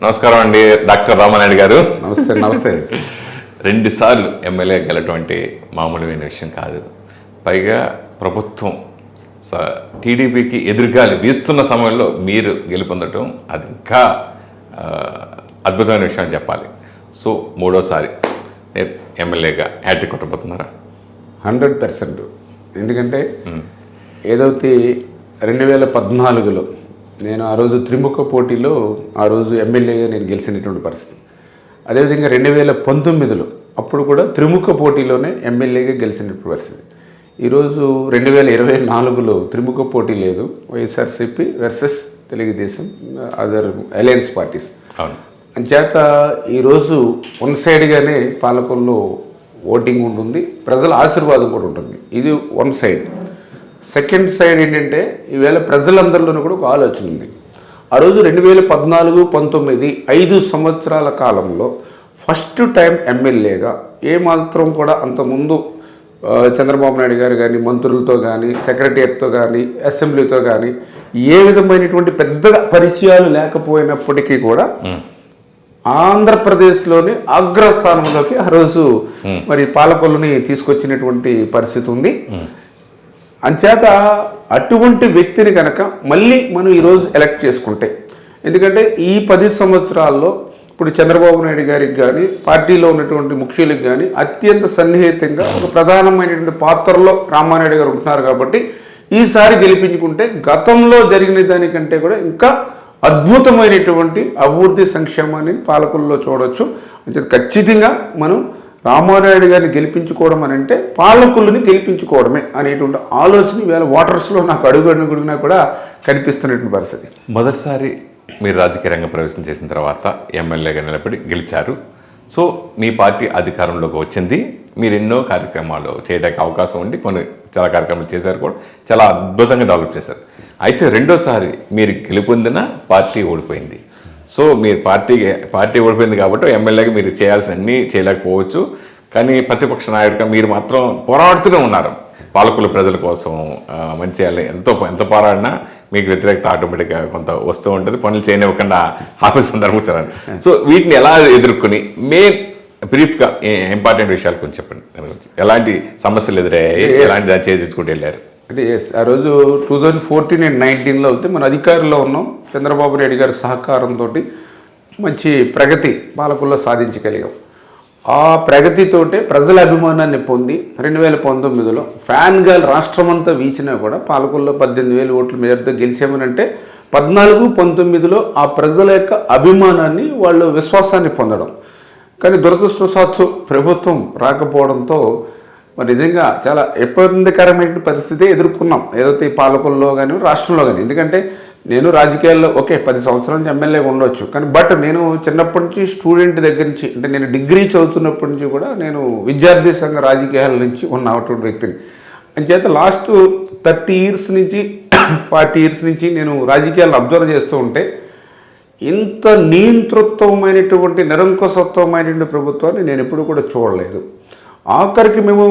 నమస్కారం అండి డాక్టర్ రామానాయుడు గారు. నమస్తే. నమస్తే. 2 సార్లు ఎమ్మెల్యే గెలటువంటి మామూలుమైన విషయం కాదు. పైగా ప్రభుత్వం టీడీపీకి ఎదురుగాలి వీస్తున్న సమయంలో మీరు గెలుపొందటం అది ఇంకా అద్భుతమైన విషయం అని చెప్పాలి. సో 3వసారి ఎమ్మెల్యేగా హ్యాట్రిక్ కొట్టబోతున్నారా? 100%. ఎందుకంటే ఏదైతే 2014లో నేను ఆ రోజు త్రిముఖ పోటీలో ఆ రోజు ఎమ్మెల్యేగా నేను గెలిచినటువంటి పరిస్థితి. అదేవిధంగా 2019లో అప్పుడు కూడా త్రిముఖ పోటీలోనే ఎమ్మెల్యేగా గెలిచినటువంటి పరిస్థితి. ఈరోజు 2024లో త్రిముఖ పోటీ లేదు. YSRCP versus Telugu Desam other alliance parties. అంచేత ఈరోజు వన్ సైడ్గానే పాలకుల్లో ఓటింగ్ ఉంటుంది, ప్రజల ఆశీర్వాదం కూడా ఉంటుంది. ఇది వన్ సైడ్. సెకండ్ సైడ్ ఏంటంటే ఈవేళ ప్రజలందరిలోనూ కూడా ఒక ఆలోచన ఉంది. ఆ రోజు 2014-19 5 సంవత్సరాల కాలంలో ఫస్ట్ టైం ఎమ్మెల్యేగా ఏమాత్రం కూడా అంతకుముందు చంద్రబాబు నాయుడు గారు కానీ మంత్రులతో కానీ సెక్రటరియట్తో కానీ అసెంబ్లీతో కానీ ఏ విధమైనటువంటి పెద్దగా పరిచయాలు లేకపోయినప్పటికీ కూడా ఆంధ్రప్రదేశ్లోని అగ్రస్థానంలోకి ఆ రోజు మరి పాలకొల్లుని తీసుకొచ్చినటువంటి పరిస్థితి ఉంది. అంచేత అటువంటి వ్యక్తిని కనుక మళ్ళీ మనం ఈరోజు ఎలక్ట్ చేసుకుంటే, ఎందుకంటే ఈ 10 సంవత్సరాల్లో ఇప్పుడు చంద్రబాబు నాయుడు గారికి కానీ పార్టీలో ఉన్నటువంటి ముఖ్యులకు కానీ అత్యంత సన్నిహితంగా ఒక ప్రధానమైనటువంటి పాత్రలో రామానాయుడు గారు ఉంటున్నారు. కాబట్టి ఈసారి గెలిపించుకుంటే గతంలో జరిగిన దానికంటే కూడా ఇంకా అద్భుతమైనటువంటి అభివృద్ధి సంక్షేమాన్ని పాలకుల్లో చూడవచ్చు. అంటే ఖచ్చితంగా మనం రామానాయుడు గారిని గెలిపించుకోవడం అని అంటే పాలకులని గెలిపించుకోవడమే అనేటువంటి ఆలోచన ఈవేళ ఓటర్స్లో నాకు అడుగునా కూడా కనిపిస్తున్నటువంటి పరిస్థితి. మొదటిసారి మీరు రాజకీయ రంగ ప్రవేశం చేసిన తర్వాత ఎమ్మెల్యేగా నిలబడి గెలిచారు. సో మీ పార్టీ అధికారంలోకి వచ్చింది. మీరు ఎన్నో కార్యక్రమాలు చేయడానికి అవకాశం ఉండి చాలా కార్యక్రమాలు చేశారు, కూడా చాలా అద్భుతంగా డెవలప్ చేశారు. అయితే 2వసారి మీరు గెలుపొందిన పార్టీ ఓడిపోయింది. సో మీరు పార్టీ ఓడిపోయింది కాబట్టి ఎమ్మెల్యేగా మీరు చేయాల్సిన అన్నీ చేయలేకపోవచ్చు. కానీ ప్రతిపక్ష నాయకుడిగా మీరు మాత్రం పోరాడుతూనే ఉన్నారు. పాలకుల ప్రజల కోసం మంచి చేయాలి. ఎంత పోరాడినా మీకు వ్యతిరేకత ఆటోమేటిక్గా కొంత వస్తూ ఉంటుంది. పనులు చేయనివ్వకుండా ఆపే సందర్భం చాలా. సో వీటిని ఎలా ఎదుర్కొని బ్రీఫ్గా ఇంపార్టెంట్ విషయాలు కొంచెం చెప్పండి. ఎలాంటి సమస్యలు ఎదురయ్యాయి, ఎలాంటి దాన్ని చేయించుకుంటూ వెళ్ళారు? అంటే ఆ రోజు 2014 and 2019లో అయితే మన అధికారంలో ఉన్నాం. చంద్రబాబు నాయుడు గారి సహకారంతో మంచి ప్రగతి పాలకుల్లో సాధించగలిగాం. ఆ ప్రగతితోటే ప్రజల అభిమానాన్ని పొంది 2019లో ఫ్యాన్గా రాష్ట్రమంతా వీచినా కూడా పాలకుల్లో 18,000 ఓట్ల మేరతో గెలిచామనంటే 14-19లో ఆ ప్రజల యొక్క అభిమానాన్ని వాళ్ళు విశ్వాసాన్ని పొందడం. కానీ దురదృష్టవశాత్తు ప్రభుత్వం రాకపోవడంతో మరి నిజంగా చాలా ఇబ్బందికరమైన పరిస్థితి ఎదుర్కొన్నాం. ఏదైతే ఈ పాలకుల్లో కానీ రాష్ట్రంలో కానీ. ఎందుకంటే నేను రాజకీయాల్లో 10 సంవత్సరాల నుంచి ఎమ్మెల్యేగా ఉండొచ్చు, కానీ నేను చిన్నప్పటి నుంచి స్టూడెంట్ దగ్గర నుంచి, అంటే నేను డిగ్రీ చదువుతున్నప్పటి నుంచి కూడా నేను విద్యార్థి సంఘ రాజకీయాల నుంచి ఉన్నటువంటి వ్యక్తిని. అంచేత లాస్ట్ 30 years నుంచి 40 years నుంచి నేను రాజకీయాలను అబ్జర్వ్ చేస్తూ ఉంటే ఇంత నియంతృత్వమైనటువంటి నిరంకుశత్వమైనటువంటి ప్రభుత్వాన్ని నేను ఎప్పుడూ కూడా చూడలేదు. ఆఖరికి మేము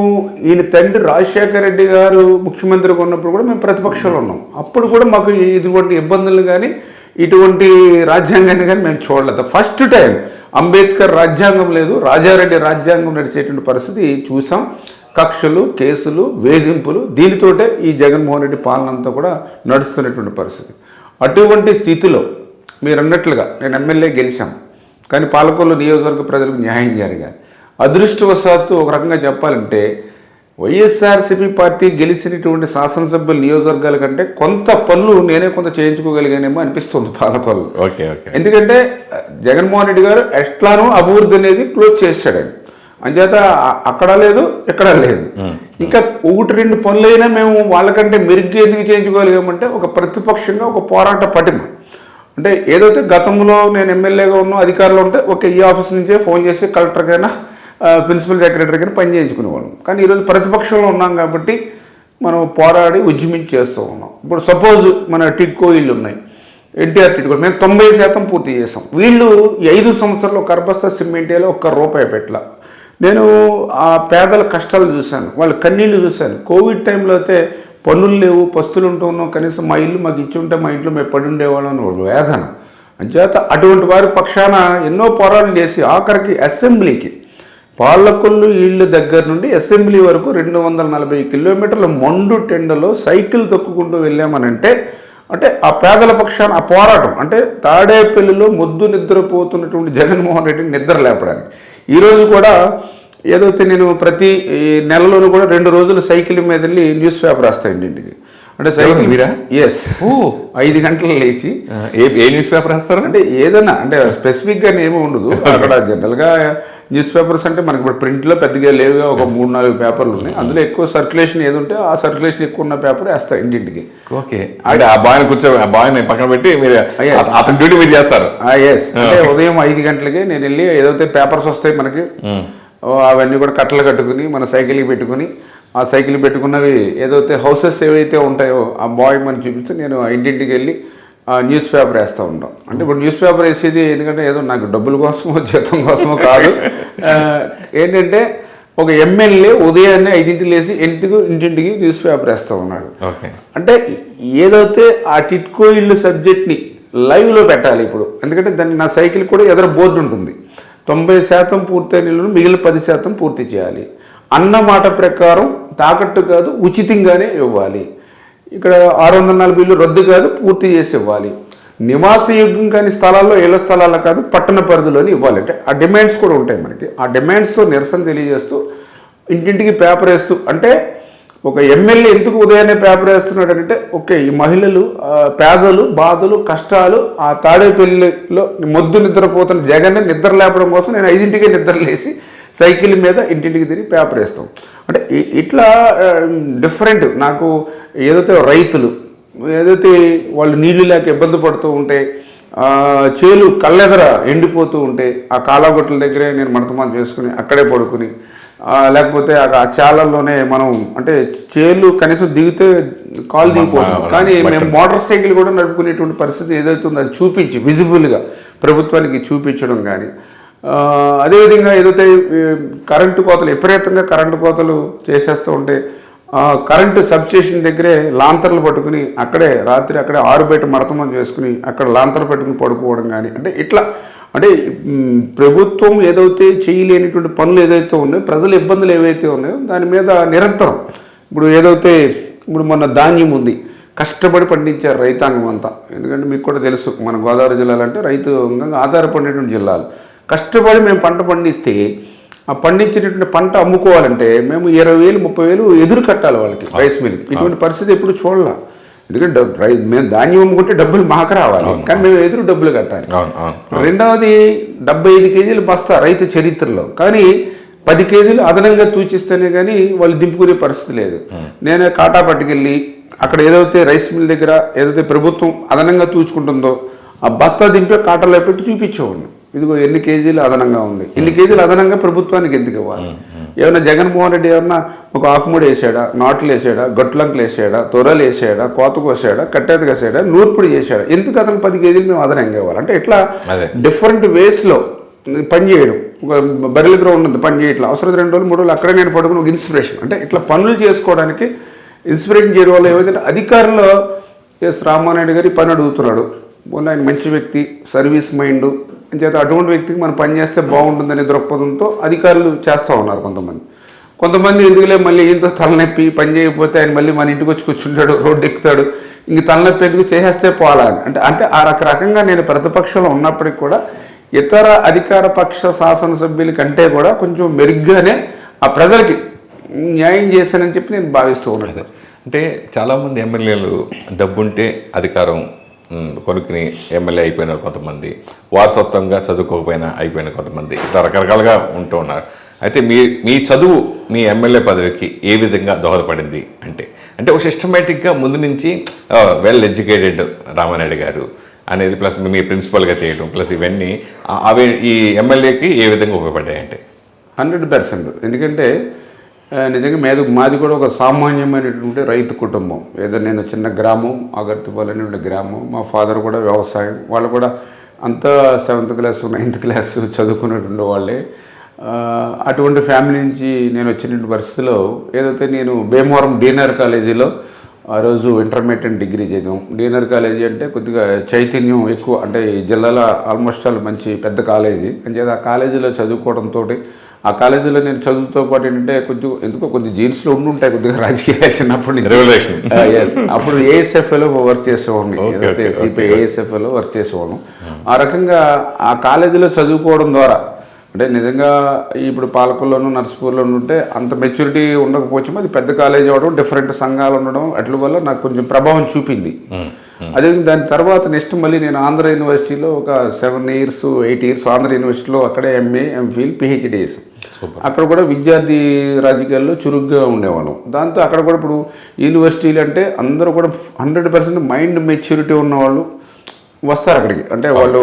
ఈయన తండ్రి రాజశేఖర రెడ్డి గారు ముఖ్యమంత్రిగా ఉన్నప్పుడు కూడా మేము ప్రతిపక్షంలో ఉన్నాం. అప్పుడు కూడా మాకు ఇటువంటి ఇబ్బందులు కానీ ఇటువంటి రాజ్యాంగాన్ని కానీ మేము చూడలేదు. ఫస్ట్ టైం అంబేద్కర్ రాజ్యాంగం లేదు, రాజారెడ్డి రాజ్యాంగం నడిచేటువంటి పరిస్థితి చూసాం. కక్షలు, కేసులు, వేధింపులు, దీనితోటే ఈ జగన్మోహన్ రెడ్డి పాలన అంతా కూడా నడుస్తున్నటువంటి పరిస్థితి. అటువంటి స్థితిలో మీరు అన్నట్లుగా నేను ఎమ్మెల్యే గెలిచాం, కానీ పాలకొల్లు నియోజకవర్గ ప్రజలకు న్యాయం జరగాలి. అదృష్టవశాత్తు ఒక రకంగా చెప్పాలంటే వైఎస్ఆర్సీపీ పార్టీ గెలిచినటువంటి శాసనసభ్యుల నియోజకవర్గాల కంటే కొంత పనులు నేనే కొంత చేయించుకోగలిగానేమో అనిపిస్తుంది పాలకొల్లు. ఎందుకంటే జగన్మోహన్ రెడ్డి గారు ఎట్లానో అభివృద్ధి అనేది క్లోజ్ చేశాడని. అంచేత అక్కడ లేదు, ఇక్కడ లేదు. ఇంకా 1-2 పనులైనా మేము వాళ్ళకంటే మెరుగ్గా ఎందుకు చేయించుకోగలిగామంటే ఒక ప్రతిపక్షంగా ఒక పోరాట పటిమ. అంటే ఏదైతే గతంలో నేను ఎమ్మెల్యేగా ఉన్నా అధికారంలో ఉంటే ఈ ఆఫీస్ నుంచే ఫోన్ చేసి కలెక్టర్కైనా ప్రిన్సిపల్ సెక్రటరీకైనా పని చేయించుకునేవాళ్ళం. కానీ ఈరోజు ప్రతిపక్షంలో ఉన్నాం కాబట్టి మనం పోరాడి ఉద్యమించి చేస్తూ ఉన్నాం. ఇప్పుడు సపోజ్ మన టిడ్కో ఇళ్ళు ఉన్నాయి, ఎన్టీఆర్ టిడ్కో, మేము 90% పూర్తి చేసాం. వీళ్ళు ఈ 5 సంవత్సరాల్లో కర్బస్తా సిమెంటేలో ₹1 పెట్టలా. నేను ఆ పేదల కష్టాలు చూశాను, వాళ్ళ కన్నీళ్ళు చూశాను. కోవిడ్ టైంలో అయితే పనులు లేవు, పస్తులు ఉంటూ ఉన్నాం, కనీసం మా ఇల్లు మాకు ఇచ్చి ఉంటే మా ఇంట్లో మేము పడి ఉండేవాళ్ళం అని వేదన. అంచేత అటువంటి వారి పక్షాన ఎన్నో పోరాటాలు చేసి ఆఖరికి అసెంబ్లీకి పాలకొల్లు ఇళ్ళు దగ్గర నుండి అసెంబ్లీ వరకు 240 కిలోమీటర్ల మండు టెండలో సైకిల్ తొక్కుకుంటూ వెళ్ళామనంటే అంటే ఆ పేదల పక్షాన ఆ పోరాటం అంటే తాడేపల్లిలో మొద్దు నిద్రపోతున్నటువంటి జగన్మోహన్ రెడ్డిని నిద్ర లేపడానికి. ఈరోజు కూడా ఏదైతే నేను ప్రతి నెలలోనూ కూడా 2 రోజులు సైకిల్ మీద వెళ్ళి న్యూస్ పేపర్ రాస్తాను ఇంటికి. అంటే సైకిల్ మీరా? ఎస్. 5 గంటలు లేచి ఏ న్యూస్ పేపర్ రాస్తారు? అంటే ఏదైనా అంటే స్పెసిఫిక్గా ఏమీ ఉండదు అక్కడ. జనరల్గా న్యూస్ పేపర్స్ అంటే మనకి ఇప్పుడు ప్రింట్లో పెద్దగా లేవుగా, ఒక 3-4 పేపర్లు ఉన్నాయి. అందులో ఎక్కువ సర్క్యులేషన్ ఏది ఉంటే ఆ సర్క్యులేషన్ ఎక్కువ ఉన్న పేపర్ వేస్తారు ఇంటింటికి. ఓకే. అంటే ఆ బాయ్ని ఆ బాయ్ని పక్కన పెట్టి మీరు అతని డ్యూటీ మీరు చేస్తారు? ఎస్. అంటే ఉదయం 5 గంటలకి నేను వెళ్ళి ఏదైతే పేపర్స్ వస్తాయి మనకి అవన్నీ కూడా కట్టలు కట్టుకుని మన సైకిల్కి పెట్టుకుని ఆ సైకిల్ పెట్టుకున్నవి ఏదైతే హౌసెస్ ఏవైతే ఉంటాయో ఆ బాయ్ మనకి చూపిస్తే నేను ఇంటింటికి వెళ్ళి న్యూస్ పేపర్ వేస్తూ ఉంటాం. అంటే ఇప్పుడు న్యూస్ పేపర్ వేసేది ఎందుకంటే ఏదో నాకు డబ్బుల కోసమో జీతం కోసమో కాదు. ఏంటంటే ఒక ఎమ్మెల్యే ఉదయాన్నే 5 లేసి ఇంటింటికి న్యూస్ పేపర్ వేస్తూ ఉన్నాడు. అంటే ఏదైతే ఆ టిట్కో ఇల్లు సబ్జెక్ట్ని లైవ్లో పెట్టాలి ఇప్పుడు. ఎందుకంటే దాన్ని నా సైకిల్ కూడా ఎదురు బోర్డు ఉంటుంది. 90% పూర్తయిన ఇల్లును మిగిలిన 10% పూర్తి చేయాలి అన్న మాట ప్రకారం. తాకట్టు కాదు, ఉచితంగానే ఇవ్వాలి. ఇక్కడ 640 ఇల్లు రద్దు కాదు, పూర్తి చేసి ఇవ్వాలి. నివాసయోగ్యం కాని స్థలాల్లో ఇళ్ల స్థలాల్లో కాదు, పట్టణ పరిధిలోని ఇవ్వాలి. అంటే ఆ డిమాండ్స్ కూడా ఉంటాయి మనకి. ఆ డిమాండ్స్తో నిరసన తెలియజేస్తూ ఇంటింటికి పేపర్ వేస్తూ అంటే ఒక ఎమ్మెల్యే ఎందుకు ఉదయాన్నే పేపర్ వేస్తున్నాడు అంటే ఓకే ఈ మహిళలు పేదలు బాధలు కష్టాలు ఆ తాడేపల్లిలో మొద్దు నిద్రపోతున్న జగన్ని నిద్ర లేపడం కోసం నేను 5ంటికే నిద్ర లేసి సైకిల్ మీద ఇంటింటికి తిరిగి పేపర్ వేస్తాం. అంటే ఇట్లా డిఫరెంట్. నాకు ఏదైతే రైతులు ఏదైతే వాళ్ళు నీళ్లు లేక ఇబ్బంది పడుతూ ఉంటే చేలు కళ్ళెదర ఎండిపోతూ ఉంటే ఆ కాలాగొట్ల దగ్గరే నేను మడతమానం చేసుకుని అక్కడే పడుకుని లేకపోతే ఆ చాలల్లోనే మనం అంటే చేలు కనీసం దిగితే కాలు దిగిపోతుంది. కానీ మేము మోటార్ సైకిల్ కూడా నడుపుకునేటువంటి పరిస్థితి ఏదైతే ఉందో అది చూపించి విజిబుల్గా ప్రభుత్వానికి చూపించడం కానీ అదేవిధంగా ఏదైతే కరెంటు కోతలు విపరీతంగా కరెంటు కోతలు చేసేస్తూ ఉంటే కరెంటు సబ్స్టేషన్ దగ్గరే లాంతర్లు పట్టుకుని అక్కడే రాత్రి అక్కడే ఆరుబయట మడతమని చేసుకుని అక్కడ లాంతర్లు పెట్టుకుని పడుకోవడం కానీ అంటే ఇట్లా అంటే ప్రభుత్వం ఏదైతే చేయలేనిటువంటి పనులు ఏదైతే ఉన్నాయో ప్రజల ఇబ్బందులు ఏవైతే ఉన్నాయో దాని మీద నిరంతరం ఇప్పుడు ఏదైతే ఇప్పుడు మొన్న ధాన్యం ఉంది కష్టపడి పండించారు రైతాంగం అంతా. ఎందుకంటే మీకు కూడా తెలుసు మన గోదావరి జిల్లాలు అంటే రైతాంగంగా ఆధారపడినటువంటి జిల్లాలు. కష్టపడి మేము పంట పండిస్తే ఆ పండించినటువంటి పంట అమ్ముకోవాలంటే మేము 20,000 30,000 ఎదురు కట్టాలి వాళ్ళకి రైస్ మిల్కి. ఇటువంటి పరిస్థితి ఎప్పుడు చూడాల. ఎందుకంటే మేము ధాన్యం అమ్ముకుంటే డబ్బులు మాకు రావాలి కానీ మేము ఎదురు డబ్బులు కట్టాలి. రెండవది 75 కేజీలు బస్తా రైతు చరిత్రలో కానీ 10 కేజీలు అదనంగా తూచిస్తేనే కానీ వాళ్ళు దింపుకునే పరిస్థితి లేదు. నేను కాటా పట్టుకెళ్ళి అక్కడ ఏదైతే రైస్ మిల్ దగ్గర ఏదైతే ప్రభుత్వం అదనంగా తూచుకుంటుందో ఆ బస్తా దింపే కాటాలో పెట్టి చూపించేవాడిని. ఇదిగో ఎన్ని కేజీలు అదనంగా ఉంది, ఇన్ని కేజీలు అదనంగా ప్రభుత్వానికి ఎందుకు ఇవ్వాలి? ఏమన్నా జగన్మోహన్ రెడ్డి ఏమన్నా ఒక ఆకుముడి వేసాడా, నాట్లు వేసాడా, గొట్లంకులు వేసాడా, తొరలు వేసాడా, కోత కోసాడా, కట్టేది కసాడా, నూర్పుడి చేశాడా? ఎందుకు అతను 10 కేజీలు మేము అదనంగా ఇవ్వాలి? అంటే ఇట్లా డిఫరెంట్ వేస్లో పని చేయడం. ఒక బరిల గ్రౌండ్ ఉంది పని చేయట్లా అవసరం 2 రోజులు 3 రోజులు అక్కడే నేను పడుకుని ఒక ఇన్స్పిరేషన్. అంటే ఇట్లా పనులు చేసుకోవడానికి ఇన్స్పిరేషన్ చేయడం వల్ల ఏమైందంటే అధికారులు ఎస్ రామానాయుడు గారి పని అడుగుతున్నాడు. ఆయన మంచి వ్యక్తి, సర్వీస్ మైండ్ చేత అటువంటి వ్యక్తికి మనం పని చేస్తే బాగుంటుందనే దృక్పథంతో అధికారులు చేస్తూ ఉన్నారు. కొంతమంది ఎందుకులే మళ్ళీ ఏంటో తలనొప్పి పని చేయకపోతే ఆయన మళ్ళీ మన ఇంటికి వచ్చి కూర్చుంటాడు, రోడ్డు ఎక్కుతాడు, ఇంక తలనొప్పి ఎందుకు చేసేస్తే పోవాలని అంటే ఆ రకంగా నేను ప్రతిపక్షంలో ఉన్నప్పటికీ కూడా ఇతర అధికార పక్ష శాసనసభ్యుల కంటే కూడా కొంచెం మెరుగ్గానే ఆ ప్రజలకి న్యాయం చేశానని చెప్పి నేను భావిస్తూ ఉన్నాను. అంటే చాలామంది ఎమ్మెల్యేలు డబ్బుంటే అధికారం కొనుక్కుని ఎమ్మెల్యే అయిపోయిన కొంతమంది, వారసత్వంగా చదువుకోకపోయినా అయిపోయిన కొంతమంది, ఇట్లా రకరకాలుగా ఉంటూ ఉన్నారు. అయితే మీ చదువు మీ ఎమ్మెల్యే పదవికి ఏ విధంగా దోహదపడింది అంటే ఒక సిస్టమేటిక్గా ముందు నుంచి వెల్ ఎడ్యుకేటెడ్ రామానాయుడు గారు అనేది ప్లస్ మీ ప్రిన్సిపల్గా చేయడం ప్లస్ ఇవన్నీ అవి ఈ ఎమ్మెల్యేకి ఏ విధంగా ఉపయోగపడ్డాయంటే 100%. ఎందుకంటే నిజంగా మాది కూడా ఒక సామాన్యమైనటువంటి రైతు కుటుంబం. ఏదో నేను చిన్న గ్రామం అగర్తిపల్లి అనేటువంటి గ్రామం. మా ఫాదర్ కూడా వ్యవసాయం, వాళ్ళు కూడా అంతా 7th క్లాస్ 9th క్లాస్ చదువుకున్నటువంటి వాళ్ళే. అటువంటి ఫ్యామిలీ నుంచి నేను వచ్చినటువంటి పరిస్థితిలో ఏదైతే నేను భీమవరం డీనర్ కాలేజీలో ఆ రోజు ఇంటర్మీడియట్ డిగ్రీ చదివాం. డిఎన్ఆర్ కాలేజీ అంటే కొద్దిగా చైతన్యం ఎక్కువ, అంటే ఈ జిల్లాలో ఆల్మోస్ట్ ఆల్ మంచి పెద్ద కాలేజీ అని చెప్పి ఆ కాలేజీలో చదువుకోవడంతో ఆ కాలేజీలో నేను చదువుతో పాటు ఏంటంటే కొంచెం ఎందుకో కొద్ది జీన్స్లో ఉండుంటాయి కొద్దిగా రాజకీయాలు చిన్నప్పటి నుంచి. ఎస్, అప్పుడు ఏఎస్ఎఫ్ఏలో వర్క్ చేసేవాడిని, ఏదైతే సిపిఐ ఏఎస్ఎఫ్ఏలో వర్క్ చేసేవాళ్ళం. ఆ రకంగా ఆ కాలేజీలో చదువుకోవడం ద్వారా అంటే నిజంగా ఇప్పుడు పాలకుల్లోనూ నర్సపూర్లోనూ ఉంటే అంత మెచ్యూరిటీ ఉండకపోవచ్చు, అది పెద్ద కాలేజీ అవ్వడం, డిఫరెంట్ సంఘాలు ఉండడం అట్ల వల్ల నాకు కొంచెం ప్రభావం చూపింది. అదే దాని తర్వాత నెక్స్ట్ మళ్ళీ నేను ఆంధ్ర యూనివర్సిటీలో ఒక 7 years 8 years ఆంధ్ర యూనివర్సిటీలో అక్కడే ఎంఏ ఎంఫిల్ పిహెచ్డి చేసాం. అక్కడ కూడా విద్యార్థి రాజకీయాల్లో చురుగ్గా ఉండేవాళ్ళం. దాంతో అక్కడ కూడా ఇప్పుడు యూనివర్సిటీలు అంటే అందరూ కూడా 100% మైండ్ మెచ్యూరిటీ ఉన్నవాళ్ళు వస్తారు అక్కడికి. అంటే వాళ్ళు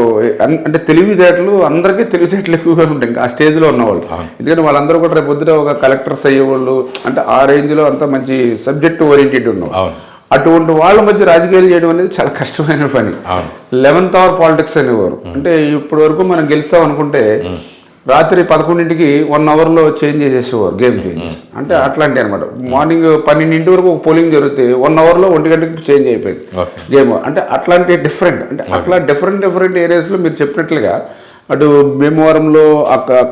అంటే తెలివితేటలు అందరికీ తెలివితేటలు ఎక్కువగా ఉంటాయి ఆ స్టేజ్లో ఉన్నవాళ్ళు. ఎందుకంటే వాళ్ళందరూ కూడా రేపు పొద్దున ఒక కలెక్టర్స్ అయ్యేవాళ్ళు, అంటే ఆ రేంజ్లో అంత మంచి సబ్జెక్ట్ ఓరియంటెడ్ ఉన్నవాళ్ళు. అటువంటి వాళ్ళ మధ్య రాజకీయాలు చేయడం అనేది చాలా కష్టమైన పని. 11th hour పాలిటిక్స్ అనేవారు. అంటే ఇప్పటి వరకు మనం గెలుస్తాం అనుకుంటే రాత్రి 11ంటికి 1 hourలో చేంజ్ చేసేసేవారు, గేమ్ చేంజ్. అంటే అట్లాంటి అనమాట. మార్నింగ్ 12 వరకు ఒక పోలింగ్ జరిగితే 1 hourలో 1 గంటకి చేంజ్ అయిపోయింది గేమ్. అంటే అట్లాంటి డిఫరెంట్, అంటే అట్లా డిఫరెంట్ ఏరియాస్లో మీరు చెప్పినట్లుగా అటు భీమవరంలో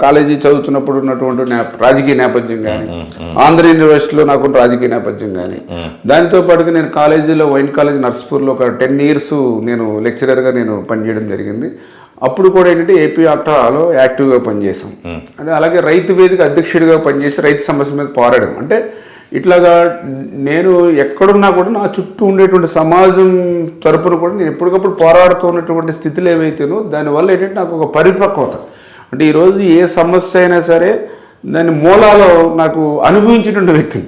కాలేజీ చదువుతున్నప్పుడు ఉన్నటువంటి రాజకీయ నేపథ్యం కానీ, ఆంధ్ర యూనివర్సిటీలో నాకు రాజకీయ నేపథ్యం కానీ, దానితో పాటుగా నేను కాలేజీలో వైన్ కాలేజ్ నర్సపూర్లో ఒక 10 years నేను లెక్చరర్గా నేను పనిచేయడం జరిగింది. అప్పుడు కూడా ఏంటంటే ఏపీ ఆక్టాలో యాక్టివ్గా పనిచేసాం. అంటే అలాగే రైతు వేదిక అధ్యక్షుడిగా పనిచేసి రైతు సమస్యల మీద పోరాడడం. అంటే ఇట్లాగా నేను ఎక్కడున్నా కూడా నా చుట్టూ ఉండేటువంటి సమాజం తరపున కూడా నేను ఎప్పటికప్పుడు పోరాడుతూ ఉన్నటువంటి స్థితిలో ఏవైతేనో దానివల్ల ఏంటంటే నాకు ఒక పరిపక్వత, అంటే ఈరోజు ఏ సమస్య అయినా సరే దాని మూలాలో నాకు అనుభవించినటువంటి వ్యక్తిని,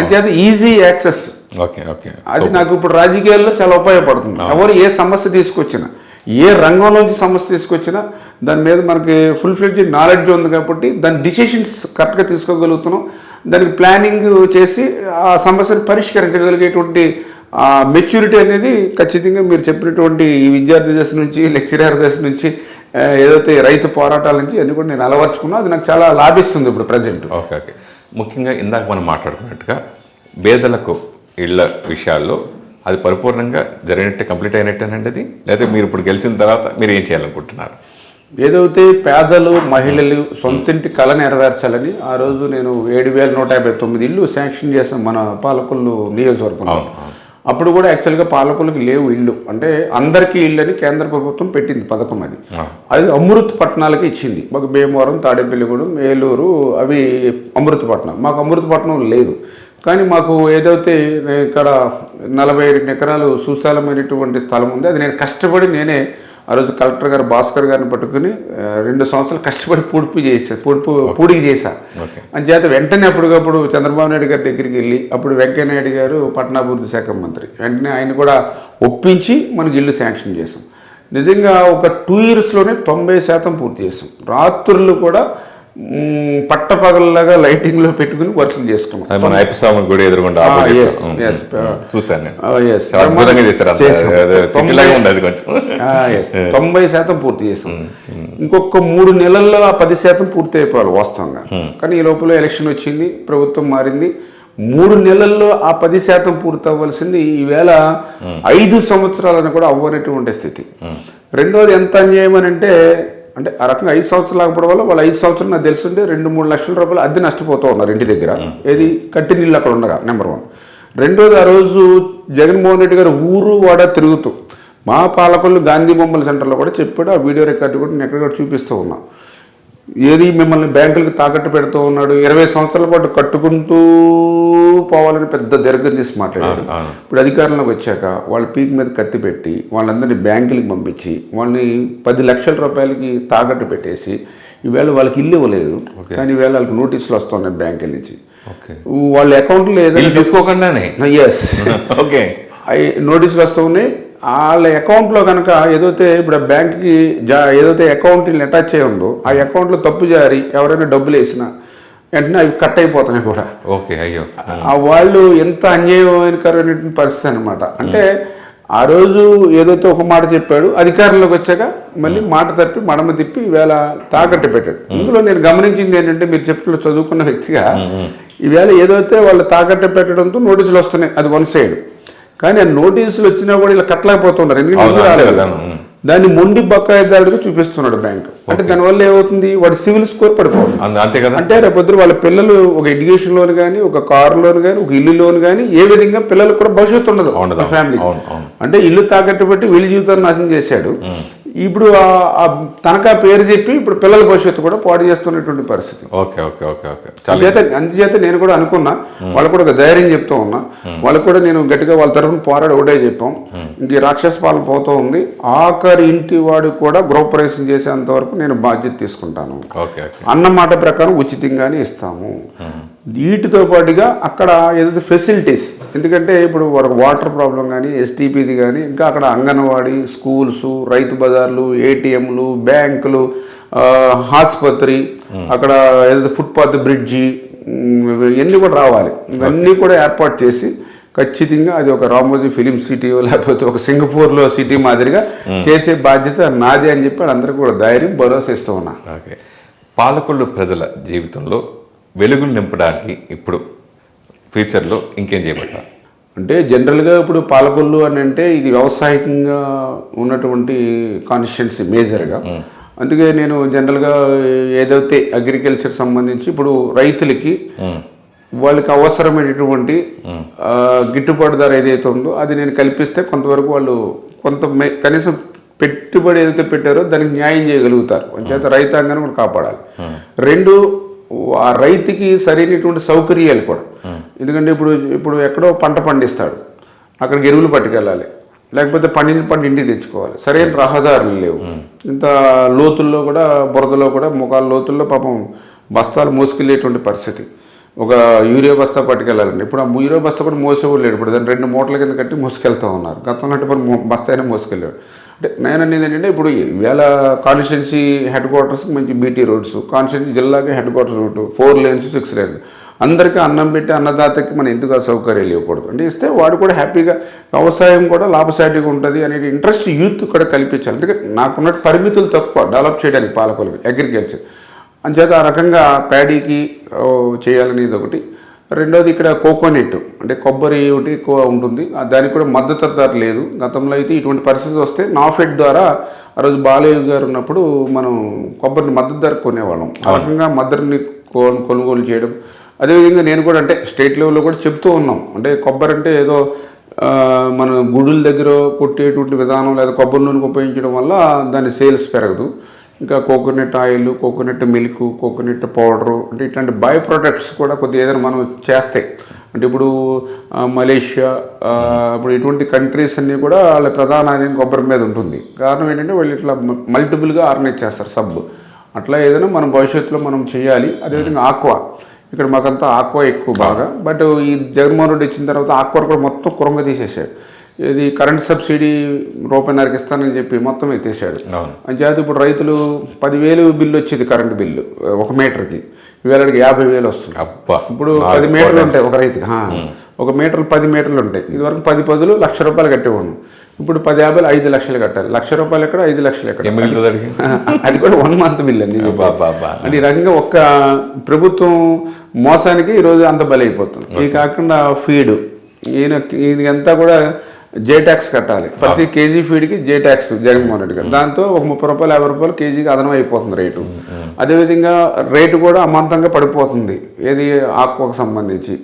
అంటే అది ఈజీ యాక్సెస్. అది నాకు ఇప్పుడు రాజకీయాల్లో చాలా ఉపయోగపడుతుంది. ఎవరు ఏ సమస్య తీసుకొచ్చినా, ఏ రంగంలోంచి సమస్య తీసుకొచ్చినా దాని మీద మనకి ఫుల్ ఫ్లెడ్జ్డ్ నాలెడ్జ్ ఉంది కాబట్టి దాని డిసిషన్స్ కరెక్ట్గా తీసుకోగలుగుతున్నాం. దానికి ప్లానింగ్ చేసి ఆ సమస్యను పరిష్కరించగలిగేటువంటి మెచ్యూరిటీ అనేది ఖచ్చితంగా మీరు చెప్పినటువంటి ఈ విద్యార్థి దశ నుంచి, లెక్చరర్ దశ నుంచి, ఏదైతే రైతు పోరాటాల నుంచి అన్ని కూడా నేను అలవర్చుకున్నా. అది నాకు చాలా లాభిస్తుంది ఇప్పుడు ప్రజెంట్. ఓకే. ముఖ్యంగా ఇందాక మనం మాట్లాడుకున్నట్టుగా పేదలకు ఇళ్ల విషయాల్లో అది పరిపూర్ణంగా జరిగినట్టే, కంప్లీట్ అయినట్టేనండి అది, లేకపోతే మీరు ఇప్పుడు గెలిచిన తర్వాత మీరు ఏం చేయాలనుకుంటున్నారు? ఏదైతే పేదలు మహిళలు సొంతింటి కళ నెరవేర్చాలని ఆ రోజు నేను 7,159 ఇళ్ళు శాంక్షన్ చేశాను మన పాలకొల్లు నియోజకవర్గంలో. అప్పుడు కూడా యాక్చువల్గా పాలకులకు లేవు ఇల్లు, అంటే అందరికీ ఇల్లు అని కేంద్ర ప్రభుత్వం పెట్టింది పథకం. అది అమృత్ పట్టణాలకి ఇచ్చింది. మాకు భీమవరం, తాడేపల్లిగూడెం, ఏలూరు అవి అమృత్ పట్టణం. మాకు అమృత్ పట్టణం లేదు. కానీ మాకు ఏదైతే ఇక్కడ 42 ఎకరాలు సుశాలమైనటువంటి స్థలం ఉంది. అది నేను కష్టపడి నేనే ఆ రోజు కలెక్టర్ గారు భాస్కర్ గారిని పట్టుకుని 2 సంవత్సరాలు కష్టపడి పూడికి చేశాను. అంచేత వెంటనే అప్పటికప్పుడు చంద్రబాబు నాయుడు గారి దగ్గరికి వెళ్ళి, అప్పుడు వెంకయ్య నాయుడు గారు పట్టణాభివృద్ధి శాఖ మంత్రి, వెంటనే ఆయన కూడా ఒప్పించి మనకి ఇల్లు శాంక్షన్ చేసాం. నిజంగా ఒక 2 yearsలోనే 90% పూర్తి చేసాం. రాత్రులు కూడా పట్టపగలలాగా లైటింగ్ లో పెట్టుకుని వర్క్లు చేసుకున్నాం. 90% పూర్తి చేసాం. ఇంకొక 3 నెలల్లో ఆ 10% పూర్తి అయిపోవాలి వాస్తవంగా. కానీ ఈ లోపల ఎలక్షన్ వచ్చింది, ప్రభుత్వం మారింది. 3 నెలల్లో ఆ 10% పూర్తి అవ్వాల్సింది ఈవేళ 5 సంవత్సరాలను కూడా అవ్వనటువంటి స్థితి. రెండోది ఎంత అన్యాయం అని అంటే ఆ రకంగా 5 సంవత్సరాలు ఆగపడం వల్ల వాళ్ళు 5 సంవత్సరాలు నాకు తెలుసుంటే 2-3 లక్షల రూపాయలు అద్దె నష్టపోతూ ఉన్నారు ఇంటి దగ్గర. ఏది కట్టి నీళ్ళు అక్కడ ఉండగా నెంబర్ 1. రెండోది ఆ రోజు జగన్మోహన్ రెడ్డి గారు ఊరు వాడ తిరుగుతూ మా పాలకొల్లు గాంధీ బొమ్మల సెంటర్లో కూడా చెప్పాడు. ఆ వీడియో రికార్డు కూడా నేను ఎక్కడ చూపిస్తూ ఉన్నా. ఏది మిమ్మల్ని బ్యాంకులకు తాకట్టు పెడుతూ ఉన్నాడు, 20 సంవత్సరాల పాటు కట్టుకుంటూ పోవాలని పెద్ద దీర్ఘం తీసి మాట్లాడాడు. ఇప్పుడు అధికారంలోకి వచ్చాక వాళ్ళ పీక్ మీద కత్తి పెట్టి వాళ్ళందరినీ బ్యాంకులకు పంపించి వాళ్ళని 10 లక్షల రూపాయలకి తాకట్టు పెట్టేసి ఈవేళ వాళ్ళకి ఇల్లు ఇవ్వలేదు. కానీ ఈవేళ వాళ్ళకి నోటీసులు వస్తున్నాయి బ్యాంకుల నుంచి. వాళ్ళ అకౌంట్లో ఏదైనా తీసుకోకుండానే నోటీసులు వస్తూ ఉన్నాయి. వాళ్ళ అకౌంట్లో కనుక ఏదైతే ఇప్పుడు బ్యాంక్కి ఏదైతే అకౌంట్ అటాచ్ చేయ ఉందో ఆ అకౌంట్లో తప్పు జారి ఎవరైనా డబ్బులు వేసినా వెంటనే అవి కట్ అయిపోతున్నాయి కూడా. అయ్యో, వాళ్ళు ఎంత అన్యాయకరమైన పరిస్థితి అనమాట. అంటే ఆ రోజు ఏదైతే ఒక మాట చెప్పాడు, అధికారంలోకి వచ్చాక మళ్ళీ మాట తప్పి మడమ తిప్పి ఈవేళ తాకట్టు పెట్టాడు. ఇందులో నేను గమనించింది ఏంటంటే, మీరు చెప్పిన చదువుకున్న వ్యక్తిగా ఈవేళ ఏదైతే వాళ్ళు తాకట్టు పెట్టడంతో నోటీసులు వస్తున్నాయి, అది 1 side. కానీ ఆ నోటీసులు వచ్చినా కూడా ఇలా కట్టలేకపోతున్నారు, ఎందుకంటే అవును, ఎందుకు అంతే రాలేదు? కదా. దాన్ని మొండి బకాయిదారుడిగా చూపిస్తున్నాడు బ్యాంక్. అంటే దానివల్ల ఏమవుతుంది, వాడి సివిల్ స్కోర్ పడిపోతుంది. అంతే కదా. అంటే రేపొద్దు వాళ్ళ పిల్లలు ఒక ఎడ్యుకేషన్ లోన్ కానీ, ఒక కారు లోన్ కానీ, ఒక ఇల్లు లోన్ కానీ, ఏ విధంగా పిల్లలకు కూడా భవిష్యత్తు ఉండదు ఫ్యామిలీ. అంటే ఇల్లు తాకట్టు పెట్టి వీళ్ళ జీవితాన్ని నాశనం చేశాడు. ఇప్పుడు ఆ తనకా పేరు చెప్పి ఇప్పుడు పిల్లల భవిష్యత్తు కూడా పాడు చేస్తున్నటువంటి పరిస్థితి. అందుచేత నేను కూడా అనుకున్నా, వాళ్ళకు కూడా ఒక ధైర్యం చెప్తూ ఉన్నా, వాళ్ళకు కూడా నేను గట్టిగా వాళ్ళ తరఫున పోరాడి ఒకటే చెప్పాం, ఇంక రాక్షస పాలన పోతూ ఉంది, ఆఖరి ఇంటి వాడు కూడా గృహప్రవేశం చేసేంత వరకు నేను బాధ్యత తీసుకుంటాను, అన్న మాట ప్రకారం ఉచితంగానే ఇస్తాము. వీటితో పాటుగా అక్కడ ఏదైతే ఫెసిలిటీస్, ఎందుకంటే ఇప్పుడు వాటర్ ప్రాబ్లం కానీ, ఎస్టీపీది కానీ, ఇంకా అక్కడ అంగన్వాడీ, స్కూల్స్, రైతు బజార్లు, ఏటీఎంలు, బ్యాంకులు, ఆసుపత్రి, అక్కడ ఏదైతే ఫుట్పాత్ బ్రిడ్జి, ఇవన్నీ కూడా రావాలి. ఇవన్నీ కూడా ఏర్పాటు చేసి ఖచ్చితంగా అది ఒక రామోజీ ఫిలిం సిటీ లేకపోతే ఒక సింగపూర్లో సిటీ మాదిరిగా చేసే బాధ్యత నాది అని చెప్పి అందరికీ కూడా ధైర్యం, భరోసా ఇస్తూ ఉన్నా. పాలకొల్లు ప్రజల జీవితంలో వెలుగులు నింపడానికి ఇప్పుడు ఫ్యూచర్లో ఇంకేం చేయబట్టారు అంటే జనరల్గా ఇప్పుడు పాలకొల్లు అని అంటే ఇది వ్యవసాయకంగా ఉన్నటువంటి కాన్స్టిట్యున్సీ మేజర్గా. అందుకే నేను జనరల్గా ఏదైతే అగ్రికల్చర్ సంబంధించి ఇప్పుడు రైతులకి వాళ్ళకి అవసరమైనటువంటి గిట్టుబాటు ధర ఏదైతే ఉందో అది నేను కల్పిస్తే కొంతవరకు వాళ్ళు కనీసం పెట్టుబడి ఏదైతే పెట్టారో దానికి న్యాయం చేయగలుగుతారు. అంచేత రైతాంగాన్ని కూడా కాపాడాలి. రెండు, ఆ రైతుకి సరైనటువంటి సౌకర్యాలు కూడా, ఎందుకంటే ఇప్పుడు ఎక్కడో పంట పండిస్తాడు, అక్కడికి ఎరువులు పట్టుకెళ్ళాలి, లేకపోతే పండిన పంట ఇంటికి తెచ్చుకోవాలి, సరైన రహదారులు లేవు, ఇంత లోతుల్లో కూడా బురదలో కూడా ముఖాల లోతుల్లో పాపం బస్తాలు మోసుకెళ్ళేటువంటి పరిస్థితి. ఒక యూరియా బస్తా పట్టుకెళ్ళాలండి, ఇప్పుడు ఆ యూరియా బస్తా కూడా మోసేవాళ్ళు లేడు, ఇప్పుడు దాన్ని 2 మూటల కింద కట్టి మోసుకెళ్తూ ఉన్నారు. గతంలో అంటే బస్తా అయినా మోసుకెళ్ళాడు. అంటే నేను అనేది ఏంటంటే ఇప్పుడు ఈవేళ కాన్స్టిట్యున్సీ హెడ్ క్వార్టర్స్కి మంచి బీటీ రోడ్స్, కాన్స్టిట్యున్సీ జిల్లాకి head quarters route 4 lanes 6 lanes, అందరికీ అన్నం పెట్టి అన్నదాతకి మనం ఎందుకు సౌకర్యాలు ఇవ్వకూడదు? అంటే ఇస్తే వాడు కూడా హ్యాపీగా వ్యవసాయం కూడా లాభసాటిగా ఉంటుంది అనే ఇంట్రెస్ట్ యూత్ కూడా కల్పించాలి. ఎందుకంటే నాకున్న పరిమితులు తక్కువ డెవలప్ చేయడానికి పాలకొల్లుకి అగ్రికల్చర్, అంచేత ఆ రకంగా ప్యాడీకి చేయాలనేది ఒకటి. రెండోది ఇక్కడ కోకోనట్ అంటే కొబ్బరి ఒకటి ఎక్కువ ఉంటుంది, దానికి కూడా మద్దతు ధర లేదు. గతంలో అయితే ఇటువంటి పరిస్థితి వస్తే నాఫెడ్ ద్వారా ఆ రోజు బాలయ్య గారు ఉన్నప్పుడు మనం కొబ్బరిని మద్దతు ధర కొనేవాళ్ళం. ఆ రకంగా మద్దతుని కొనుగోలు చేయడం. అదేవిధంగా నేను కూడా అంటే స్టేట్ లెవెల్లో కూడా చెప్తూ ఉన్నాం, అంటే కొబ్బరి అంటే ఏదో మన గుడుల దగ్గర కొట్టేటువంటి విధానం లేదా కొబ్బరి నూనె ఉపయోగించడం వల్ల దాని సేల్స్ పెరగదు. ఇంకా coconut oil, coconut milk, coconut powder, అంటే ఇట్లాంటి బై ప్రొడక్ట్స్ కూడా కొద్దిగా ఏదైనా మనం చేస్తాయి. అంటే ఇప్పుడు మలేషియా, ఇప్పుడు ఇటువంటి కంట్రీస్ అన్నీ కూడా వాళ్ళ ప్రధాన ఆదాయం కొబ్బరి మీద ఉంటుంది. కారణం ఏంటంటే వాళ్ళు ఇట్లా మల్టిపుల్గా ఆర్గనైజ్ చేస్తారు సబ్. అట్లా ఏదైనా మనం భవిష్యత్తులో మనం చేయాలి. అదేవిధంగా ఆక్వా, ఇక్కడ మాకంతా ఆక్వా ఎక్కువ బాగా, బట్ ఈ జగన్మోహన్ రెడ్డి వచ్చిన తర్వాత ఆక్వా కూడా మొత్తం కురంగా తీసేసాడు. ఇది కరెంట్ సబ్సిడీ రూపాయన్నరకి ఇస్తానని చెప్పి మొత్తం ఎత్తేసాడు. అంచేత ఇప్పుడు రైతులు 10,000 బిల్లు వచ్చేది కరెంటు బిల్లు 1 మీటర్కి, ఇవాళకి 50,000 వస్తుంది. ఇప్పుడు 10 మీటర్లు ఉంటాయి ఒక రైతుకి, 1 మీటర్ 10 మీటర్లు ఉంటాయి. ఇదివరకు 10 1,00,000 కట్టేవాడు, ఇప్పుడు 10,50 5 లక్షలు కట్టాలి. ₹1,00,000 ఎక్కడ, 5 లక్షలు ఎక్కడ, అది కూడా 1 month బిల్ అండి. అంటే ఈ రకంగా ఒక్క ప్రభుత్వం మోసానికి ఈరోజు అంత బలైపోతుంది. ఇది కాకుండా ఫీడ్, ఇది అంతా కూడా జే ట్యాక్స్ కట్టాలి. ప్రతి కేజీ ఫీడ్కి జే ట్యాక్స్ జగన్మోహన్ రెడ్డి గారు, దాంతో ఒక ₹30 ₹50 కేజీకి అదనం అయిపోతుంది రేటు. అదేవిధంగా రేటు కూడా అమాంతంగా పడిపోతుంది. ఏది ఆక్వాకు సంబంధించి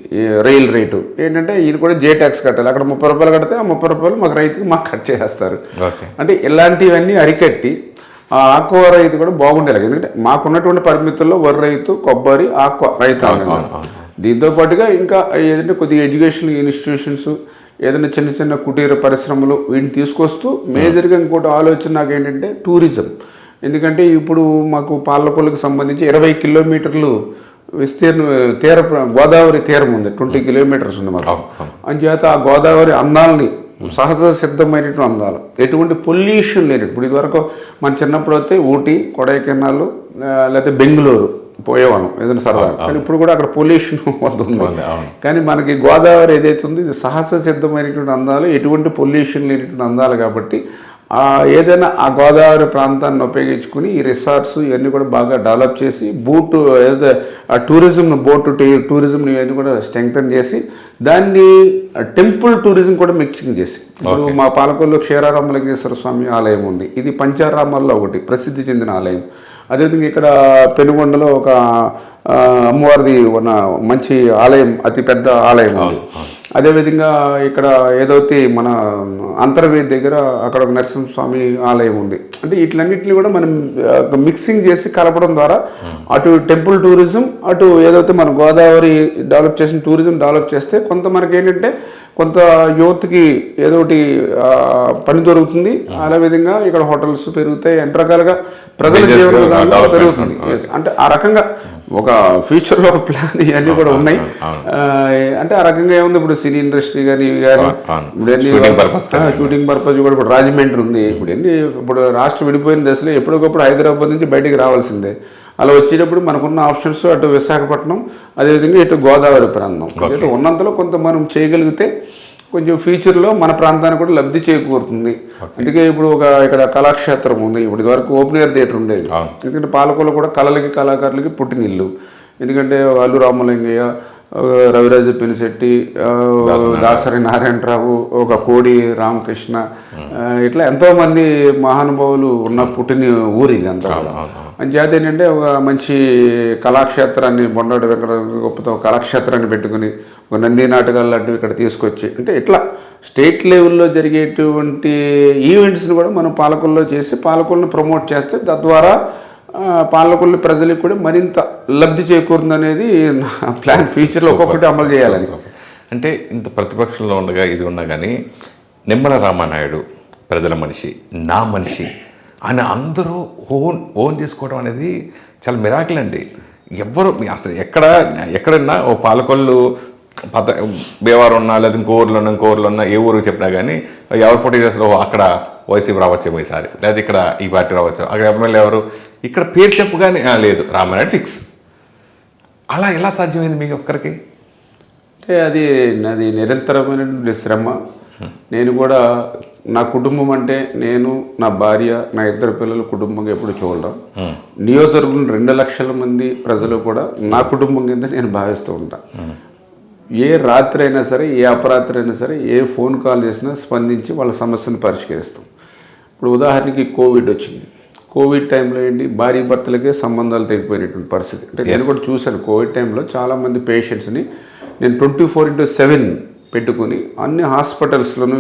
రైల్ రేటు ఏంటంటే ఈయన కూడా జే ట్యాక్స్ కట్టాలి. అక్కడ ₹30 కడితే ఆ ₹30 మాకు రైతుకి మాకు కట్ చేసేస్తారు. అంటే ఇలాంటివన్నీ అరికట్టి ఆ ఆక్వా రైతు కూడా బాగుండేలాగా, ఎందుకంటే మాకున్నటువంటి పరిమితుల్లో వరి రైతు, కొబ్బరి, ఆక్వా రైతాంగం. దీంతో పాటుగా ఇంకా ఏదంటే కొద్దిగా ఎడ్యుకేషన్ ఇన్స్టిట్యూషన్స్, ఏదైనా చిన్న చిన్న కుటీర పరిశ్రమలు వీటిని తీసుకొస్తూ మేజర్గా ఇంకోటి ఆలోచన నాకు ఏంటంటే టూరిజం. ఎందుకంటే ఇప్పుడు మాకు పాలకొల్లుకి సంబంధించి 20 కిలోమీటర్లు గోదావరి తీరం ఉంది, 20 కిలోమీటర్స్ ఉంది మాకు. అంచేత ఆ గోదావరి అందాలని, సహజ సిద్ధమైనటువంటి అందాలు, ఎటువంటి పొల్యూషన్ లేని, ఇప్పుడు ఇదివరకు మన చిన్నప్పుడు అయితే ఊటీ, కొడైకెనాల్ లేకపోతే బెంగళూరు పోయేవాళ్ళం ఏదైనా సరదా, కానీ ఇప్పుడు కూడా అక్కడ పొల్యూషన్ వస్తుంది. కానీ మనకి గోదావరి ఏదైతే ఉంది ఇది సహజ సిద్ధమైనటువంటి అందాలు, ఎటువంటి పొల్యూషన్ లేనటువంటి అందాలు. కాబట్టి ఏదైనా ఆ గోదావరి ప్రాంతాన్ని ఉపయోగించుకుని ఈ రిసార్ట్స్ ఇవన్నీ కూడా బాగా డెవలప్ చేసి ఏదైతే ఆ బోటు టూరిజంని ఇవన్నీ కూడా స్ట్రెంగ్తన్ చేసి దాన్ని టెంపుల్ టూరిజం కూడా మిక్సింగ్ చేసి ఇప్పుడు మా పాలకొల్లు క్షీరారామలింగేశ్వర స్వామి ఆలయం ఉంది. ఇది పంచారామాల్లో ఒకటి ప్రసిద్ధి చెందిన ఆలయం. అదేవిధంగా ఇక్కడ పెనుగొండలో ఒక అమ్మవారిది ఉన్న మంచి ఆలయం, అతిపెద్ద ఆలయం ఉంది. అదేవిధంగా ఇక్కడ ఏదైతే మన అంతర్వేది దగ్గర అక్కడ ఒక నరసింహస్వామి ఆలయం ఉంది. అంటే వీటిలన్నింటినీ కూడా మనం మిక్సింగ్ చేసి కలపడం ద్వారా అటు టెంపుల్ టూరిజం, అటు ఏదైతే మన గోదావరి డెవలప్ చేసిన టూరిజం డెవలప్ చేస్తే కొంత మనకి ఏంటంటే కొంత యూత్కి ఏదో ఒకటి పని దొరుకుతుంది. అదే విధంగా ఇక్కడ హోటల్స్ పెరుగుతాయి, అన్ని రకాలుగా ప్రజల జీవన విధానం పెరుగుతుంది. అంటే ఆ రకంగా ఒక ఫ్యూచర్లో ఒక ప్లాన్ ఇవన్నీ కూడా ఉన్నాయి. అంటే ఆ రకంగా ఏముంది, ఇప్పుడు సినీ ఇండస్ట్రీ కానీ ఇవి కానీ ఇప్పుడు షూటింగ్ పర్పస్ కూడా ఇప్పుడు రాజమండ్రి ఉంది. ఇప్పుడు రాష్ట్రం విడిపోయిన దశలో ఎప్పటికప్పుడు హైదరాబాద్ నుంచి బయటికి రావాల్సిందే. అలా వచ్చేటప్పుడు మనకున్న ఆప్షన్స్ అటు విశాఖపట్నం, అదేవిధంగా ఇటు గోదావరి ప్రాంతం ఇటు ఉన్నంతలో కొంత మనం చేయగలిగితే కొంచెం ఫ్యూచర్లో మన ప్రాంతానికి కూడా లబ్ధి చేకూరుతుంది. అందుకే ఇప్పుడు ఇక్కడ కళాక్షేత్రం ఉంది. ఇప్పుడు ఇదివరకు ఓపెన్ ఎయిర్ థియేటర్ ఉండేది. ఎందుకంటే పాలకొల్లు కూడా కళలకి కళాకారులకి పుట్టినిల్లు. ఎందుకంటే అల్లు రామలింగయ్య, రవిరాజ పెనిశెట్టి, దాసరి నారాయణరావు, ఒక కోడి రామకృష్ణ, ఇట్లా ఎంతోమంది మహానుభావులు ఉన్న పుట్టిన ఊరి ఇదంతా కూడా. అంచేత ఏంటంటే ఒక మంచి కళాక్షేత్రాన్ని బొండాడు వెంకట గొప్పతో కళాక్షేత్రాన్ని పెట్టుకుని ఒక నంది నాటకాలు లాంటివి ఇక్కడ తీసుకొచ్చి అంటే ఇట్లా స్టేట్ లెవెల్లో జరిగేటువంటి ఈవెంట్స్ని కూడా మనం పాలకొల్లో చేసి పాలకొల్ని ప్రమోట్ చేస్తే తద్వారా పాలకొల్లు ప్రజలకు కూడా మరింత లబ్ధి చేకూరుతుంది అనేది నా ప్లాన్. ఫ్యూచర్లో ఒక్కొక్కటి అమలు చేయాలని. అంటే ఇంత ప్రతిపక్షంలో ఉండగా ఇది ఉన్నా కానీ నిమ్మల రామానాయుడు ప్రజల మనిషి, నా మనిషి అని అందరూ ఓన్ చేసుకోవడం అనేది చాలా మిరాకిల్ అండి. ఎవ్వరు అసలు ఎక్కడన్నా ఓ పాలకొల్లు భీమవరం ఉన్నా లేదా ఇంకో ఊర్లో ఉన్నా ఏ ఊరికి చెప్పినా కానీ ఎవరు పోటీ చేస్తారు, అక్కడ వైసీపీ రావచ్చేమో ఈసారి, లేదా ఇక్కడ ఈ పార్టీ రావచ్చు, అక్కడ ఎమ్మెల్యే ఎవరు, ఇక్కడ పేరు చెప్పగానే లేదు రామానాయుడు ఫిక్స్. అలా ఎలా సాధ్యమైంది మీకు ఒక్కరికి? అంటే అది నాది నిరంతరమైన శ్రమ. నేను కూడా నా కుటుంబం అంటే నేను, నా భార్య, నా 2 పిల్లల కుటుంబంగా ఎప్పుడు చూడడం. నియోజకవర్గం 2 లక్షల మంది ప్రజలు కూడా నా కుటుంబం కింద నేను భావిస్తూ ఉంటాను. ఏ రాత్రి అయినా సరే, ఏ అపరాత్రి అయినా సరే, ఏ ఫోన్ కాల్ చేసినా స్పందించి వాళ్ళ సమస్యను పరిష్కరిస్తాం. ఇప్పుడు ఉదాహరణకి కోవిడ్ వచ్చింది. కోవిడ్ టైంలో ఏంటి, భార్య భర్తలకే సంబంధాలు తెగిపోయినటువంటి పరిస్థితి. అంటే నేను కూడా చూశాను కోవిడ్ టైంలో చాలామంది పేషెంట్స్ని నేను 24/7 పెట్టుకుని అన్ని హాస్పిటల్స్లోనూ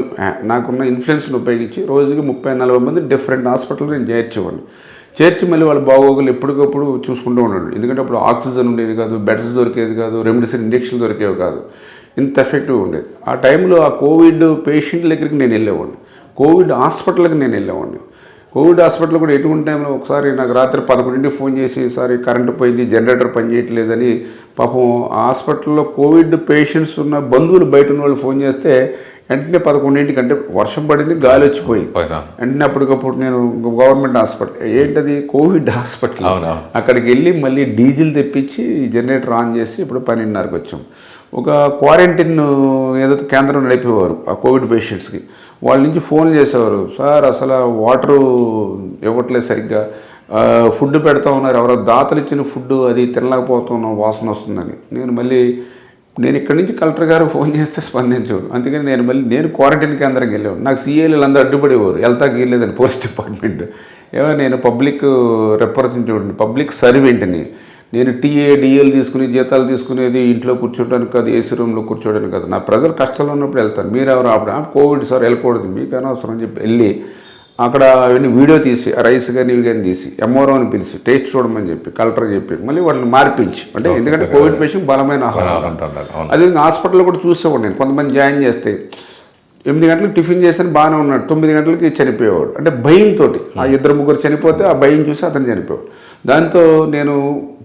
నాకున్న ఇన్ఫ్లుయెన్స్ను ఉపయోగించి రోజుకి 30-40 మంది డిఫరెంట్ హాస్పిటల్ నేను చేర్చి మళ్ళీ వాళ్ళ బాగోగులు ఎప్పటికప్పుడు చూసుకుంటూ ఉన్నాడు. ఎందుకంటే అప్పుడు ఆక్సిజన్ ఉండేది కాదు, బెడ్స్ దొరికేది కాదు, రెమ్డెసివిర్ ఇంజక్షన్లు దొరికేవి కాదు, ఇంత ఎఫెక్టివ్ ఉండేది. ఆ టైంలో ఆ కోవిడ్ పేషెంట్ల దగ్గరికి నేను వెళ్ళేవాడిని, కోవిడ్ హాస్పిటల్కి నేను వెళ్ళేవాడిని. కోవిడ్ హాస్పిటల్ కూడా ఎటువంటి టైంలో ఒకసారి నాకు రాత్రి 11ంటికి ఫోన్ చేసి ఈసారి కరెంటు పోయింది, జనరేటర్ పనిచేయట్లేదని పాపం హాస్పిటల్లో కోవిడ్ పేషెంట్స్ ఉన్న బంధువులు బయట ఉన్న వాళ్ళు ఫోన్ చేస్తే వెంటనే 11ంటికి, అంటే వర్షం పడింది, గాలి వచ్చిపోయి వెంటనే అప్పటికప్పుడు నేను గవర్నమెంట్ హాస్పిటల్, ఏంటది కోవిడ్ హాస్పిటల్, అక్కడికి వెళ్ళి మళ్ళీ డీజిల్ తెప్పించి జనరేటర్ ఆన్ చేసి ఇప్పుడు 12:30కి వచ్చాం. ఒక క్వారంటైన్ ఏదైతే కేంద్రం నడిపేవారు ఆ కోవిడ్ పేషెంట్స్కి, వాళ్ళ నుంచి ఫోన్ చేసేవారు, సార్ అసలు వాటరు ఇవ్వట్లేదు సరిగ్గా, ఫుడ్ పెడతా ఉన్నారు, ఎవరో దాతలు ఇచ్చిన ఫుడ్ అది తినలేకపోతున్నాం, వాసన వస్తుందని. నేను ఇక్కడి నుంచి కలెక్టర్ గారు ఫోన్ చేస్తే స్పందించడు. అందుకని నేను క్వారంటైన్ కేంద్రానికి వెళ్ళేవాడు. నాకు సీఏలు అందరూ అడ్డుపడేవారు, వెళ్తాకి వెళ్ళలేదని పోలీస్ డిపార్ట్మెంట్. ఏమో నేను పబ్లిక్ రిప్రజెంటేటివ్, పబ్లిక్ సర్వెంట్ని. నేను డిఎల్ తీసుకుని జీతాలు తీసుకునేది ఇంట్లో కూర్చోడానికి కాదు, ఏసీ రూమ్లో కూర్చోడానికి కాదు. నా ప్రజలు కష్టాలు ఉన్నప్పుడు వెళ్తాను. మీరు ఎవరు అప్పుడు కోవిడ్ సార్ వెళ్ళకూడదు, మీకు అనవసరం అని చెప్పి వెళ్ళి అక్కడ అవన్నీ వీడియో తీసి రైస్ కానీ ఇవి కానీ తీసి ఎంఓరోని పిలిచి టేస్ట్ చూడమని చెప్పి కలెక్టర్ చెప్పి మళ్ళీ వాళ్ళని మార్పించి, అంటే ఎందుకంటే కోవిడ్ పేషెంట్ బలమైన ఆహారం. అది హాస్పిటల్లో కూడా చూసేవాడు నేను. కొంతమంది జాయిన్ చేస్తే 8 గంటలకు టిఫిన్ చేసాను బాగానే ఉన్నాడు, 9 గంటలకి చనిపోయేవాడు. అంటే భయంతో ఆ 2-3 చనిపోతే ఆ భయం చూసి అతను చనిపోయాడు. దాంతో నేను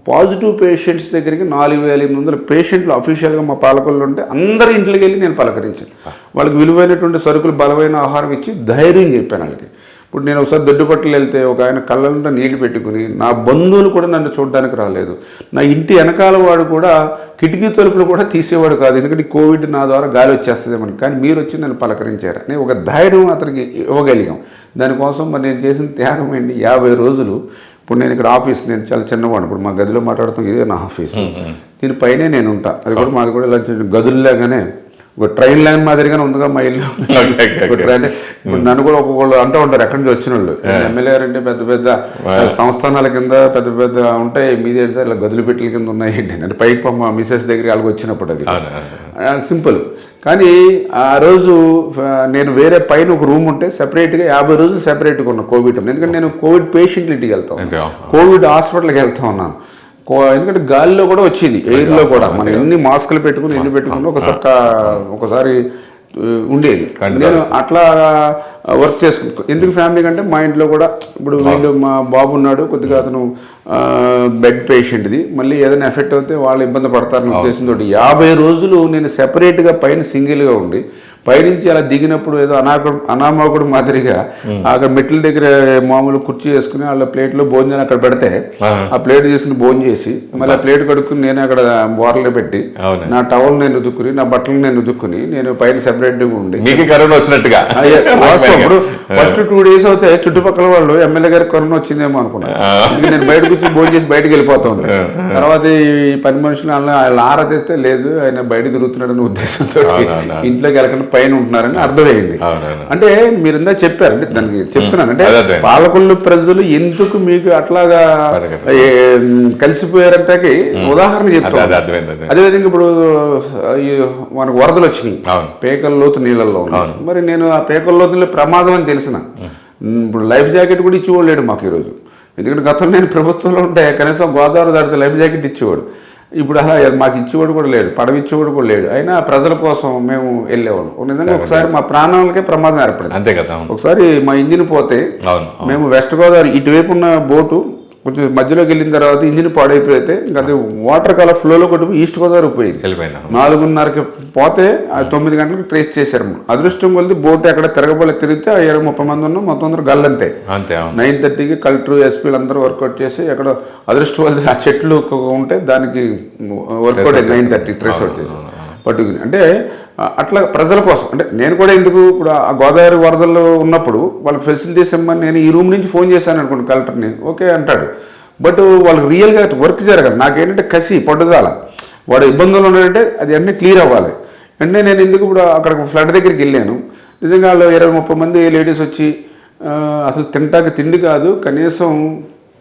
పాజిటివ్ పేషెంట్స్ దగ్గరికి 4800 పేషెంట్లు అఫీషియల్గా మా పాలకొల్లో ఉంటే అందరి ఇంట్లోకి వెళ్ళి నేను పలకరించాను. వాళ్ళకి విలువైనటువంటి సరుకులు, బలమైన ఆహారం ఇచ్చి ధైర్యం చెప్పాను వాళ్ళకి. ఇప్పుడు నేను ఒకసారి దొడ్డుపట్టులు వెళ్తే ఒక ఆయన కళ్ళంతా నీళ్లు పెట్టుకుని నా బంధువులు కూడా నన్ను చూడడానికి రాలేదు. నా ఇంటి వెనకాల వాడు కూడా కిటికీ తలుపులు కూడా తీసేవాడు కాదు, ఎందుకంటే కోవిడ్ నా ద్వారా గాలి వచ్చేస్తుందేమని. కానీ మీరు వచ్చి నన్ను పలకరించారు అని ఒక ధైర్యం అతనికి ఇవ్వగలిగాం. దానికోసం మరి నేను చేసిన త్యాగం ఏంటి, 50 రోజులు. ఇప్పుడు నేను ఇక్కడ ఆఫీస్, నేను చాలా చిన్నవాడు, ఇప్పుడు మా గదిలో మాట్లాడుతాం, ఇదే నా ఆఫీస్, దీనిపైనే నేను ఉంటా. అది కూడా మాది కూడా ఇలా గదుల్లాగానే ఒక ట్రైన్ లైన్ మాదిరిగానే ఉందిగా మా ఇల్లు. ట్రైన్ ఇప్పుడు నన్ను కూడా ఒక్కొక్కళ్ళు అంటూ ఉంటారు ఎక్కడి నుంచి వచ్చిన వాళ్ళు, ఎమ్మెల్యే గారు అంటే పెద్ద పెద్ద సంస్థానాల కింద పెద్ద పెద్ద ఉంటాయి, మీదే సార్ ఇలా గదులు పెట్టెల కింద ఉన్నాయి ఏంటి అంటే పైకి మా మిసెస్ దగ్గరికి వాళ్ళకి వచ్చినప్పుడు అది సింపుల్. కానీ ఆ రోజు నేను వేరే పైన ఒక రూమ్ ఉంటే సెపరేట్గా 50 రోజులు సెపరేట్గా ఉన్నా కోవిడ్. ఎందుకంటే నేను కోవిడ్ పేషెంట్ల ఇంటికి వెళ్తాను, కోవిడ్ హాస్పిటల్కి వెళ్తా ఉన్నాను. ఎందుకంటే గాలిలో కూడా వచ్చింది, ఎయిర్లో కూడా మనం ఎన్ని మాస్కులు పెట్టుకుని ఎన్ని పెట్టుకుని ఒకసారి ఉండేది. నేను అట్లా వర్క్ చేసుకుంటాను. ఎందుకు ఫ్యామిలీ కంటే మా ఇంట్లో కూడా ఇప్పుడు వీళ్ళు మా బాబు ఉన్నాడు, కొద్దిగా అతను బెడ్ పేషెంట్ది, మళ్ళీ ఏదైనా ఎఫెక్ట్ అవుతే వాళ్ళు ఇబ్బంది పడతారని ఉద్దేశంతో 50 రోజులు నేను సెపరేట్గా పైన సింగిల్గా ఉండి పైనుంచి అలా దిగినప్పుడు ఏదో అనామకుడు మాదిరిగా అక్కడ మెట్ల దగ్గర మామూలు కుర్చీ వేసుకుని వాళ్ళ ప్లేట్లో భోజనం అక్కడ పెడితే ఆ ప్లేట్ తీసుకుని భోజనం చేసి మళ్ళీ ఆ ప్లేట్ కడుక్కుని నేను అక్కడ బోర్లో పెట్టి నా టవల్ నేను ఉదుక్కుని నా బట్టలు నేను ఉదుక్కుని నేను పైన సెపరేట్గా ఉండి కరోనా వచ్చినట్టుగా. ఇప్పుడు ఫస్ట్ 2 days అవుతే చుట్టుపక్కల వాళ్ళు ఎమ్మెల్యే గారికి కరోనా వచ్చిందేమో అనుకున్నాను. నేను బయటకు వచ్చి భోజనం చేసి బయటకు వెళ్ళిపోతా ఉంటాను. తర్వాత ఈ పని మనుషులు వాళ్ళు ఆరాధిస్తే లేదు ఆయన బయట తిరుగుతున్నాడనే ఉద్దేశంతో ఇంట్లోకి వెళ్ళకుండా పైన ఉంటున్నారని అర్థమైంది. అంటే మీరు ఇందా చెప్పారు, అంటే దానికి చెప్తున్నాను, అంటే పాలకొల్లు ప్రజలు ఎందుకు మీకు అట్లాగా కలిసిపోయారంటే ఉదాహరణ చెప్తాను. అదేవిధంగా ఇప్పుడు మనకు వరదలు వచ్చినాయి, పేకల లోతు నీళ్ళల్లో ఉన్నాయి. మరి నేను ఆ పేకల లోతుల్లో ప్రమాదం అని తెలిసిన ఇప్పుడు లైఫ్ జాకెట్ కూడా ఇచ్చేవాడు లేడు మాకు ఈరోజు. ఎందుకంటే గతంలో నేను ప్రభుత్వంలో ఉంటే కనీసం గోదావరి దాటితే లైఫ్ జాకెట్ ఇచ్చేవాడు. ఇప్పుడు అలా మాకు ఇచ్చేవాడు కూడా లేడు, పడవ ఇచ్చేవాడు కూడా లేడు. అయినా ప్రజల కోసం మేము వెళ్ళేవాళ్ళం. నిజంగా ఒకసారి మా ప్రాణాలకే ప్రమాదం ఏర్పడింది. అంతే కదా. ఒకసారి మా ఇంజిన్ పోతే మేము వెస్ట్ గోదావరి ఇటువైపు ఉన్న బోటు కొంచెం మధ్యలోకి వెళ్ళిన తర్వాత ఇంజిన్ పాడైపోతే ఇంకా అది వాటర్ కలర్ ఫ్లోలో కొట్టి ఈస్ట్ గోదావరి పోయింది. 4:30కి పోతే 9 గంటలకు ట్రేస్ చేశారు. అదృష్టం కొలిది బోట్ ఎక్కడ తిరిగితే 30 మంది ఉన్నాం, మొత్తం అందరూ గల్లంతే. 9:30కి కలెక్టర్ ఎస్పీలు అందరూ వర్కౌట్ చేసి ఎక్కడ అదృష్టం కొలిది ఆ చెట్లు ఉంటే దానికి వర్కౌట్ 9:30 ట్రేస్ అవుట్ చేసి పట్టుకుని. అంటే అట్లా ప్రజల కోసం, అంటే నేను కూడా ఎందుకు ఇప్పుడు ఆ గోదావరి వరదల్లో ఉన్నప్పుడు వాళ్ళకి ఫెసిలిటీస్ ఇమ్మని నేను ఈ రూమ్ నుంచి ఫోన్ చేశాను అనుకోండి కలెక్టర్ని, ఓకే అంటాడు. బట్ వాళ్ళకి రియల్గా వర్క్ జరగాలి. నాకేంటంటే కసి పట్టుదల, వాడు ఇబ్బందులు ఉన్నాడంటే అది అన్నీ క్లియర్ అవ్వాలి. అంటే నేను ఎందుకు ఇప్పుడు అక్కడ ఫ్లడ్ దగ్గరికి వెళ్ళాను, నిజంగా వాళ్ళు 20-30 మంది లేడీస్ వచ్చి అసలు తింటాక తిండి కాదు, కనీసం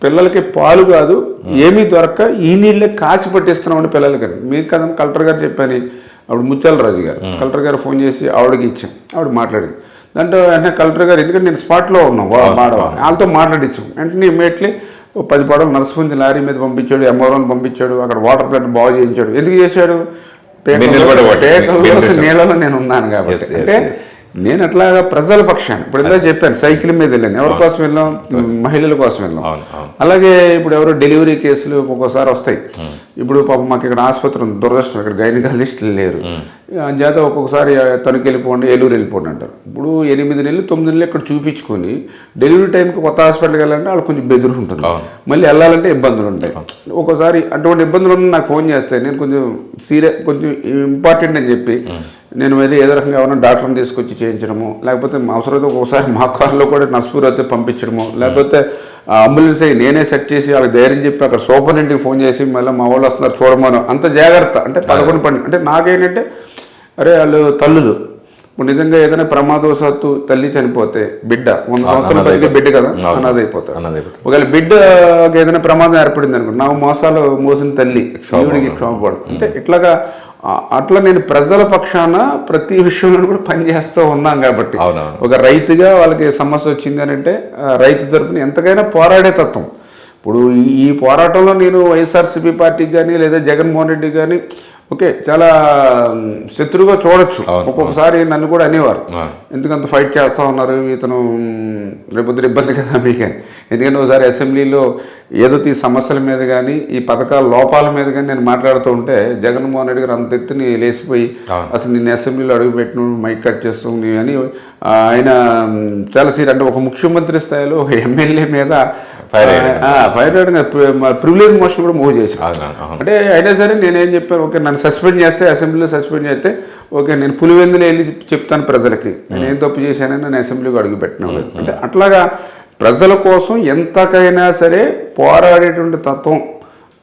పిల్లలకి పాలు కాదు, ఏమీ దొరక్క ఈ నీళ్ళే కాసి పట్టిస్తున్నామండి పిల్లలకి. మీకు కదా కలెక్టర్ గారు చెప్పాను. అప్పుడు ముత్యాల రాజు గారు కలెక్టర్ గారు ఫోన్ చేసి ఆవిడకి ఇచ్చాం, ఆవిడ మాట్లాడింది. దాంట్లో వెంటనే కలెక్టర్ గారు, ఎందుకంటే నేను స్పాట్లో ఉన్నాం వాళ్ళతో మాట్లాడించాం. వెంటనే ఇమ్మీడియట్లీ 10 పడవలు నర్సుపుంజి లారీ మీద పంపించాడు, ఎంఆర్ఓని పంపించాడు, అక్కడ వాటర్ ప్లాంట్ బాగు చేయించాడు. ఎందుకు చేశాడు? నీళ్ళలో నేను ఉన్నాను కాబట్టి. అంటే నేను అట్లాగా ప్రజల పక్షాన్ని ఇప్పుడు ఎలా చెప్పాను, సైకిల్ మీద వెళ్ళాను. ఎవరి కోసం వెళ్ళాం? మహిళల కోసం వెళ్ళాం. అలాగే ఇప్పుడు ఎవరో డెలివరీ కేసులు ఒక్కొక్కసారి వస్తాయి. ఇప్పుడు పాపం మాకు ఇక్కడ ఆసుపత్రి ఉంది, దురదృష్టం ఇక్కడ గైనకాలజిస్టులు లేరు. చేత ఒక్కొక్కసారి తణుకు వెళ్ళిపోండి, ఏలూరు వెళ్ళిపోండి అంటారు. ఇప్పుడు 8 నెలలు 9 నెలలు ఇక్కడ చూపించుకొని డెలివరీ టైంకి కొత్త హాస్పిటల్కి వెళ్ళాలంటే వాళ్ళు కొంచెం బెదురు ఉంటుంది, మళ్ళీ వెళ్ళాలంటే ఇబ్బందులు ఉంటాయి. ఒక్కోసారి అటువంటి ఇబ్బందులు నాకు ఫోన్ చేస్తే నేను కొంచెం కొంచెం ఇంపార్టెంట్ అని చెప్పి నేను వెళ్ళి ఏదో రకంగా ఎవరైనా డాక్టర్ని తీసుకొచ్చి చేయించడము, లేకపోతే అవసరమైతే ఒక్కొక్కసారి మా కార్లో కూడా నస్పూర్ అయితే పంపించడము, లేకపోతే అంబులెన్స్ అయ్యి నేనే సెట్ చేసి వాళ్ళకి ధైర్యం చెప్పి అక్కడ సూపరింటెండెంట్కి ఫోన్ చేసి మళ్ళీ మా వాళ్ళు వస్తున్నారు చూడమను, అంత జాగ్రత్త. అంటే 11 పని అంటే నాకేంటంటే అరే వాళ్ళు తల్లులు ఇప్పుడు నిజంగా ఏదైనా ప్రమాదవశాత్తు తల్లి చనిపోతే బిడ్డ 100 సంవత్సరాల పైకి బిడ్డ కదా అనాథ అయిపోతారు. ఒకవేళ బిడ్డకి ఏదైనా ప్రమాదం ఏర్పడింది అనుకో, 4 మాసాలు మోసిన తల్లి శివుడికి క్షోభపడు. అంటే ఇట్లాగా అట్లా నేను ప్రజల పక్షాన ప్రతి విషయంలో కూడా పనిచేస్తూ ఉన్నాను. కాబట్టి ఒక రైతుగా వాళ్ళకి సమస్య వచ్చింది అని అంటే రైతు తరపున ఎంతకైనా పోరాడే తత్వం. ఇప్పుడు ఈ పోరాటంలో నేను వైఎస్ఆర్సీపీ పార్టీకి కానీ లేదా జగన్మోహన్ రెడ్డి కానీ ఓకే చాలా శత్రువుగా చూడొచ్చు. ఒక్కొక్కసారి నన్ను కూడా అనేవారు, ఎందుకంత ఫైట్ చేస్తూ ఉన్నారు ఇతను, రేపొద్దున ఇబ్బంది కదా మీకే. ఎందుకంటే ఒకసారి అసెంబ్లీలో ఏదో ఈ సమస్యల మీద కానీ ఈ పథకాల లోపాల మీద కానీ నేను మాట్లాడుతూ ఉంటే జగన్మోహన్ రెడ్డి గారు అంత ఎత్తుని లేచిపోయి అసలు నిన్ను అసెంబ్లీలో అడుగుపెట్టిన మైక్ కట్ చేస్తుంది అని ఆయన చాలా అంటే ఒక ముఖ్యమంత్రి స్థాయిలో ఒక ఎమ్మెల్యే మీద ఫైర్ ప్రివిలేజ్ మోషన్ కూడా మూవ్ చేశాను. అంటే అయినా సరే నేనేం చెప్పాను, ఓకే నన్ను సస్పెండ్ చేస్తే, అసెంబ్లీలో సస్పెండ్ చేస్తే ఓకే నేను పులివెందులు వెళ్ళి చెప్తాను ప్రజలకి నేను ఏం తప్పు చేశానని నేను అసెంబ్లీకి అడుగు పెట్టినాను. అంటే అట్లాగా ప్రజల కోసం ఎంతకైనా సరే పోరాడేటువంటి తత్వం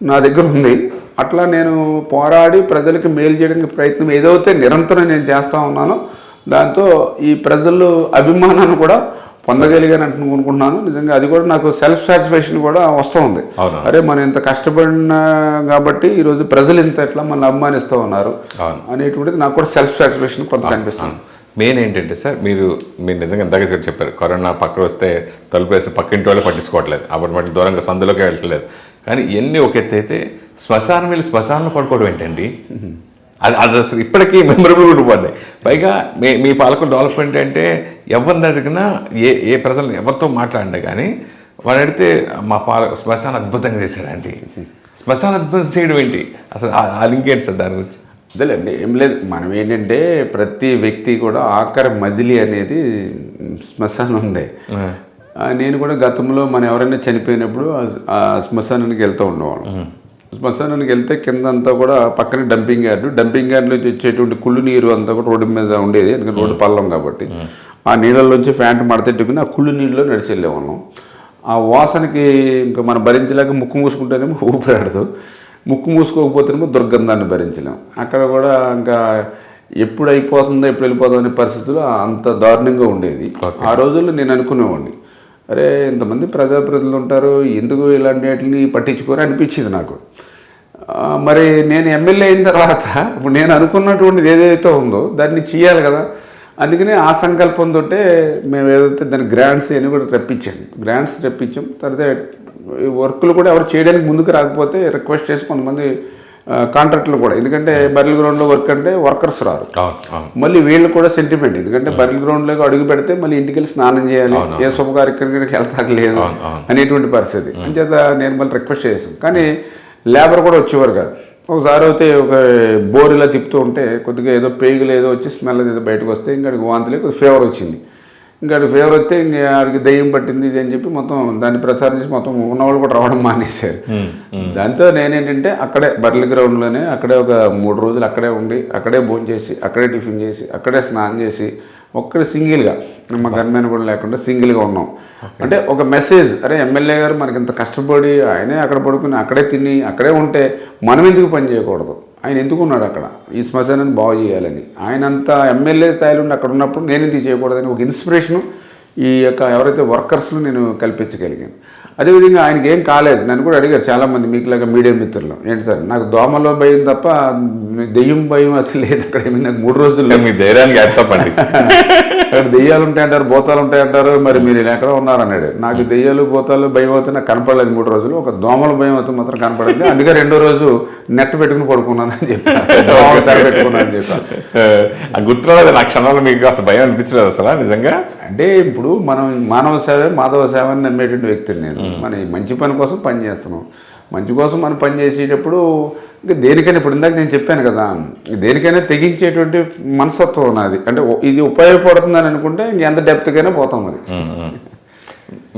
నా దగ్గర ఉంది. అట్లా నేను పోరాడి ప్రజలకి మేలు చేయడానికి ప్రయత్నం ఏదైతే నిరంతరం నేను చేస్తూ ఉన్నానో దాంతో ఈ ప్రజలు అభిమానాన్ని కూడా పొందగలిగాను అనుకుంటున్నాను. నిజంగా అది కూడా నాకు సెల్ఫ్ సాటిస్ఫాక్షన్ కూడా వస్తూ ఉంది. అరే మనం ఇంత కష్టపడినా కాబట్టి ఈరోజు ప్రజలు ఇంత ఎట్లా మనల్ని అభిమానిస్తూ ఉన్నారు అనేటువంటిది నాకు కూడా సెల్ఫ్ సాటిస్ఫాక్షన్ కొంత కనిపిస్తుంది. మెయిన్ ఏంటంటే సార్ మీరు నిజంగా ఇందాక చెప్పారు, కరోనా పక్కన వస్తే తలుపు వేసి పక్కింటి వాళ్ళు పట్టించుకోవట్లేదు, అప్పటి మట్టి దూరంగా సందులోకి వెళ్ళట్లేదు. కానీ ఎన్ని ఒక ఎత్తు అయితే శ్మశానం వెళ్ళి శ్మశానంలో పడుకోవడం ఏంటండి, అది అసలు ఇప్పటికీ మెమరబుల్ ఉండిపోద్ది. పైగా మీ పాలకులు డెవలప్మెంట్ అంటే ఎవరిని అడిగినా ఏ ప్రజలు ఎవరితో మాట్లాడినా కానీ వాళ్ళు అడిగితే మా శ్మశానం అద్భుతంగా చేశారండి. శ్మశానం అద్భుతం చేయడం ఏంటి అసలు, ఆ లింక్ ఏంటి సార్ దాని గురించి? అదేలేండి, ఏం లేదు, మనం ఏంటంటే ప్రతి వ్యక్తి కూడా ఆఖరి మజిలీ అనేది శ్మశానం ఉంది. నేను కూడా గతంలో మనం ఎవరైనా చనిపోయినప్పుడు ఆ శ్మశానానికి వెళ్తూ ఉండేవాళ్ళం. శ్మశానానికి వెళ్తే కింద అంతా కూడా పక్కనే డంపింగ్ యార్డ్లో వచ్చేటువంటి కుళ్ళు నీరు అంతా కూడా రోడ్డు మీద ఉండేది, ఎందుకంటే రోడ్డు పల్లం కాబట్టి. ఆ నీళ్ళలోంచి ఫ్యాంట్ మడతెట్టుకుని ఆ కుళ్ళు నీళ్ళలో నడిచి వెళ్ళేవాళ్ళం. ఆ వాసనకి ఇంకా మనం భరించలేక ముక్కు మూసుకుంటేనేమో ఊపిరాడదు, ముక్కు మూసుకోకపోతేనేమో దుర్గంధాన్ని భరించలేం. అక్కడ కూడా ఇంకా ఎప్పుడు అయిపోతుందో ఎప్పుడు వెళ్ళిపోతుందో అనే పరిస్థితులు అంత దారుణంగా ఉండేది. ఆ రోజుల్లో నేను అనుకునేవాడిని, అరే ఇంతమంది ప్రజాప్రతినిధులు ఉంటారు, ఎందుకు ఇలాంటి వాటిని పట్టించుకోరు అనిపించింది నాకు. మరి నేను ఎమ్మెల్యే అయిన తర్వాత ఇప్పుడు నేను అనుకున్నటువంటిది ఏదైతే ఉందో దాన్ని చేయాలి కదా. అందుకనే ఆ సంకల్పంతో మేము ఏదైతే దాని గ్రాంట్స్ అని కూడా రప్పించాం. తర్వాత వర్కులు కూడా ఎవరు చేయడానికి ముందుకు రాకపోతే రిక్వెస్ట్ చేసి కొంతమంది కాంట్రాక్టులు కూడా, ఎందుకంటే బర్రెల్ గ్రౌండ్లో వర్క్ అంటే వర్కర్స్ రారు, మళ్ళీ వీళ్ళు కూడా సెంటిమెంట్, ఎందుకంటే బర్రెల్ గ్రౌండ్లోకి అడుగు పెడితే మళ్ళీ ఇంటికి వెళ్ళి స్నానం చేయాలి, ఏ శుభ కార్యక్రమానికి వెళ్తాకలేదు అనేటువంటి పరిస్థితి. అంచేత నేను మళ్ళీ రిక్వెస్ట్ చేశాను. కానీ లేబర్ కూడా వచ్చేవారు కాదు. ఒకసారి అయితే ఒక బోర్ ఇలా తిప్పుతూ ఉంటే కొద్దిగా ఏదో పేగులు ఏదో వచ్చి స్మెల్ ఏదో బయటకు వస్తే ఇంకా వాంతులే కొద్దిగా ఫీవర్ వచ్చింది. ఇంకా ఫీవర్ వస్తే ఇంకా ఆడికి దయ్యం పట్టింది ఇది అని చెప్పి మొత్తం దాన్ని ప్రచారం చేసి మొత్తం ఉన్నవాళ్ళు కూడా రావడం మానేశారు. దాంతో నేనేంటంటే అక్కడే బర్రెల్ గ్రౌండ్లోనే అక్కడే ఒక 3 రోజులు అక్కడే ఉండి అక్కడే భోజనం చేసి అక్కడే టిఫిన్ చేసి అక్కడే స్నానం చేసి ఒక్కడే సింగిల్గా మా గన్మెన్ కూడా లేకుండా సింగిల్గా ఉన్నాం. అంటే ఒక మెసేజ్, అరే ఎమ్మెల్యే గారు మనకి ఇంత కష్టపడి ఆయనే అక్కడ పడుకుని అక్కడే తిని అక్కడే ఉంటే మనం ఎందుకు పని చేయకూడదు, ఆయన ఎందుకు ఉన్నాడు అక్కడ ఈ శ్మశానాన్ని బాగు చేయాలని, ఆయన అంతా ఎమ్మెల్యే స్థాయిలో ఉండి అక్కడ ఉన్నప్పుడు నేను ఎందుకు చేయకూడదని ఒక ఇన్స్పిరేషను ఈ యొక్క ఎవరైతే వర్కర్స్లో నేను కల్పించగలిగాను. అదేవిధంగా ఆయనకి ఏం కాలేదు. నన్ను కూడా అడిగారు చాలామంది మీకులాగా మీడియా మిత్రులు, ఏంటి సార్ నాకు దోమలో భయం తప్ప దెయ్యం భయం అది లేదు అక్కడ. నాకు 3 రోజుల్లో మీ ధైర్యానికి యాడ్సప్ అండి. అక్కడ దెయ్యాలు ఉంటాయంటారు, భూతాలు ఉంటాయంటారు, మరి మీరు ఎక్కడ ఉన్నారన్నాడు. నాకు దెయ్యాలు భూతాలు భయం అవుతే నాకు కనపడలేదు 3 రోజులు, ఒక దోమల భయం అవుతుంది మాత్రం కనపడింది. అందుకే 2వ రోజు నెట్ పెట్టుకుని పడుకున్నానని చెప్పాను, తెర పెట్టుకున్నానని చెప్పాను. గుర్తురాలేదు నా క్షణాలు, మీకు అసలు భయం అనిపించలేదు అసలు నిజంగా? అంటే ఇప్పుడు మనం మానవ సేవ మాధవ సేవ అని నమ్మేటువంటి వ్యక్తిని నేను. మన మంచి పని కోసం పని చేస్తున్నాం, మంచి కోసం మనం పని చేసేటప్పుడు ఇంకా దేనికైనా, ఇప్పుడు ఇందాక నేను చెప్పాను కదా, దేనికైనా తెగించేటువంటి మనస్తత్వం ఉన్నది. అంటే ఇది ఉపయోగపడుతుందని అనుకుంటే ఎంత డెప్త్కైనా పోతాం. అది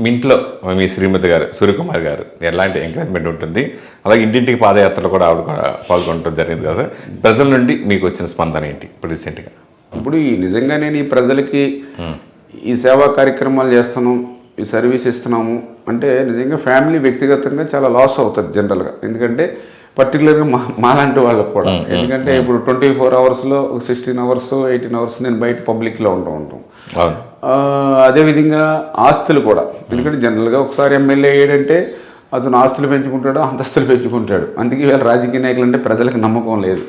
మీ ఇంట్లో మీ శ్రీమతి గారు సూర్యకుమార్ గారు ఎలాంటి ఎంకరేజ్మెంట్ ఉంటుంది, అలాగే ఇంటింటికి పాదయాత్రలో కూడా ఆవిడ కూడా పాల్గొనడం జరిగింది కదా, ప్రజల నుండి మీకు వచ్చిన స్పందన ఏంటి ఇప్పుడు రీసెంట్గా? ఇప్పుడు నిజంగా నేను ఈ ప్రజలకి ఈ సేవా కార్యక్రమాలు చేస్తున్నాం, ఈ సర్వీస్ ఇస్తున్నాము అంటే నిజంగా ఫ్యామిలీ వ్యక్తిగతంగా చాలా లాస్ అవుతుంది జనరల్గా. ఎందుకంటే పర్టికులర్గా మాలాంటి వాళ్ళకు కూడా, ఎందుకంటే ఇప్పుడు 24 అవర్స్లో ఒక 16 అవర్స్ 18 అవర్స్ నేను బయట పబ్లిక్లో ఉంటాం. అదేవిధంగా ఆస్తులు కూడా, ఎందుకంటే జనరల్గా ఒకసారి ఎమ్మెల్యే అయ్యాడంటే అతను ఆస్తులు పెంచుకుంటాడు, అంతస్తులు పెంచుకుంటాడు. అందుకే వీళ్ళ రాజకీయ నాయకులు అంటే ప్రజలకు నమ్మకం లేదు.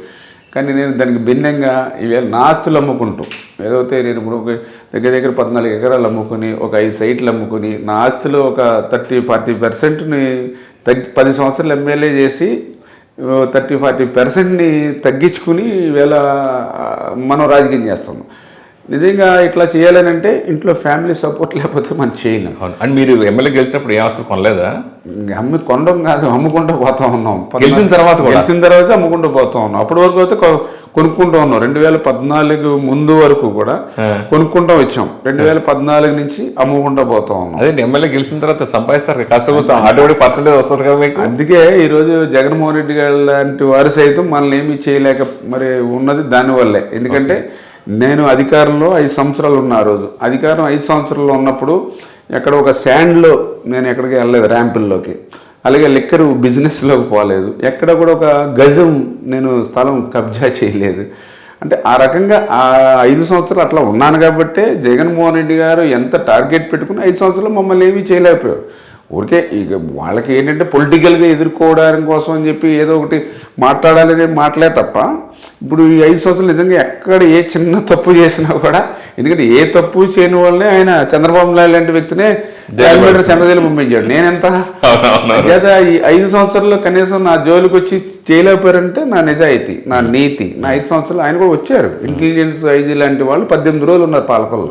కానీ నేను దానికి భిన్నంగా ఈవేళ నా ఆస్తులు అమ్ముకుంటూ ఏదైతే నేను ఇప్పుడు దగ్గర 14 ఎకరాలు అమ్ముకుని ఒక 5 సైట్లు అమ్ముకుని నా ఆస్తులు ఒక 30-40%ని 10 సంవత్సరాలు ఎమ్మెల్యే చేసి 30-40%ని తగ్గించుకుని ఈవేళ మనం రాజకీయం చేస్తున్నాం. నిజంగా ఇట్లా చేయాలని అంటే ఇంట్లో ఫ్యామిలీ సపోర్ట్ లేకపోతే మనం చేయలేం. అవును. అండ్ మీరు ఎమ్మెల్యే గెలిచినప్పుడు ఏ అవసరం కొనలేదా? కొనడం కాదు, అమ్ముకుంటూ పోతా ఉన్నాం. గెలిచిన తర్వాత అమ్ముకుంటూ పోతా ఉన్నాం. అప్పటి వరకు అయితే కొనుక్కుంటూ ఉన్నాం. 2014 ముందు వరకు కూడా కొనుక్కుంటూ వచ్చాం. 2014 నుంచి అమ్ముకుంటూ పోతా ఉన్నాం. అదే ఎమ్మెల్యే గెలిచిన తర్వాత సంపాదిస్తారు, కష్టం అటువంటి పర్సెంటేజ్ వస్తుంది కదా మీకు. అందుకే ఈరోజు జగన్మోహన్ రెడ్డి గారు లాంటి వారు సైతం మనల్ని ఏమీ చేయలేక మరి ఉన్నది దానివల్లే. ఎందుకంటే నేను అధికారంలో 5 సంవత్సరాలు ఉన్నా. ఆ రోజు అధికారం 5 సంవత్సరాల్లో ఉన్నప్పుడు ఎక్కడ ఒక శాండ్లో నేను ఎక్కడికి వెళ్ళలేదు, ర్యాంపుల్లోకి. అలాగే లిక్కర్ బిజినెస్లోకి పోలేదు. ఎక్కడ కూడా ఒక గజం నేను స్థలం కబ్జా చేయలేదు. అంటే ఆ రకంగా ఆ 5 సంవత్సరాలు అట్లా ఉన్నాను కాబట్టే జగన్మోహన్ రెడ్డి గారు ఎంత టార్గెట్ పెట్టుకుని 5 సంవత్సరాలు మమ్మల్ని ఏమీ చేయలేకపోయారు. ఊరికే ఇక వాళ్ళకి ఏంటంటే పొలిటికల్గా ఎదుర్కోవడానికి కోసం అని చెప్పి ఏదో ఒకటి మాట్లాడాలని మాట్లాడే తప్ప, ఇప్పుడు ఈ 5 సంవత్సరాలు నిజంగా ఎక్కడ ఏ చిన్న తప్పు చేసినా కూడా, ఎందుకంటే ఏ తప్పు చేయని వాళ్ళనే ఆయన చంద్రబాబు నాయుడు లాంటి వ్యక్తినే చంద్రజైలు పంపించాడు. నేనెంత లేదా ఈ 5 సంవత్సరాల్లో కనీసం నా జోలికి వచ్చి చేయలేకపోయారంటే నా నిజాయితీ, నా నీతి. నా 5 సంవత్సరాలు ఆయన కూడా వచ్చారు. ఇంటెలిజెన్స్ ఐజీ లాంటి వాళ్ళు 18 రోజులు ఉన్నారు పాలకులు.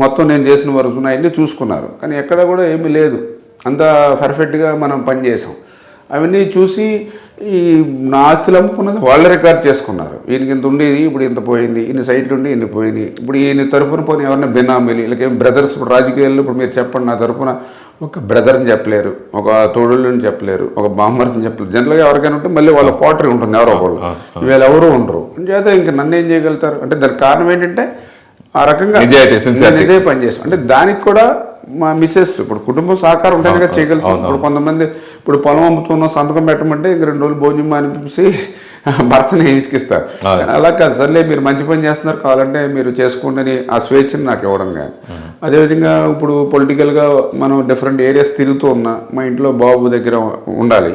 మొత్తం నేను చేసిన వరకు అన్నీ చూసుకున్నారు. కానీ ఎక్కడ కూడా ఏమీ లేదు, అంత పర్ఫెక్ట్గా మనం పనిచేసాం. అవన్నీ చూసి ఈ నా ఆస్తులు అమ్ముకున్నది వాళ్ళే రికార్డ్ చేసుకున్నారు. ఈయనకి ఇంత ఉండేది, ఇప్పుడు ఇంత పోయింది, ఇన్ని సైట్లు ఉండి ఇన్ని పోయినాయి. ఇప్పుడు ఈయన తరపున పోనీ ఎవరైనా బినామీలు వీళ్ళకేం బ్రదర్స్, ఇప్పుడు రాజకీయాల్లో ఇప్పుడు మీరు చెప్పండి, నా తరపున ఒక బ్రదర్ని చెప్పలేరు, ఒక తోడుని చెప్పలేరు, ఒక బామ్మర్ని చెప్పలేరు. జనరల్గా ఎవరికైనా ఉంటే మళ్ళీ వాళ్ళ పోటరీ ఉంటుంది, ఎవరో ఒకళ్ళు. వీళ్ళు ఎవరు ఉండరు. చేత ఇంక నన్ను ఏం చేయగలుగుతారు అంటే దానికి కారణం ఏంటంటే ఆ రకంగా నిజే పనిచేస్తాం. అంటే దానికి కూడా మా మిస్సెస్ ఇప్పుడు కుటుంబం సహకారం ఉంటేనే కదా చేయగలుగుతాం. ఇప్పుడు కొంతమంది ఇప్పుడు పొలం అమ్ముతున్నాం సంతకం పెట్టమంటే ఇంక 2 రోజులు భోజనం అనిపించి భర్తని తీసుకిస్తారు. అలా కాదు, సర్లే మీరు మంచి పని చేస్తున్నారు, కావాలంటే మీరు చేసుకోండి ఆ స్వేచ్ఛను నాకు ఇవ్వడం. కానీ అదేవిధంగా ఇప్పుడు పొలిటికల్గా మనం డిఫరెంట్ ఏరియాస్ తిరుగుతూ ఉన్నా మా ఇంట్లో బాబు దగ్గర ఉండాలి.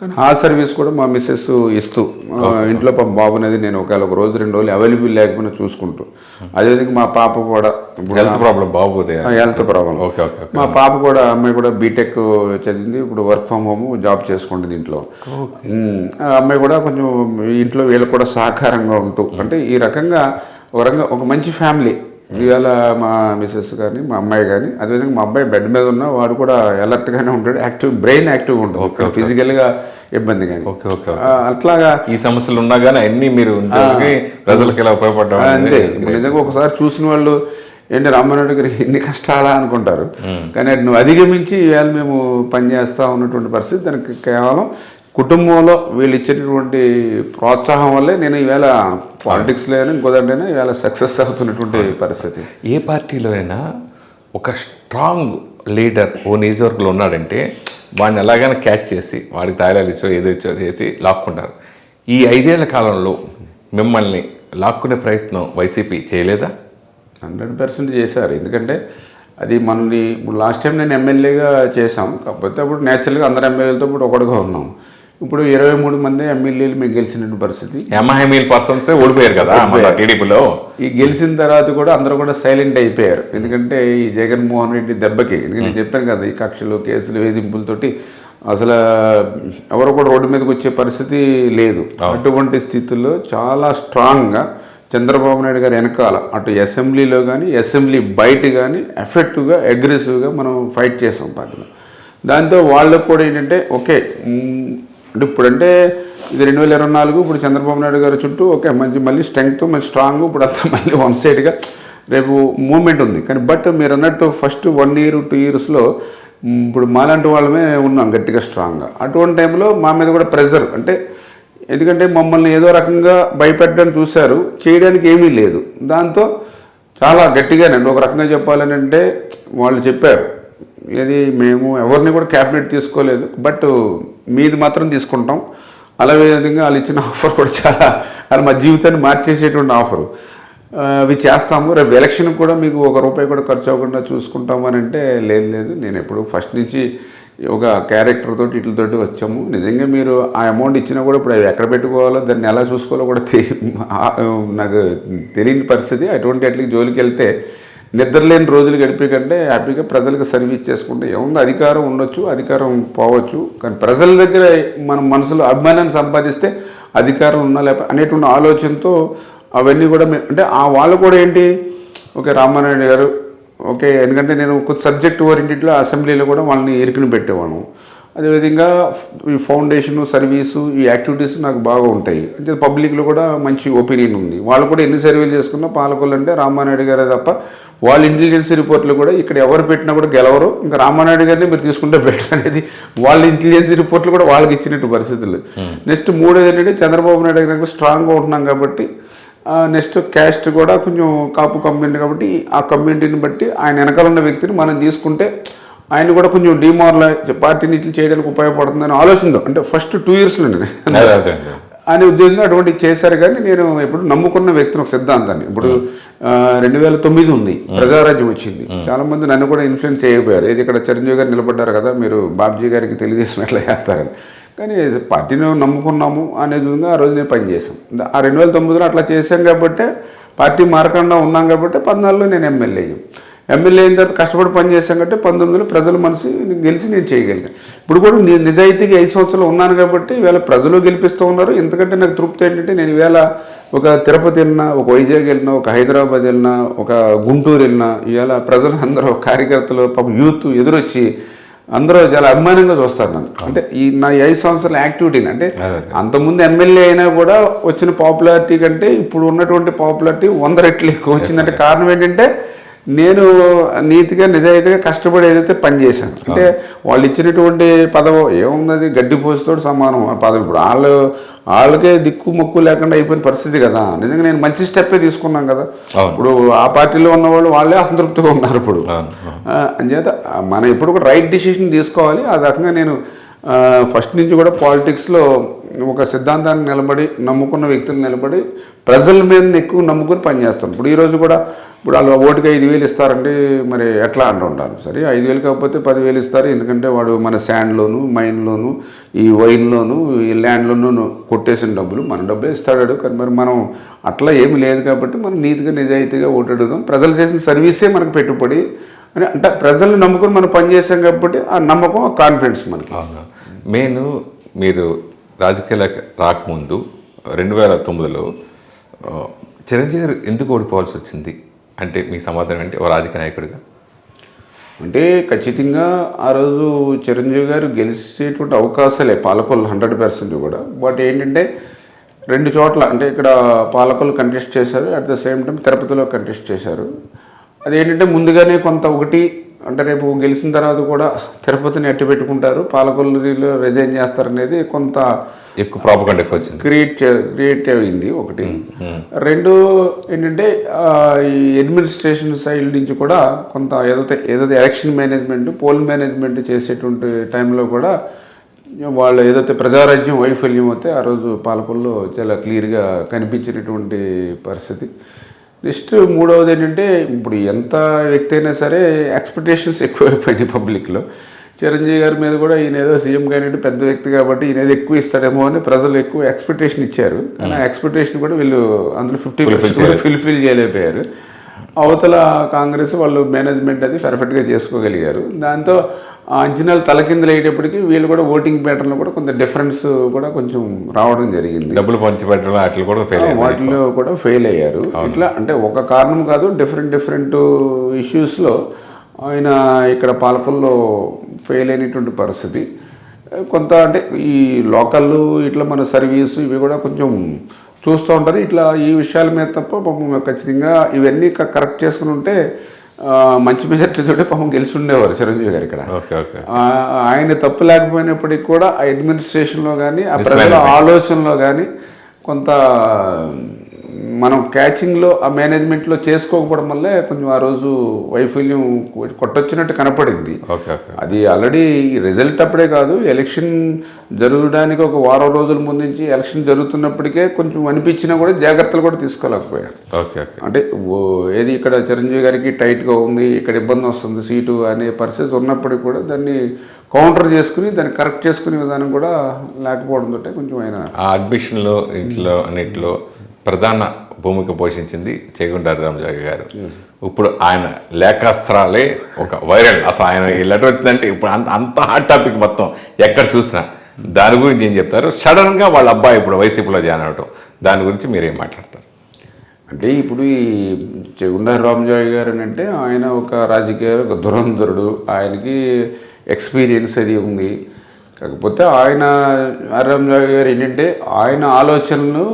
కానీ ఆ సర్వీస్ కూడా మా మిస్సెస్ ఇస్తూ ఇంట్లో బాబు అనేది నేను ఒకవేళ 1 రోజు 2 రోజులు అవైలబుల్ లేకపోయినా చూసుకుంటూ. అదేవిధంగా మా పాప కూడా హెల్త్ ప్రాబ్లం, బాబు హెల్త్ ప్రాబ్లం. మా పాప కూడా, అమ్మాయి కూడా బీటెక్ చదివింది, ఇప్పుడు వర్క్ ఫ్రమ్ హోమ్ జాబ్ చేసుకుంటుంది ఇంట్లో. అమ్మాయి కూడా కొంచెం ఇంట్లో వీళ్ళకి కూడా సహకారంగా ఉంటూ, అంటే ఈ రకంగా ఒక మంచి ఫ్యామిలీ. ఇవాళ మా మిస్సెస్ కానీ మా అమ్మాయి కానీ, అదేవిధంగా మా అబ్బాయి బెడ్ మీద ఉన్న వాడు కూడా అలర్ట్గానే ఉంటాడు, బ్రెయిన్ యాక్టివ్గా ఉంటుంది, ఫిజికల్గా ఇబ్బంది కానీ. అట్లాగా ఈ సమస్యలు ఉన్నా కానీ అన్ని మీరు ప్రజలకు ఎలా ఉపయోగపడ్డా అంతే. నిజంగా ఒకసారి చూసిన వాళ్ళు ఏంటి రామారావు గారు ఎన్ని కష్టాలా అనుకుంటారు. కానీ నువ్వు అధిగమించి ఇవాళ మేము పనిచేస్తూ ఉన్నటువంటి పరిస్థితి, దానికి కేవలం కుటుంబంలో వీళ్ళు ఇచ్చేటటువంటి ప్రోత్సాహం వల్లే నేను ఈవేళ పాలిటిక్స్లో అయినా ఇంకోదంటైనా ఈవేళ సక్సెస్ అవుతున్నటువంటి పరిస్థితి. ఏ పార్టీలో అయినా ఒక స్ట్రాంగ్ లీడర్ ఓ నియోజకవర్గంలో ఉన్నాడంటే వాడిని ఎలాగైనా క్యాచ్ చేసి వాడికి తాయిలాలు ఇచ్చో ఏదో ఇచ్చో చేసి లాక్కుంటారు. ఈ 5 ఏళ్ల కాలంలో మిమ్మల్ని లాక్కునే ప్రయత్నం వైసీపీ చేయలేదా? 100% చేశారు. ఎందుకంటే అది మనల్ని ఇప్పుడు లాస్ట్ టైం నేను ఎమ్మెల్యేగా చేశాం, కాకపోతే అప్పుడు నేచురల్గా అందరు ఎమ్మెల్యేలతో ఇప్పుడు ఒకటిగా ఉన్నాం. ఇప్పుడు 23 మంది ఎమ్మెల్యేలు మేము గెలిచిన పరిస్థితి. పర్సన్స్ ఓడిపోయారు కదా టీడీపీలో. ఈ గెలిచిన తర్వాత కూడా అందరూ కూడా సైలెంట్ అయిపోయారు. ఎందుకంటే ఈ జగన్మోహన్ రెడ్డి దెబ్బకి, ఎందుకంటే నేను చెప్పాను కదా, ఈ కక్షలు కేసులు వేధింపులతోటి అసలు ఎవరు కూడా రోడ్డు మీదకి వచ్చే పరిస్థితి లేదు. అటువంటి స్థితిలో చాలా స్ట్రాంగ్గా చంద్రబాబు నాయుడు గారు వెనకాల అటు అసెంబ్లీలో కానీ అసెంబ్లీ బయట కానీ ఎఫెక్టివ్గా అగ్రెసివ్గా మనం ఫైట్ చేసాం పార్టీలో. దాంతో వాళ్ళకు కూడా ఏంటంటే ఓకే, అంటే ఇప్పుడంటే ఇది 2024, ఇప్పుడు చంద్రబాబు నాయుడు గారి చుట్టూ ఓకే మంచి మళ్ళీ స్ట్రెంగ్త్ మంచి స్ట్రాంగ్, ఇప్పుడు అంతా మళ్ళీ వన్ సైడ్గా రేపు మూమెంట్ ఉంది. కానీ బట్ మీరు అన్నట్టు ఫస్ట్ 1 year 2 yearsలో ఇప్పుడు మాలాంటి వాళ్ళమే ఉన్నాం గట్టిగా స్ట్రాంగ్గా. అటువంటి టైంలో మా మీద కూడా ప్రెజర్, అంటే ఎందుకంటే మమ్మల్ని ఏదో రకంగా భయపెట్టడానికి చూశారు, చేయడానికి ఏమీ లేదు. దాంతో చాలా గట్టిగానండి ఒక రకంగా చెప్పాలని అంటే వాళ్ళు చెప్పారు, ఇది మేము ఎవరిని కూడా క్యాబినెట్ తీసుకోలేదు, బట్ మీది మాత్రం తీసుకుంటాం. అలాగే విధంగా వాళ్ళు ఇచ్చిన ఆఫర్ కూడా చాలా, అది మా జీవితాన్ని మార్చేసేటువంటి ఆఫరు, అవి చేస్తాము, రేపు ఎలక్షన్ కూడా మీకు ₹1 కూడా ఖర్చు అవ్వకుండా చూసుకుంటాము అని అంటే లేదు, నేను ఎప్పుడు ఫస్ట్ నుంచి ఒక క్యారెక్టర్ తోటి వీటితోటి వచ్చాము. నిజంగా మీరు ఆ అమౌంట్ ఇచ్చినా కూడా ఇప్పుడు ఎక్కడ పెట్టుకోవాలో దాన్ని ఎలా చూసుకోవాలో కూడా నాకు తెలియని పరిస్థితి. అటువంటి అట్లకి జోలికి వెళ్తే నిద్రలేని రోజులు గడిపే కంటే హ్యాపీగా ప్రజలకు సర్వీస్ చేసుకుంటే ఏముంది, అధికారం ఉండొచ్చు, అధికారం పోవచ్చు, కానీ ప్రజల దగ్గర మనం మనసులో అభిమానాన్ని సంపాదిస్తే అధికారం ఉన్నా లేకపోతే అనేటువంటి ఆలోచనతో అవన్నీ కూడా అంటే ఆ వాళ్ళు కూడా ఏంటి, ఓకే రామానాయుడు గారు ఓకే, ఎందుకంటే నేను కొంచెం సబ్జెక్ట్ ఓరియంటెడ్లో అసెంబ్లీలో కూడా వాళ్ళని ఎరికిన పెట్టేవాళ్ళం. అదేవిధంగా ఈ ఫౌండేషన్ సర్వీసు ఈ యాక్టివిటీస్ నాకు బాగా ఉంటాయి, అంటే పబ్లిక్లో కూడా మంచి ఒపీనియన్ ఉంది. వాళ్ళు కూడా ఎన్ని సర్వేలు చేసుకున్నా పాలకొల్లు అంటే రామానాయుడు గారే తప్ప వాళ్ళ ఇంటెలిజెన్స్ రిపోర్ట్లు కూడా ఇక్కడ ఎవరు పెట్టినా కూడా గెలవరు, ఇంకా రామానాయుడు గారిని మీరు తీసుకుంటే బెటర్ అనేది వాళ్ళ ఇంటెలిజెన్స్ రిపోర్ట్లు కూడా వాళ్ళకి ఇచ్చినట్టు పరిస్థితులు. నెక్స్ట్ మూడోది ఏంటంటే చంద్రబాబు నాయుడు గారికి స్ట్రాంగ్గా ఉంటున్నాం కాబట్టి నెక్స్ట్ క్యాస్ట్ కూడా కొంచెం కాపు కమ్యూనిటీ కాబట్టి ఆ కమ్యూనిటీని బట్టి ఆయన వెనకాల ఉన్న వ్యక్తిని మనం తీసుకుంటే ఆయన కూడా కొంచెం డిమారలైజ్ పార్టీని ఇట్లా చేయడానికి ఉపయోగపడుతుందని ఆలోచనతో, అంటే ఫస్ట్ 2 ఇయర్స్లోనే అనే ఉద్దేశంగా అటువంటివి చేశారు. కానీ నేను ఎప్పుడు నమ్ముకున్న వ్యక్తిని ఒక సిద్ధాంతాన్ని, ఇప్పుడు 2009 ఉంది, ప్రజారాజ్యం వచ్చింది, చాలా మంది నన్ను కూడా ఇన్ఫ్లుయెన్స్ చేయకపోయారు, ఏది ఇక్కడ చిరంజీవి గారు నిలబడ్డారు కదా మీరు బాబ్జీ గారికి తెలుగుదేశం ఎట్లా చేస్తారని. కానీ పార్టీని నమ్ముకున్నాము అనే విధంగా ఆ రోజు నేను పనిచేసాం. ఆ 2009లో అట్లా చేశాం కాబట్టి పార్టీ మారకుండా ఉన్నాం కాబట్టి 14లో నేను ఎమ్మెల్యే అయ్యాం. ఎమ్మెల్యే అయిన తర్వాత కష్టపడి పనిచేసాం కాబట్టి 19లో ప్రజల మనసు గెలిచి నేను చేయగలిగాను. ఇప్పుడు కూడా నేను నిజాయితీగా 5 సంవత్సరాలు ఉన్నాను కాబట్టి ఈవేళ ప్రజలు గెలిపిస్తూ ఉన్నారు. ఎందుకంటే నాకు తృప్తి ఏంటంటే నేను ఈవేళ ఒక తిరుపతి వెళ్ళినా, ఒక వైజాగ్ వెళ్ళినా, ఒక హైదరాబాద్ వెళ్ళినా, ఒక గుంటూరు వెళ్ళినా, ఈవేళ ప్రజలు అందరూ కార్యకర్తలు పాపం యూత్ ఎదురొచ్చి అందరూ చాలా అభిమానంగా చూస్తారు నన్ను. అంటే ఈ నా 5 సంవత్సరాల యాక్టివిటీని, అంటే అంతకుముందు ఎమ్మెల్యే అయినా కూడా వచ్చిన పాపులారిటీ కంటే ఇప్పుడు ఉన్నటువంటి పాపులారిటీ 100 రెట్లు ఎక్కువ వచ్చిందంటే కారణం ఏంటంటే నేను నీతిగా నిజాయితీగా కష్టపడి ఏదైతే పనిచేశాను. అంటే వాళ్ళు ఇచ్చినటువంటి పదవి ఏమున్నది, గడ్డి పోస్తోడు సమానం ఆ పదవి. ఇప్పుడు వాళ్ళకే దిక్కు మొక్కు లేకుండా అయిపోయిన పరిస్థితి కదా. నిజంగా నేను మంచి స్టెప్పే తీసుకున్నాను కదా. ఇప్పుడు ఆ పార్టీలో ఉన్న వాళ్ళు వాళ్ళే అసంతృప్తిగా ఉన్నారు ఇప్పుడు. అంచేత మనం ఎప్పుడు కూడా రైట్ డిసిషన్ తీసుకోవాలి. ఆ రకంగా నేను ఫస్ట్ నుంచి కూడా పాలిటిక్స్లో ఒక సిద్ధాంతాన్ని నిలబడి నమ్ముకున్న వ్యక్తులు నిలబడి ప్రజల మీద ఎక్కువ నమ్ముకుని పనిచేస్తాను. ఇప్పుడు ఈరోజు కూడా ఇప్పుడు వాళ్ళు ఓటుకి 5,000 ఇస్తారంటే మరి ఎట్లా అంటుంటాను. సరే 5,000 కాకపోతే 10,000 ఇస్తారు, ఎందుకంటే వాడు మన శాండ్లోను మైన్లోను ఈ వైన్లోను ఈ ల్యాండ్లోనూ కొట్టేసిన డబ్బులు మన డబ్బే ఇస్తాడు. కానీ మరి మనం అట్లా ఏమి లేదు కాబట్టి మనం నీతిగా నిజాయితీగా ఓటు అడుగుదాం. ప్రజలు చేసిన సర్వీసే మనకు పెట్టుబడి అని, అంటే ప్రజల్ని నమ్ముకొని మనం పనిచేసాం కాబట్టి ఆ నమ్మకం ఆ కాన్ఫిడెన్స్ మనకి. నేను మీరు రాజకీయాలకు రాకముందు 2009లో చిరంజీవి గారు ఎందుకు ఓడిపోవాల్సి వచ్చింది అంటే మీ సమాధానం అంటే ఒక రాజకీయ నాయకుడిగా? అంటే ఖచ్చితంగా ఆ రోజు చిరంజీవి గారు గెలిచేటువంటి అవకాశాలే పాలకొల్లు 100% కూడా. బట్ ఏంటంటే 2 చోట్ల, అంటే ఇక్కడ పాలకొల్లు కంటెస్ట్ చేశారు, అట్ ద సేమ్ టైం తిరుపతిలో కంటెస్ట్ చేశారు. అదేంటంటే ముందుగానే కొంత ఒకటి, అంటే రేపు గెలిచిన తర్వాత కూడా తిరుపతిని అట్టి పెట్టుకుంటారు, పాలకొల్లులో రిజైన్ చేస్తారనేది కొంత ఎక్కువ ప్రాపగండా ఎక్కువ వచ్చింది, క్రియేట్ అయింది ఒకటి. 2 ఏంటంటే ఈ అడ్మినిస్ట్రేషన్ సైడ్ నుంచి కూడా కొంత ఏదైతే ఎలక్షన్ మేనేజ్మెంట్ పోల్ మేనేజ్మెంట్ చేసేటువంటి టైంలో కూడా వాళ్ళు ఏదైతే ప్రజారాజ్యం వైఫల్యం అయితే ఆ రోజు పాలకొల్లులో చాలా క్లియర్గా కనిపించినటువంటి పరిస్థితి. నెక్స్ట్ మూడవది ఏంటంటే ఇప్పుడు ఎంత వ్యక్తి అయినా సరే ఎక్స్పెక్టేషన్స్ ఎక్కువైపోయినాయి పబ్లిక్లో. చిరంజీవి గారి మీద కూడా ఈయన ఏదో సీఎం కానీ పెద్ద వ్యక్తి కాబట్టి ఈయన ఏదో ఎక్కువ ఇస్తాడేమో అని ప్రజలు ఎక్కువ ఎక్స్పెక్టేషన్ ఇచ్చారు. కానీ ఆ ఎక్స్పెక్టేషన్ కూడా వీళ్ళు అందులో 50% ఫుల్ఫిల్ చేయలేకపోయారు. అవతల కాంగ్రెస్ వాళ్ళు మేనేజ్మెంట్ అది పర్ఫెక్ట్గా చేసుకోగలిగారు. దాంతో ఆ అంచనాలు తలకిందులు అయ్యేటప్పటికి వీళ్ళు కూడా ఓటింగ్ ప్యాటర్న్లో కూడా కొంత డిఫరెన్స్ కూడా కొంచెం రావడం జరిగింది. డబ్బులు పంచిపెట్టడం వాటిలో కూడా ఫెయిల్ అయ్యారు. ఇట్లా అంటే ఒక కారణం కాదు, డిఫరెంట్ ఇష్యూస్లో ఆయన ఇక్కడ పాలకొల్లో ఫెయిల్ అయినటువంటి పరిస్థితి. కొంత అంటే ఈ లోకల్ ఇట్లా మన సర్వీసు ఇవి కూడా కొంచెం చూస్తూ ఉంటారు. ఇట్లా ఈ విషయాల మీద తప్ప పాపం ఖచ్చితంగా ఇవన్నీ కరెక్ట్ చేసుకుని ఉంటే మంచి మెజార్టీతోటే పాపం గెలిచి ఉండేవారు చిరంజీవి గారు ఇక్కడ. ఆయన తప్పు లేకపోయినప్పటికీ కూడా ఆ అడ్మినిస్ట్రేషన్లో కానీ ఆ ప్రజల ఆలోచనలో కానీ కొంత మనం క్యాచింగ్లో ఆ మేనేజ్మెంట్లో చేసుకోకపోవడం వల్లే కొంచెం ఆ రోజు వైఫల్యం కొట్టొచ్చినట్టు కనపడింది. అది ఆల్రెడీ రిజల్ట్ అప్పుడే కాదు, ఎలక్షన్ జరగడానికి ఒక వారం రోజుల ముందు నుంచి ఎలక్షన్ జరుగుతున్నప్పటికే కొంచెం అనిపించినా కూడా జాగ్రత్తలు కూడా తీసుకోలేకపోయారు. అంటే ఏది ఇక్కడ చిరంజీవి గారికి టైట్గా ఉంది, ఇక్కడ ఇబ్బంది వస్తుంది సీటు అనే పరిస్థితి ఉన్నప్పటికీ కూడా దాన్ని కౌంటర్ చేసుకుని దాన్ని కరెక్ట్ చేసుకునే విధానం కూడా లేకపోవడంతో కొంచెం ఆయన ఆ అడ్మిషన్లో ఇంట్లో అన్నింటిలో ప్రధాన భూమిక పోషించింది చేగుంటారు రామజోగి గారు. ఇప్పుడు ఆయన లేఖాస్త్రాలే ఒక వైరల్. అసలు ఆయన ఈ లెటర్ వచ్చిందంటే ఇప్పుడు అంత హాట్ టాపిక్ మొత్తం ఎక్కడ చూసినా. దాని గురించి ఏం చెప్తారు? సడన్గా వాళ్ళ అబ్బాయి ఇప్పుడు వైసీపీలో జాయిన్ అవ్వటం, దాని గురించి మీరేం మాట్లాడతారు? అంటే ఇప్పుడు ఈ చెగుండారు రామజోగి గారు అంటే ఆయన ఒక రాజకీయ ఒక దురంధరుడు, ఆయనకి ఎక్స్పీరియన్స్ అది ఉంది. కాకపోతే ఆయన రామజోగి గారు ఏంటంటే ఆయన ఆలోచనలు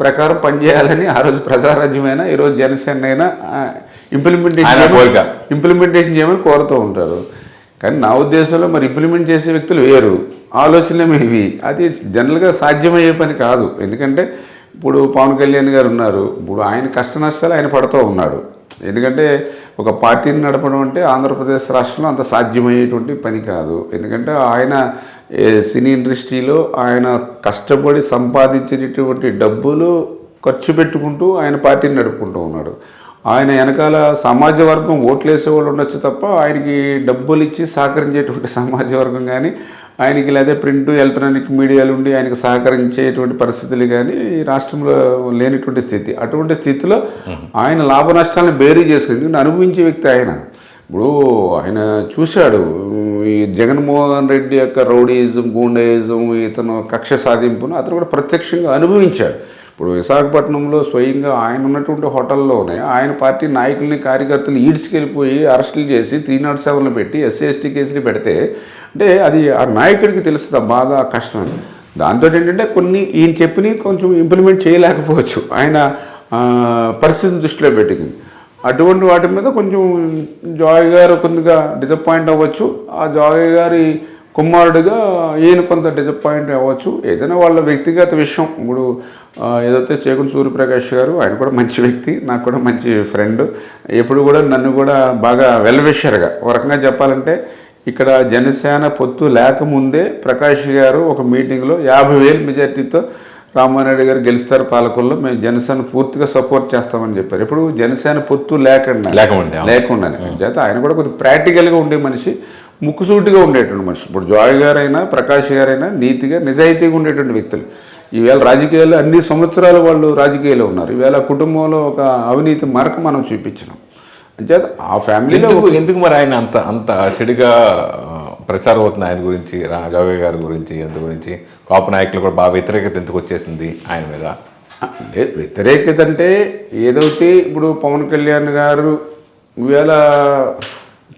ప్రకారం పనిచేయాలని ఆ రోజు ప్రజారాజ్యమైనా ఈరోజు జనసేన అయినా ఇంప్లిమెంటేషన్ చేయమని కోరుతూ ఉంటారు. కానీ నా ఉద్దేశంలో మరి ఇంప్లిమెంట్ చేసే వ్యక్తులు వేరు, ఆలోచనలు ఇవి. అది జనరల్గా సాధ్యమయ్యే పని కాదు. ఎందుకంటే ఇప్పుడు పవన్ కళ్యాణ్ గారు ఉన్నారు, ఇప్పుడు ఆయన కష్ట నష్టాలు ఆయన పడుతూ ఉన్నాడు. ఎందుకంటే ఒక పార్టీని నడపడం అంటే ఆంధ్రప్రదేశ్ రాష్ట్రంలో అంత సాధ్యమయ్యేటువంటి పని కాదు. ఎందుకంటే ఆయన సినీ ఇండస్ట్రీలో ఆయన కష్టపడి సంపాదించేటటువంటి డబ్బులు ఖర్చు పెట్టుకుంటూ ఆయన పార్టీని నడుపుకుంటూ ఉన్నాడు. ఆయన వెనకాల సమాజ వర్గం ఓట్లేసే వాళ్ళు ఉండొచ్చు తప్ప ఆయనకి డబ్బులు ఇచ్చి సహకరించేటువంటి సమాజ వర్గం కానీ, ఆయనకి లేదా ప్రింట్ ఎలక్ట్రానిక్ మీడియాలు ఉండి ఆయనకు సహకరించేటువంటి పరిస్థితులు కానీ ఈ రాష్ట్రంలో లేనిటువంటి స్థితి. అటువంటి స్థితిలో ఆయన లాభ నష్టాలను బేరీ చేసుకుని అనుభవించే వ్యక్తి ఆయన. ఇప్పుడు ఆయన చూశాడు ఈ జగన్మోహన్ రెడ్డి యొక్క రౌడీయిజం, గూండాయిజం, ఇతను కక్ష సాధింపును అతను కూడా ప్రత్యక్షంగా అనుభవించాడు. ఇప్పుడు విశాఖపట్నంలో స్వయంగా ఆయన ఉన్నటువంటి హోటల్లోనే ఆయన పార్టీ నాయకుల్ని కార్యకర్తలు ఈడ్చుకెళ్ళిపోయి అరెస్టులు చేసి 307లో పెట్టి SC/ST కేసులు పెడితే అంటే అది ఆ నాయకుడికి తెలుస్తుంది ఆ బాధ, ఆ కష్టం అని. దాంతో ఏంటంటే కొన్ని ఈయన చెప్పినవి కొంచెం ఇంప్లిమెంట్ చేయలేకపోవచ్చు ఆయన పరిస్థితిని దృష్టిలో పెట్టుకుంది. అటువంటి వాటి మీద కొంచెం జాయ్ గారు కొద్దిగా డిసప్పాయింట్ అవ్వచ్చు. ఆ జాయ్ గారి కుమారుడుగా ఈయన కొంత డిసప్పాయింట్ అవ్వచ్చు. ఏదైనా వాళ్ళ వ్యక్తిగత విషయం. ఇప్పుడు ఏదైతే చేగుంట సూర్యప్రకాష్ గారు ఆయన కూడా మంచి వ్యక్తి, నాకు కూడా మంచి ఫ్రెండ్. ఎప్పుడు కూడా నన్ను కూడా బాగా వెల్విషర్గా, ఒక రకంగా చెప్పాలంటే ఇక్కడ జనసేన పొత్తు లేకముందే ప్రకాష్ గారు ఒక మీటింగ్లో 50,000 మెజార్టీతో రామారెడ్డి గారు గెలుస్తారు పాలకుల్లో, మేము జనసేన పూర్తిగా సపోర్ట్ చేస్తామని చెప్పారు. ఇప్పుడు జనసేన పొత్తు లేకుండానే చేత ఆయన కూడా కొద్దిగా ప్రాక్టికల్గా ఉండే మనిషి, ముక్కుసూటిగా ఉండేటువంటి మనిషి. ఇప్పుడు జాయ్ గారైనా ప్రకాష్ గారైనా నీతిగా నిజాయితీగా ఉండేటువంటి వ్యక్తులు. ఈవేళ రాజకీయాల్లో అన్ని సంవత్సరాలు వాళ్ళు రాజకీయాల్లో ఉన్నారు. ఈవేళ కుటుంబంలో ఒక అవినీతి మరక మనం చూపించినాం. అంచేత ఆ ఫ్యామిలీలో ఎందుకు మరి ఆయన అంత చెడుగా ప్రచారం అవుతుంది ఆయన గురించి, రాజావయ్య గారి గురించి, అందు గురించి కాపు నాయకులు కూడా బాగా వ్యతిరేకత ఎందుకు వచ్చేసింది ఆయన మీద? వ్యతిరేకత అంటే ఏదైతే ఇప్పుడు పవన్ కళ్యాణ్ గారు ఈవేళ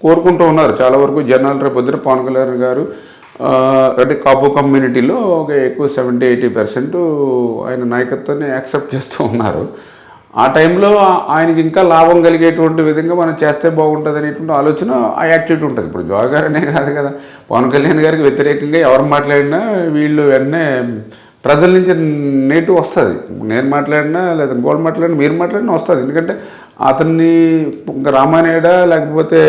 కోరుకుంటూ ఉన్నారు చాలా వరకు జనాలు, రేపు పొద్దున పవన్ కళ్యాణ్ గారు అంటే కాపు కమ్యూనిటీలో ఒక ఎక్కువ 70-80% ఆయన నాయకత్వాన్ని యాక్సెప్ట్ చేస్తూ ఉన్నారు. ఆ టైంలో ఆయనకి ఇంకా లాభం కలిగేటువంటి విధంగా మనం చేస్తే బాగుంటుంది అనేటువంటి ఆలోచన, ఆ యాక్టివిటీ ఉంటుంది. ఇప్పుడు జాయ్ గారు అనే కాదు కదా, పవన్ కళ్యాణ్ గారికి వ్యతిరేకంగా ఎవరు మాట్లాడినా వీళ్ళు వెంటనే ప్రజల నుంచి నేటు వస్తుంది. నేను మాట్లాడినా లేదా ఇంకోటి మాట్లాడినా మీరు మాట్లాడినా వస్తుంది. ఎందుకంటే అతన్ని రామానాయుడా లేకపోతే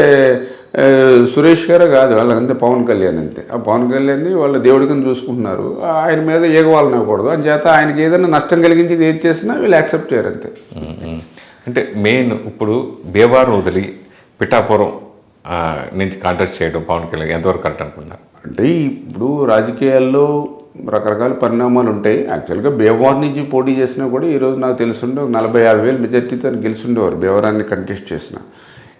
సురేష్ గారు కాదు, వాళ్ళంతే పవన్ కళ్యాణ్ అంతే. ఆ పవన్ కళ్యాణ్ని వాళ్ళ దేవుడికి చూసుకుంటున్నారు, ఆయన మీద ఏగవాలనకూడదు. అని చేత ఆయనకి ఏదైనా నష్టం కలిగించి ఏది చేసినా వీళ్ళు యాక్సెప్ట్ చేయరు అంతే. అంటే మెయిన్ ఇప్పుడు భీమవరం వదిలి పిఠాపురం నుంచి కాంటెస్ట్ చేయడం పవన్ కళ్యాణ్ ఎంతవరకు కరెక్ట్ అనుకున్నారు? అంటే ఇప్పుడు రాజకీయాల్లో రకరకాల పరిణామాలు ఉంటాయి. యాక్చువల్గా భీమవరం నుంచి పోటీ చేసినా కూడా ఈరోజు నాకు తెలుసుండే 40-50,000 మెజార్టీతో గెలిచిండేవారు భీమవరాన్ని కంటెస్ట్ చేసిన.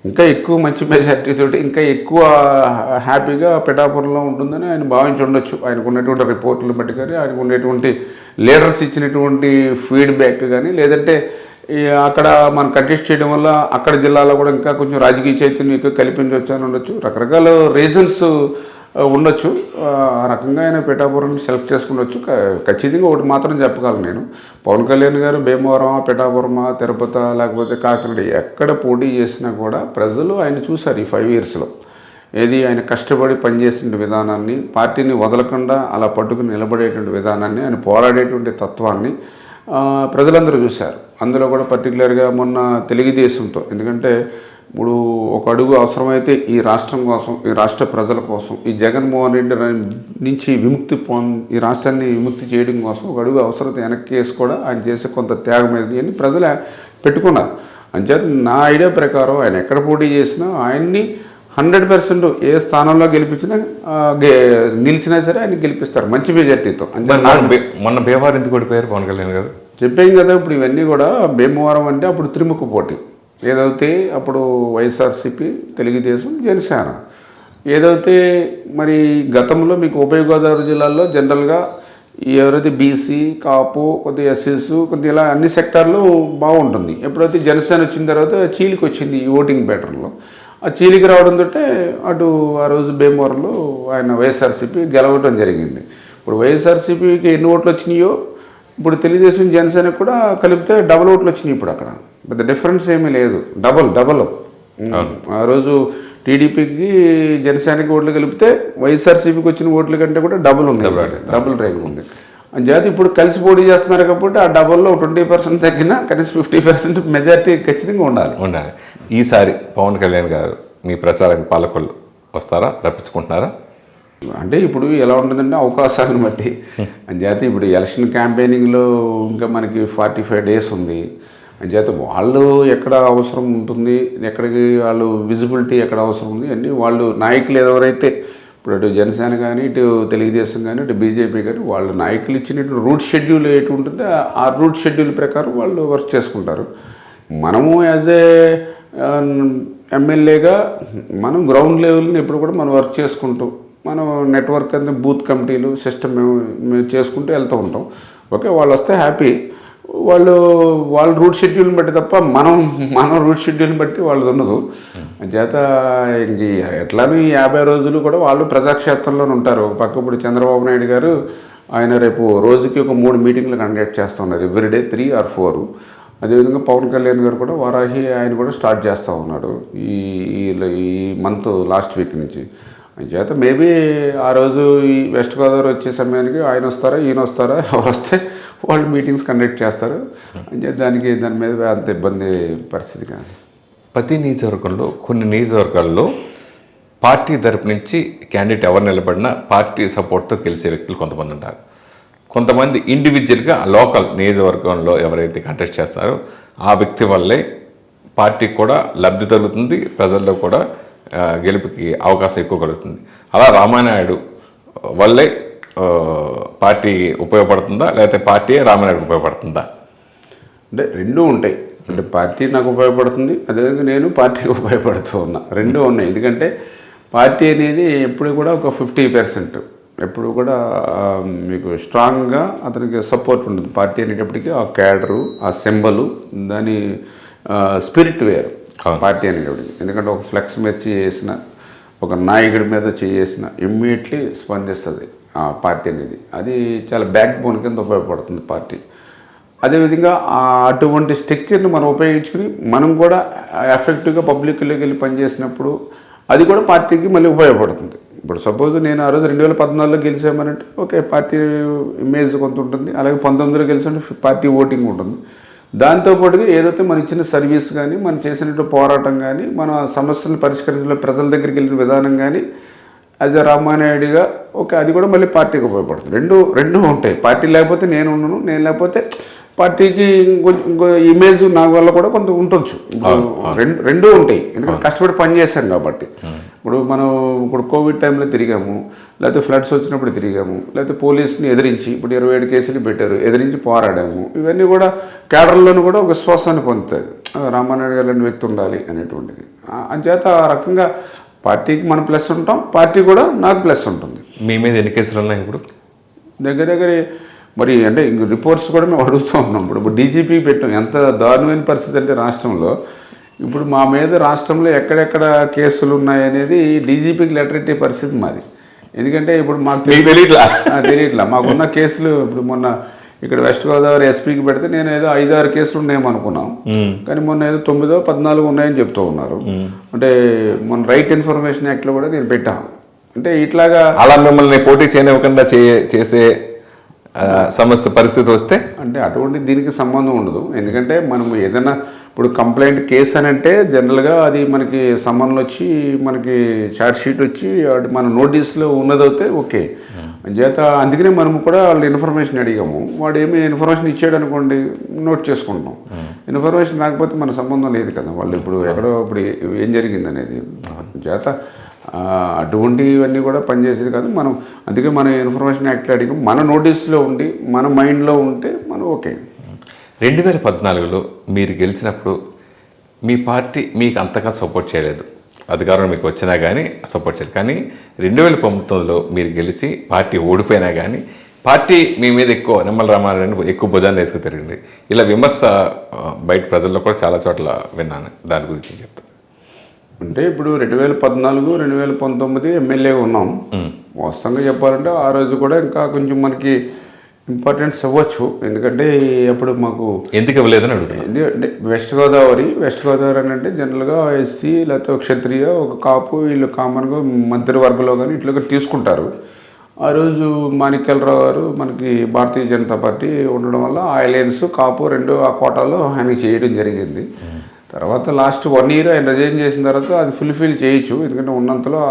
ఇంకా ఎక్కువ మంచి మెజార్టీతో ఇంకా ఎక్కువ హ్యాపీగా పిఠాపురంలో ఉంటుందని ఆయన భావించి ఉండొచ్చు. ఆయనకు ఉన్నటువంటి రిపోర్టులు బట్టి కానీ, ఆయనకు ఉండేటువంటి లీడర్స్ ఇచ్చినటువంటి ఫీడ్బ్యాక్ కానీ, లేదంటే అక్కడ మనం కంటెస్ట్ చేయడం వల్ల అక్కడ జిల్లాలో కూడా ఇంకా కొంచెం రాజకీయ చైతన్యం ఎక్కువ కల్పించవచ్చు అని ఉండొచ్చు. రకరకాల రీజన్స్ ఉండొచ్చు. ఆ రకంగా ఆయన పిఠాపురాన్ని సెలెక్ట్ చేసుకునొచ్చు. ఖచ్చితంగా ఒకటి మాత్రం చెప్పగలను నేను, పవన్ కళ్యాణ్ గారు భీమవరం, పిఠాపురమా, తిరుపతి లేకపోతే కాకినాడ ఎక్కడ పోటీ చేసినా కూడా ప్రజలు ఆయన చూశారు ఈ 5 yearsలో. ఏది ఆయన కష్టపడి పనిచేసిన విధానాన్ని, పార్టీని వదలకుండా అలా పట్టుకుని నిలబడేటువంటి విధానాన్ని, ఆయన పోరాడేటువంటి తత్వాన్ని ప్రజలందరూ చూశారు. అందులో కూడా పర్టికులర్గా మొన్న తెలుగుదేశంతో, ఎందుకంటే ఇప్పుడు ఒక అడుగు అవసరమైతే ఈ రాష్ట్రం కోసం, ఈ రాష్ట్ర ప్రజల కోసం, ఈ జగన్మోహన్ రెడ్డి నుంచి ఈ రాష్ట్రాన్ని విముక్తి చేయడం కోసం ఒక అడుగు అవసరత వెనక్కి వేసి కూడా ఆయన చేసే కొంత త్యాగం అనేది అని ప్రజలు పెట్టుకున్నారు. అంచేత నా ఐడియా ప్రకారం ఆయన ఎక్కడ పోటీ చేసినా ఆయన్ని 100% ఏ స్థానంలో నిలిచినా సరే ఆయన గెలిపిస్తారు మంచి మెజార్టీతో. మొన్న భీమవరం ఎందుకు ఓడిపోయారు పవన్ కళ్యాణ్ గారు? చెప్పాం కదా, ఇప్పుడు ఇవన్నీ కూడా భీమవరం అంటే అప్పుడు త్రిముఖ పోటీ. ఏదైతే అప్పుడు వైఎస్ఆర్సీపీ, తెలుగుదేశం, జనసేన. ఏదైతే మరి గతంలో మీకు ఉభయ గోదావరి జిల్లాల్లో జనరల్గా ఎవరైతే బీసీ, కాపు, కొద్దిగా ఎస్సీస్, కొద్దిగా ఇలా అన్ని సెక్టార్లు బాగుంటుంది. ఎప్పుడైతే జనసేన వచ్చిన తర్వాత చీలికి వచ్చింది ఈ ఓటింగ్ ప్యాటర్న్లో. ఆ చీలికి రావడంతో అటు ఆ రోజు భీమవరంలో ఆయన వైఎస్ఆర్సీపీ గెలవడం జరిగింది. ఇప్పుడు వైఎస్ఆర్సీపీకి ఎన్ని ఓట్లు వచ్చినాయో ఇప్పుడు తెలుగుదేశం, జనసేన కూడా కలిపితే డబల్ ఓట్లు వచ్చినాయి. ఇప్పుడు అక్కడ పెద్ద డిఫరెన్స్ ఏమీ లేదు, డబల్. ఆ రోజు టీడీపీకి, జనసేనకి ఓట్లు కలిపితే వైఎస్ఆర్సీపీకి వచ్చిన ఓట్ల కంటే కూడా డబుల్ ఉంది, డబుల్ రేంజ్ ఉంది. అంచేత ఇప్పుడు కలిసి పోటీ చేస్తున్నారు కాబట్టి ఆ డబల్లో 20% తగ్గినా కనీసం 50% మెజారిటీ ఖచ్చితంగా ఉండాలి. ఈసారి పవన్ కళ్యాణ్ గారు మీ ప్రచారానికి పాలకులు వస్తారా, రప్పించుకుంటున్నారా? అంటే ఇప్పుడు ఎలా ఉంటుందంటే అవకాశాలను బట్టి. అంచేత ఇప్పుడు ఎలక్షన్ క్యాంపెయినింగ్లో ఇంకా మనకి 45 days ఉంది. అంచేత వాళ్ళు ఎక్కడ అవసరం ఉంటుంది, ఎక్కడికి వాళ్ళు విజిబిలిటీ ఎక్కడ అవసరం ఉంది అన్నీ వాళ్ళు నాయకులు ఎవరైతే ఇప్పుడు అటు జనసేన కానీ, ఇటు తెలుగుదేశం కానీ, ఇటు బీజేపీ కానీ, వాళ్ళ నాయకులు ఇచ్చినట్టు రూట్ షెడ్యూల్ ఎటు ఉంటుందో ఆ రూట్ షెడ్యూల్ ప్రకారం వాళ్ళు వర్క్ చేసుకుంటారు. మనము యాజ్ ఏ ఎమ్మెల్యేగా మనం గ్రౌండ్ లెవెల్ని ఎప్పుడు కూడా మనం వర్క్ చేసుకుంటాం. మనం నెట్వర్క్ అంటే బూత్ కమిటీలు సిస్టమ్ మేము చేసుకుంటూ వెళ్తూ ఉంటాం. ఓకే, వాళ్ళు వస్తే హ్యాపీ. వాళ్ళ రూట్ షెడ్యూల్ని బట్టి తప్ప మనం రూట్ షెడ్యూల్ని బట్టి వాళ్ళది ఉండదు. చేత ఇంక ఎట్లానూ 50 రోజులు కూడా వాళ్ళు ప్రజాక్షేత్రంలోనే ఉంటారు. ఒక పక్క ఇప్పుడు చంద్రబాబు నాయుడు గారు ఆయన రేపు రోజుకి ఒక 3 మీటింగ్లు కండక్ట్ చేస్తున్నారు, ఎవ్రీడే 3 or 4. అదేవిధంగా పవన్ కళ్యాణ్ గారు కూడా వారాహి ఆయన కూడా స్టార్ట్ చేస్తూ ఉన్నాడు ఈ మంత్ లాస్ట్ వీక్ నుంచి. చేత మేబీ ఆ రోజు ఈ వెస్ట్ గోదావరి వచ్చే సమయానికి ఆయన వస్తారా, ఈయన వస్తారా, ఎవరు వస్తే వాళ్ళు మీటింగ్స్ కండక్ట్ చేస్తారు. దాని మీద అంత ఇబ్బంది పరిస్థితి కాదు. ప్రతి నియోజకవర్గంలో కొన్ని నియోజకవర్గాల్లో పార్టీ తరపు నుంచి క్యాండిడేట్ ఎవరు నిలబడినా పార్టీ సపోర్ట్తో గెలిచే వ్యక్తులు కొంతమంది ఉంటారు. కొంతమంది ఇండివిజువల్గా లోకల్ నియోజకవర్గంలో ఎవరైతే కంటెస్ట్ చేస్తారో ఆ వ్యక్తి వల్లే పార్టీకి కూడా లబ్ధి తగ్గుతుంది, ప్రజల్లో కూడా గెలుపుకి అవకాశం ఎక్కువ కలుగుతుంది. అలా రామానాయుడు వల్లే పార్టీ ఉపయోగపడుతుందా, లేకపోతే పార్టీ రామానాయుడుకి ఉపయోగపడుతుందా? అంటే రెండూ ఉంటాయి. అంటే పార్టీ నాకు ఉపయోగపడుతుంది, అదేవిధంగా నేను పార్టీకి ఉపయోగపడుతూ ఉన్నా. రెండూ ఉన్నాయి. ఎందుకంటే పార్టీ అనేది ఎప్పుడు కూడా ఒక 50% ఎప్పుడు కూడా మీకు స్ట్రాంగ్గా అతనికి సపోర్ట్ ఉంటుంది. పార్టీ అనేటప్పటికీ ఆ క్యాడరు, ఆ సింబలు, దాని స్పిరిట్ వేరు పార్టీ అనేటప్పటికి. ఎందుకంటే ఒక ఫ్లెక్స్ మీద చేసిన, ఒక నాయకుడి మీద చేసిన ఇమ్మీడియట్లీ స్పందిస్తుంది ఆ పార్టీ అనేది. అది చాలా బ్యాక్ బోన్ కింద ఉపయోగపడుతుంది పార్టీ. అదేవిధంగా అటువంటి స్ట్రక్చర్ని మనం ఉపయోగించుకుని మనం కూడా ఎఫెక్టివ్గా పబ్లిక్లోకి వెళ్ళి పనిచేసినప్పుడు అది కూడా పార్టీకి మళ్ళీ ఉపయోగపడుతుంది. ఇప్పుడు సపోజ్ నేను ఆ రోజు 2014లో గెలిచామనంటే ఓకే, పార్టీ ఇమేజ్ కొంత ఉంటుంది. అలాగే 19లో గెలిచామంటే పార్టీ ఓటింగ్ ఉంటుంది. దాంతోపాటుగా ఏదైతే మనం ఇచ్చిన సర్వీస్ కానీ, మనం చేసినట్టు పోరాటం కానీ, మన సమస్యలను పరిష్కరించడంలో ప్రజల దగ్గరికి వెళ్ళిన విధానం కానీ యాజ్ ఎ రామానాయుడిగా ఓకే, అది కూడా మళ్ళీ పార్టీకి ఉపయోగపడుతుంది. రెండు ఉంటాయి. పార్టీ లేకపోతే నేను ఉండను, నేను లేకపోతే పార్టీకి ఇంకో ఇమేజ్ నా వల్ల కూడా కొంత ఉండొచ్చు. రెండూ ఉంటాయి. ఎందుకంటే కష్టపడి పనిచేశాం కాబట్టి. ఇప్పుడు కోవిడ్ టైంలో తిరిగాము, లేకపోతే ఫ్లడ్స్ వచ్చినప్పుడు తిరిగాము, లేకపోతే పోలీసుని ఎదిరించి ఇప్పుడు 27 కేసులు పెట్టారు, ఎదిరించి పోరాడాము. ఇవన్నీ కూడా కేడర్లోనూ కూడా ఒక విశ్వాసాన్ని పొందుతుంది. రామానాయుడు గారు లాంటి వ్యక్తి ఉండాలి అనేటువంటిది. అంచేత ఆ రకంగా పార్టీకి మనం ప్లస్ ఉంటాం, పార్టీ కూడా నాకు ప్లస్ ఉంటుంది. మీ మీద ఎన్ని కేసులు ఉన్నాయి ఇప్పుడు? దగ్గర మరి అంటే ఇంక రిపోర్ట్స్ కూడా మేము అడుగుతూ ఉన్నాం. ఇప్పుడు డీజీపీ పెట్టాం. ఎంత దారుణమైన పరిస్థితి అంటే రాష్ట్రంలో ఇప్పుడు మా మీద రాష్ట్రంలో ఎక్కడెక్కడ కేసులు ఉన్నాయనేది డీజీపీకి లెటర్ ఇచ్చే పరిస్థితి మాది. ఎందుకంటే ఇప్పుడు మాకు తెలియట్లా మాకున్న కేసులు. ఇప్పుడు మొన్న ఇక్కడ వెస్ట్ గోదావరి ఎస్పీకి పెడితే నేను ఏదో 5-6 కేసులు ఉన్నాయేమో అనుకున్నాం, కానీ మొన్న ఏదో 9-14 ఉన్నాయని చెప్తూ ఉన్నారు. అంటే మొన్న రైట్ ఇన్ఫర్మేషన్ యాక్ట్లో కూడా నేను పెట్టాను. అంటే ఇట్లాగా అలా మిమ్మల్ని పోటీ చేయనివ్వకుండా చేసే సమస్య పరిస్థితి వస్తే అంటే అటువంటి దీనికి సంబంధం ఉండదు. ఎందుకంటే మనం ఏదైనా ఇప్పుడు కంప్లైంట్ కేసు అని అంటే జనరల్గా అది మనకి సమన్లు వచ్చి మనకి ఛార్జ్ షీట్ వచ్చి మన నోటీస్లో ఉన్నదైతే ఓకే. చేత అందుకనే మనం కూడా వాళ్ళు ఇన్ఫర్మేషన్ అడిగాము. వాడు ఏమి ఇన్ఫర్మేషన్ ఇచ్చాడు అనుకోండి, నోట్ చేసుకుంటాం. ఇన్ఫర్మేషన్ రాకపోతే మన సంబంధం లేదు కదా. వాళ్ళు ఇప్పుడు ఎక్కడో ఇప్పుడు ఏం జరిగింది అనేది. చేత అటువంటివన్నీ కూడా పనిచేసేది కాదు. మనం అందుకే మన ఇన్ఫర్మేషన్ యాక్ట్లో అడిగాం. మన నోటీస్లో ఉండి మన మైండ్లో ఉంటే మనం ఓకే. 2014లో మీరు గెలిచినప్పుడు మీ పార్టీ మీకు అంతగా సపోర్ట్ చేయలేదు, అధికారం మీకు వచ్చినా కానీ సపోర్ట్ చేయలేదు. కానీ 2019లో మీరు గెలిచి పార్టీ ఓడిపోయినా కానీ పార్టీ మీ మీద ఎక్కువ నిమ్మల రామారెడ్డిని ఎక్కువ భుజాన్ని వేసుకు తిరిగింది. ఇలా విమర్శ బయట ప్రజల్లో కూడా చాలా చోట్ల విన్నాను. దాని గురించి చెప్తాను. అంటే ఇప్పుడు 2014, 2019 ఎమ్మెల్యేగా ఉన్నాం. వాస్తవంగా చెప్పాలంటే ఆ రోజు కూడా ఇంకా కొంచెం మనకి ఇంపార్టెన్స్ ఇవ్వచ్చు. ఎందుకంటే అప్పుడు మాకు ఎందుకు ఇవ్వలేదని అడుగుతున్నాను. అంటే వెస్ట్ గోదావరి అని అంటే జనరల్గా ఎస్సీ లేకపోతే క్షత్రియ ఒక కాపు వీళ్ళు కామన్గా మంత్రివర్గంలో కానీ ఇట్లా తీసుకుంటారు. ఆ రోజు మాణిక్యాలరావు గారు మనకి భారతీయ జనతా పార్టీ ఉండడం వల్ల ఆ అలయన్స్ కాపు రెండు ఆ కోటాలో ఆయన చేయడం జరిగింది. తర్వాత లాస్ట్ 1 year ఆయన రిజైన్ చేసిన తర్వాత అది ఫుల్ఫిల్ చేయొచ్చు. ఎందుకంటే ఉన్నంతలో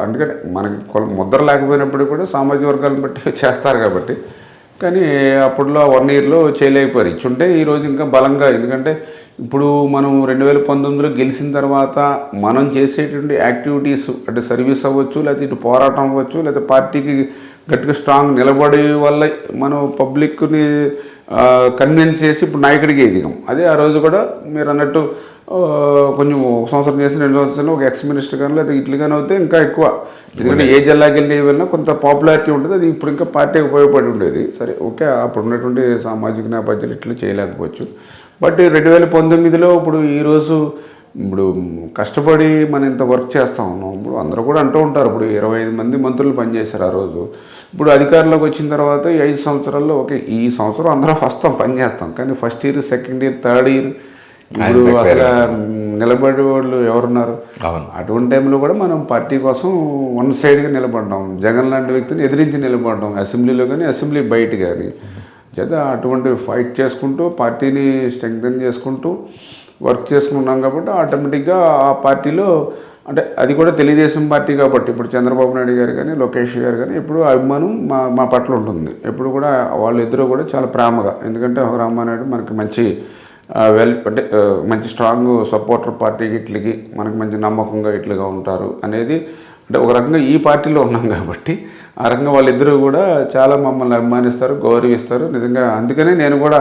ఎందుకంటే మనకి ముద్ర లేకపోయినప్పుడు కూడా సామాజిక వర్గాలను బట్టి చేస్తారు కాబట్టి. కానీ అప్పుడులో 1 yearలో చేయలేకపోయారు. ఇచ్చుంటే ఈరోజు ఇంకా బలంగా, ఎందుకంటే ఇప్పుడు మనం 2019లో గెలిచిన తర్వాత మనం చేసేటువంటి యాక్టివిటీస్ అంటే సర్వీస్ అవ్వచ్చు, లేకపోతే ఇటు పోరాటం అవ్వచ్చు, లేకపోతే పార్టీకి గట్టిగా స్ట్రాంగ్ నిలబడి వల్ల మనం పబ్లిక్ని కన్విన్స్ చేసి ఇప్పుడు నాయకుడికి ఎదిగాం. అదే ఆ రోజు కూడా మీరు అన్నట్టు కొంచెం 1 సంవత్సరం చేసి 2 సంవత్సరాలు ఒక ఎక్స్ మినిస్టర్ కానీ లేదా ఇట్లు కానీ అవుతే ఇంకా ఎక్కువ, ఎందుకంటే ఏ జిల్లాకి వెళ్ళినా కొంత పాపులారిటీ ఉంటుంది. అది ఇప్పుడు ఇంకా పార్టీకి ఉపయోగపడి ఉండేది. సరే ఓకే, అప్పుడు ఉన్నటువంటి సామాజిక నేపథ్యాలు ఇట్లా చేయలేకపోవచ్చు. బట్ 2019లో ఇప్పుడు ఈరోజు ఇప్పుడు కష్టపడి మనం ఇంత వర్క్ చేస్తూ ఉన్నాం. ఇప్పుడు అందరూ కూడా అంటూ ఉంటారు, ఇప్పుడు 25 మంది మంత్రులు పనిచేశారు ఆ రోజు. ఇప్పుడు అధికారంలోకి వచ్చిన తర్వాత ఈ 5 సంవత్సరాల్లో ఓకే ఈ సంవత్సరం అందరం వస్తాం పనిచేస్తాం, కానీ first year, second year, third year ఇప్పుడు అసలు నిలబడే వాళ్ళు ఎవరున్నారు? అటువంటి టైంలో కూడా మనం పార్టీ కోసం వన్ సైడ్గా నిలబడ్డాం. జగన్ లాంటి వ్యక్తిని ఎదిరించి నిలబడ్డాం, అసెంబ్లీలో కానీ అసెంబ్లీ బయట కానీ. చేత అటువంటి ఫైట్ చేసుకుంటూ పార్టీని స్ట్రెంగ్తన్ చేసుకుంటూ వర్క్ చేసుకున్నాం కాబట్టి ఆటోమేటిక్గా ఆ పార్టీలో అంటే అది కూడా తెలుగుదేశం పార్టీ కాబట్టి ఇప్పుడు చంద్రబాబు నాయుడు గారు కానీ లోకేష్ గారు కానీ ఎప్పుడు అభిమానం మా పట్ల ఉంటుంది. ఎప్పుడు కూడా వాళ్ళిద్దరూ కూడా చాలా ప్రేమగా, ఎందుకంటే రామానాయుడు మనకి మంచి అంటే మంచి స్ట్రాంగ్ సపోర్టర్ పార్టీకి ఇట్లకి మనకి మంచి నమ్మకంగా ఇట్లుగా ఉంటారు అనేది, అంటే ఒక రకంగా ఈ పార్టీలో ఉన్నాం కాబట్టి ఆ రకంగా వాళ్ళిద్దరూ కూడా చాలా మమ్మల్ని అభిమానిస్తారు, గౌరవిస్తారు నిజంగా. అందుకనే నేను కూడా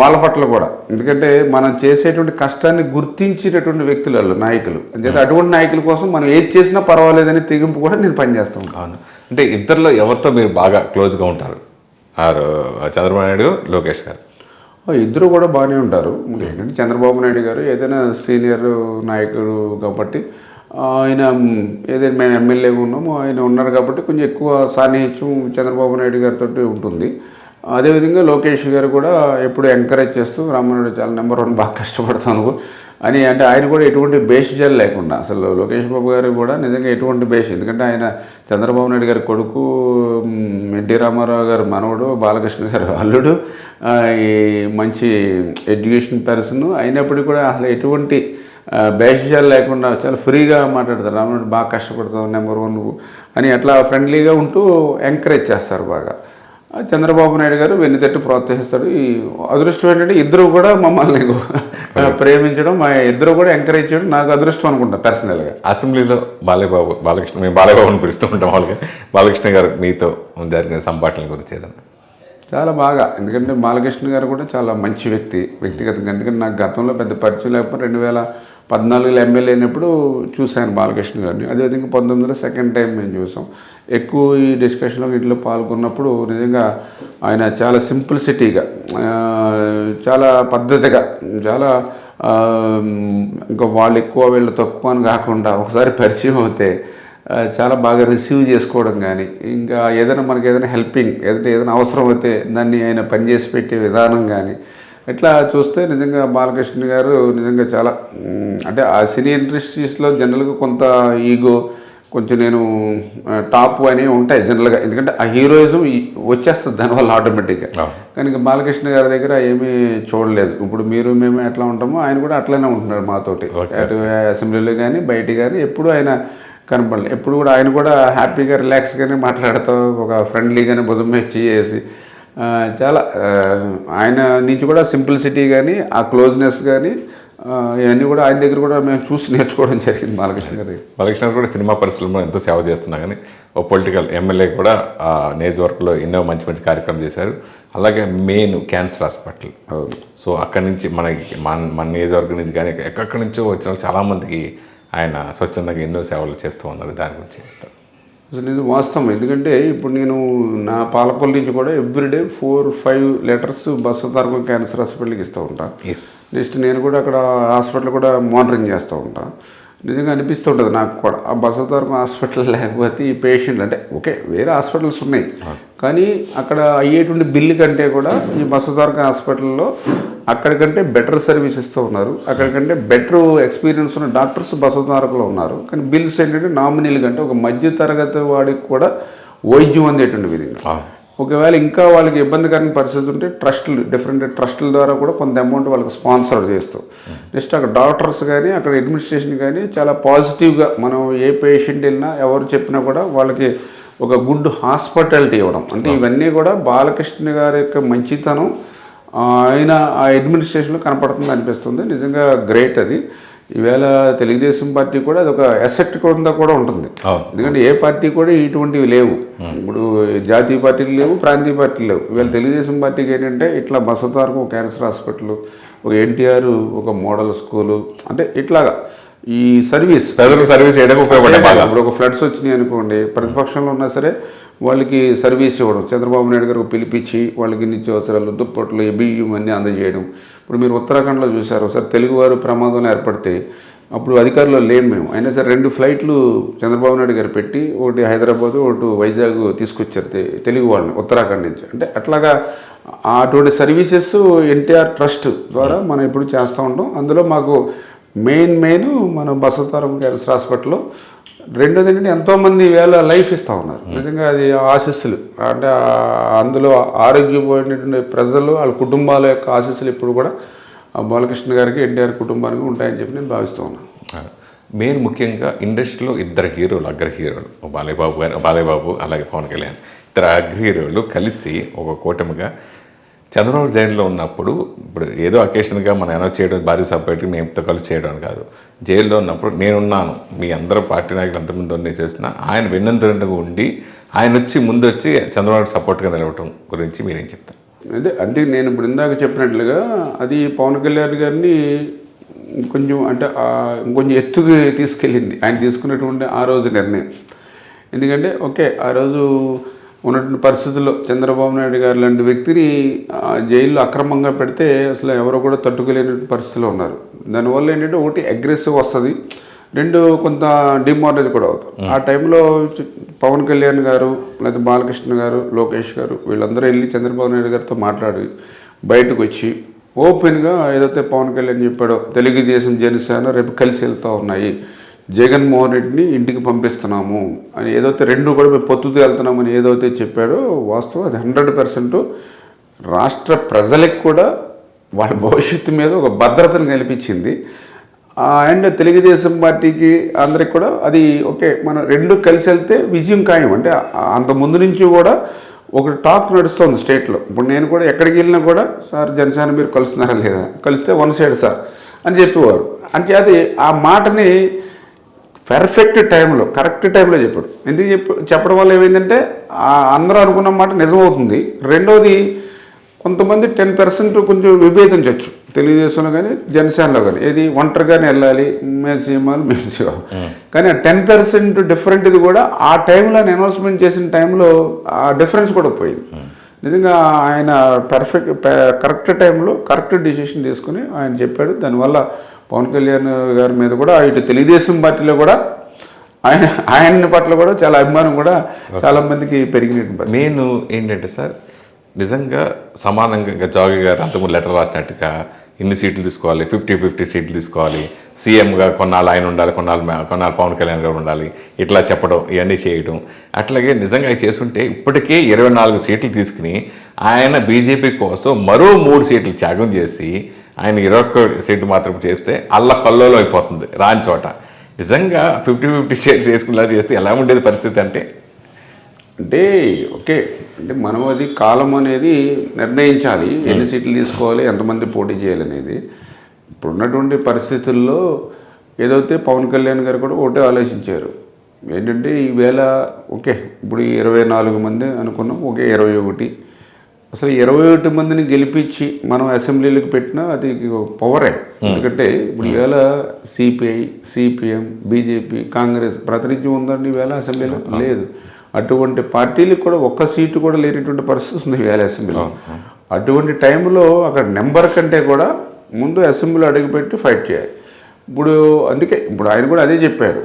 వాళ్ళ పట్ల కూడా, ఎందుకంటే మనం చేసేటువంటి కష్టాన్ని గుర్తించేటటువంటి వ్యక్తులు వాళ్ళు నాయకులు. ఎందుకంటే అటువంటి నాయకుల కోసం మనం ఏది చేసినా పర్వాలేదని తెగింపు కూడా నేను పనిచేస్తాను. అవును, అంటే ఇద్దరిలో ఎవరితో మీరు బాగా క్లోజ్గా ఉంటారు? చంద్రబాబు నాయుడు, లోకేష్ గారు ఇద్దరు కూడా బాగానే ఉంటారు. ఏంటంటే చంద్రబాబు నాయుడు గారు ఏదైనా సీనియర్ నాయకుడు కాబట్టి ఆయన ఏదైనా మేము ఎమ్మెల్యేగా ఉన్నాము, ఆయన ఉన్నారు కాబట్టి కొంచెం ఎక్కువ సాన్నిహిత్యం చంద్రబాబు నాయుడు గారితో ఉంటుంది. అదేవిధంగా లోకేష్ గారు కూడా ఎప్పుడు ఎంకరేజ్ చేస్తూ రామానాయుడు చాలా నెంబర్ 1 బాగా కష్టపడతాను అని, అంటే ఆయన కూడా ఎటువంటి బేషజాలు లేకుండా, అసలు లోకేష్ బాబు గారు కూడా నిజంగా ఎటువంటి బేష్, ఎందుకంటే ఆయన చంద్రబాబు నాయుడు గారి కొడుకు, ఎన్టీ రామారావు గారు మనవడు, బాలకృష్ణ గారు అల్లుడు, ఈ మంచి ఎడ్యుకేషన్ పర్సన్ అయినప్పటికీ కూడా అసలు ఎటువంటి బేషజాలు లేకుండా చాలా ఫ్రీగా మాట్లాడతారు. రామానాయుడు బాగా కష్టపడతావు, నెంబర్ 1 నువ్వు అని అట్లా ఫ్రెండ్లీగా ఉంటూ ఎంకరేజ్ చేస్తారు బాగా. చంద్రబాబు నాయుడు గారు వెన్నుతట్టి ప్రోత్సహిస్తాడు. ఈ అదృష్టం ఏంటంటే ఇద్దరు కూడా మమ్మల్ని ప్రేమించడం, మా ఇద్దరు కూడా ఎంకరేజ్ చేయడం నాకు అదృష్టం అనుకుంటా పర్సనల్గా. అసెంబ్లీలో బాలకృష్ణ, మేము బాలయ్యబాబుని పిలుస్తూ ఉంటాం వాళ్ళకి. బాలకృష్ణ గారు మీతో జరిగిన సంభాషణల గురించి ఏదన్నా? చాలా బాగా, ఎందుకంటే బాలకృష్ణ గారు కూడా చాలా మంచి వ్యక్తిగతంగా. ఎందుకంటే నాకు గతంలో పెద్ద పరిచయం లేకపోతే 2014లో ఎమ్మెల్యే అయినప్పుడు చూశాను బాలకృష్ణ గారిని. అదేవిధంగా 19లో సెకండ్ టైం మేము చూసాం. ఎక్కువ ఈ డిస్కషన్లో వీటిలో పాల్గొన్నప్పుడు నిజంగా ఆయన చాలా సింప్లిసిటీగా, చాలా పద్ధతిగా, చాలా ఇంకా వాళ్ళు ఎక్కువ వీళ్ళు తక్కువ అని కాకుండా ఒకసారి పరిచయం అవుతే చాలా బాగా రిసీవ్ చేసుకోవడం కానీ, ఇంకా ఏదైనా మనకి ఏదైనా హెల్పింగ్ ఏదైనా అవసరం అయితే దాన్ని ఆయన పనిచేసి పెట్టే విధానం కానీ, ఇట్లా చూస్తే నిజంగా బాలకృష్ణ గారు నిజంగా చాలా, అంటే ఆ సినీ ఇండస్ట్రీస్లో జనరల్గా కొంత ఈగో, కొంచెం నేను టాప్ అనేవి ఉంటాయి జనరల్గా, ఎందుకంటే ఆ హీరోయిజం వచ్చేస్తుంది దానివల్ల ఆటోమేటిక్గా. కానీ బాలకృష్ణ గారి దగ్గర ఏమీ చూడలేదు. ఇప్పుడు మీరు మేము ఎట్లా ఉంటామో ఆయన కూడా అట్లనే ఉంటున్నాడు మాతోటి, అటు అసెంబ్లీలో కానీ బయట కానీ ఎప్పుడు ఆయన కనపడలేదు. ఎప్పుడు కూడా ఆయన కూడా హ్యాపీగా రిలాక్స్గానే మాట్లాడుతూ ఒక ఫ్రెండ్లీగానే భుజం మీద చేసి చాలా ఆయన నుంచి కూడా సింప్లిసిటీ కానీ, ఆ క్లోజ్నెస్ కానీ, ఇవన్నీ కూడా ఆయన దగ్గర కూడా మేము చూసి నేర్చుకోవడం జరిగింది బాలకృష్ణ గారి. బాలకృష్ణ గారు కూడా సినిమా పరిశ్రమలో ఎంతో సేవ చేస్తున్నా కానీ ఒక పొలిటికల్ ఎమ్మెల్యే కూడా ఆ నియోజకవర్గంలో ఎన్నో మంచి మంచి కార్యక్రమం చేశారు. అలాగే మెయిన్ క్యాన్సర్ హాస్పిటల్. సో అక్కడి నుంచి మన నియోజకవర్గం నుంచి కానీ ఎక్కడి నుంచో వచ్చిన చాలామందికి ఆయన స్వచ్ఛందంగా ఎన్నో సేవలు చేస్తూ ఉన్నారు. దాని గురించి అసలు ఇది వాస్తవం. ఎందుకంటే ఇప్పుడు నేను నా పాలకొల్లు నుంచి కూడా ఎవ్రీడే 4-5 లీటర్స్ బసవతారకం క్యాన్సర్ హాస్పిటల్కి ఇస్తూ ఉంటాను. నెక్స్ట్ నేను కూడా అక్కడ హాస్పిటల్ కూడా మానిటరింగ్ చేస్తూ ఉంటాను. నిజంగా అనిపిస్తుంటుంది నాకు కూడా ఆ బసవతారకం హాస్పిటల్ లేకపోతే ఈ పేషెంట్లు అంటే ఓకే వేరే హాస్పిటల్స్ ఉన్నాయి కానీ అక్కడ అయ్యేటువంటి బిల్లు కంటే కూడా ఈ బసవతారకం హాస్పిటల్లో అక్కడికంటే బెటర్ సర్వీస్ ఇస్తూ ఉన్నారు. అక్కడికంటే బెటర్ ఎక్స్పీరియన్స్ ఉన్న డాక్టర్స్ బసవతారకంలో ఉన్నారు. కానీ బిల్స్ ఏంటంటే నామినీలు కంటే ఒక మధ్య తరగతి వాడికి కూడా వైద్యం అందేటువంటి విధంగా. ఒకవేళ ఇంకా వాళ్ళకి ఇబ్బందికరమైన పరిస్థితి ఉంటే ట్రస్టులు డిఫరెంట్ ట్రస్టుల ద్వారా కూడా కొంత అమౌంట్ వాళ్ళకి స్పాన్సర్ చేస్తూ నెక్స్ట్ అక్కడ డాక్టర్స్ కానీ అక్కడ అడ్మినిస్ట్రేషన్ కానీ చాలా పాజిటివ్గా మనం ఏ పేషెంట్ వెళ్ళినా ఎవరు చెప్పినా కూడా వాళ్ళకి ఒక గుడ్ హాస్పిటాలిటీ ఇవ్వడం. అంటే ఇవన్నీ కూడా బాలకృష్ణ గారి యొక్క మంచితనం ఆయన ఆ అడ్మినిస్ట్రేషన్లో కనపడుతుంది అనిపిస్తుంది. నిజంగా గ్రేట్ అది. ఈవేళ తెలుగుదేశం పార్టీ కూడా అది ఒక ఎసెట్ కింద కూడా ఉంటుంది. ఎందుకంటే ఏ పార్టీ కూడా ఇటువంటివి లేవు. ఇప్పుడు జాతీయ పార్టీలు లేవు, ప్రాంతీయ పార్టీలు లేవు. ఈవేళ తెలుగుదేశం పార్టీకి ఏంటంటే ఇట్లా బసవతారకం క్యాన్సర్ హాస్పిటల్, ఒక ఎన్టీఆర్ ఒక మోడల్ స్కూలు, అంటే ఇట్లాగా ఈ సర్వీస్ చేయడానికి ఉపయోగపడే. ఇప్పుడు ఒక ఫ్లడ్స్ వచ్చినాయి అనుకోండి, ప్రతిపక్షంలో ఉన్నా సరే వాళ్ళకి సర్వీస్ ఇవ్వడం, చంద్రబాబు నాయుడు గారు పిలిపించి వాళ్ళకి నిత్యావసరాలు, దుప్పట్లు, బియ్యం అన్నీ అందజేయడం. ఇప్పుడు మీరు ఉత్తరాఖండ్లో చూశారు, ఒకసారి తెలుగువారు ప్రమాదంలో ఏర్పడితే అప్పుడు అధికారులు లేము మేము, అయినా సరే 2 ఫ్లైట్లు చంద్రబాబు నాయుడు గారు పెట్టి ఒకటి హైదరాబాద్ ఒకటి వైజాగ్ తీసుకొచ్చారు తెలుగు వాళ్ళని ఉత్తరాఖండ్ నుంచి. అంటే అట్లాగా అటువంటి సర్వీసెస్ ఎన్టీఆర్ ట్రస్ట్ ద్వారా మనం ఇప్పుడు చేస్తూ ఉంటాం. అందులో మాకు మెయిన్ మనం బసవతారకం క్యాన్సర్ హాస్పిటల్లో రెండోది ఏంటంటే ఎంతోమంది వేళ లైఫ్ ఇస్తూ ఉన్నారు. నిజంగా అది ఆశీస్సులు, అంటే అందులో ఆరోగ్యపోయినటువంటి ప్రజలు వాళ్ళ కుటుంబాల యొక్క ఆశీస్సులు ఇప్పుడు కూడా బాలకృష్ణ గారికి ఎన్టీఆర్ కుటుంబానికి ఉంటాయని చెప్పి నేను భావిస్తూ ఉన్నాను. మెయిన్ ముఖ్యంగా ఇండస్ట్రీలో 2 హీరోలు, అగ్ర హీరోలు, బాలయ్యబాబు అలాగే పవన్ కళ్యాణ్, 2 అగ్ర హీరోలు కలిసి ఒక కూటమిగా చంద్రబాబు జైల్లో ఉన్నప్పుడు, ఇప్పుడు ఏదో అకేషన్గా మనం అనౌన్స్ చేయడం భారీ సభ పెట్టి మేముతో కలిసి చేయడం కాదు, జైల్లో ఉన్నప్పుడు నేనున్నాను, మీ అందరూ పార్టీ నాయకులు ఎంతమంది ఉన్నాయి చేసినా ఆయన వెన్నంతరంగా ఉండి ఆయన ముందు వచ్చి చంద్రబాబు సపోర్ట్గా నిలవటం గురించి మీరేం చెప్తారు? అంటే నేను ఇప్పుడు ఇందాక చెప్పినట్లుగా అది పవన్ కళ్యాణ్ గారిని కొంచెం అంటే ఇంకొంచెం ఎత్తుకు తీసుకెళ్ళింది ఆయన తీసుకున్నటువంటి ఆ రోజు నిర్ణయం. ఎందుకంటే ఓకే ఆ రోజు ఉన్నటువంటి పరిస్థితుల్లో చంద్రబాబు నాయుడు గారు లాంటి వ్యక్తిని జైల్లో అక్రమంగా పెడితే అసలు ఎవరో కూడా తట్టుకోలేని పరిస్థితిలో ఉన్నారు. దానివల్ల ఏంటంటే ఒకటి అగ్రెసివ్ వస్తుంది, 2 కొంత డిమారలైజ్ కూడా అవుతారు. ఆ టైంలో పవన్ కళ్యాణ్ గారు లేదా బాలకృష్ణ గారు, లోకేష్ గారు వీళ్ళందరూ వెళ్ళి చంద్రబాబు నాయుడు గారితో మాట్లాడి బయటకు వచ్చి ఓపెన్గా ఏదైతే పవన్ కళ్యాణ్ చెప్పాడో తెలుగుదేశం జనసేన రేపు కలిసి వెళ్తూ ఉన్నాయి, జగన్మోహన్ రెడ్డిని ఇంటికి పంపిస్తున్నాము అని ఏదైతే 2 కూడా మేము పొత్తుతో వెళ్తున్నామని ఏదైతే చెప్పాడో వాస్తవం అది 100% రాష్ట్ర ప్రజలకు కూడా వాళ్ళ భవిష్యత్తు మీద ఒక భద్రతను కల్పించింది. అండ్ తెలుగుదేశం పార్టీకి అందరికి కూడా అది ఓకే మనం 2 కలిసి వెళ్తే విజయం ఖాయం. అంటే అంత ముందు నుంచి కూడా ఒక టాక్ నడుస్తుంది స్టేట్లో. ఇప్పుడు నేను కూడా ఎక్కడికి వెళ్ళినా కూడా సార్ జనసేన మీరు కలుస్తున్నారా లేదా, కలిస్తే 1 సైడ్ సార్ అని చెప్పేవారు. అంటే అది ఆ మాటని పర్ఫెక్ట్ టైంలో కరెక్ట్ టైంలో చెప్పాడు. ఎందుకు చెప్పడం వల్ల ఏమైందంటే అందరూ అనుకున్న మాట నిజమవుతుంది. రెండోది కొంతమంది 10% కొంచెం విభేదించవచ్చు తెలుగుదేశంలో కానీ జనసేనలో కానీ, ఏది ఒంటరిగానే వెళ్ళాలి మేము సీమాలు మేము సీమాలు, కానీ ఆ 10% డిఫరెంట్ ఇది కూడా ఆ టైంలో అనౌన్స్మెంట్ చేసిన టైంలో ఆ డిఫరెన్స్ కూడా పోయింది. నిజంగా ఆయన కరెక్ట్ టైంలో కరెక్ట్ డిసిషన్ తీసుకుని ఆయన చెప్పాడు. దానివల్ల పవన్ కళ్యాణ్ గారి మీద కూడా ఇటు తెలుగుదేశం పార్టీలో కూడా ఆయన పట్ల కూడా చాలా అభిమానం కూడా చాలా మందికి పెరిగినట్టు. నేను ఏంటంటే సార్ నిజంగా సమానంగా జాగి గారు అంతకుముందు లెటర్ రాసినట్టుగా ఇన్ని సీట్లు తీసుకోవాలి, 50-50 సీట్లు తీసుకోవాలి, సీఎంగా కొన్నాళ్ళు ఆయన ఉండాలి, కొన్నాళ్ళు పవన్ కళ్యాణ్ గారు ఉండాలి, ఇట్లా చెప్పడం ఇవన్నీ చేయడం, అట్లాగే నిజంగా చేసుకుంటే ఇప్పటికే 24 సీట్లు తీసుకుని ఆయన బీజేపీ కోసం మరో 3 సీట్లు త్యాగం చేసి ఆయన 21 సీట్లు మాత్రం చేస్తే అల్ల కల్లోలో అయిపోతుంది రాని చోట. నిజంగా 50-50 సీట్లు చేసుకునేలా చేస్తే ఎలా ఉండేది పరిస్థితి? అంటే ఓకే అంటే మనం అది కాలం అనేది నిర్ణయించాలి, ఎన్ని సీట్లు తీసుకోవాలి, ఎంతమంది పోటీ చేయాలి అనేది. ఇప్పుడున్నటువంటి పరిస్థితుల్లో ఏదైతే పవన్ కళ్యాణ్ గారు కూడా ఒకటే ఆలోచించారు ఏంటంటే ఈవేళ ఓకే ఇప్పుడు 24 మంది అనుకున్నాం, ఒకే 21. అసలు 21 మందిని గెలిపించి మనం అసెంబ్లీలకు పెట్టినా అది పవరే. ఎందుకంటే ఇప్పుడు ఈవేళ సిపిఐ, సిపిఎం, బీజేపీ, కాంగ్రెస్ ప్రాతినిధ్యం ఉందండి ఈవేళ అసెంబ్లీలో లేదు. అటువంటి పార్టీలకు కూడా ఒక్క సీటు కూడా లేనటువంటి పరిస్థితి ఉంది ఈవేళ అసెంబ్లీలో. అటువంటి టైంలో అక్కడ నెంబర్ కంటే కూడా ముందు అసెంబ్లీలో అడుగుపెట్టి ఫైట్ చేయాలి. ఇప్పుడు అందుకే ఇప్పుడు ఆయన కూడా అదే చెప్పారు,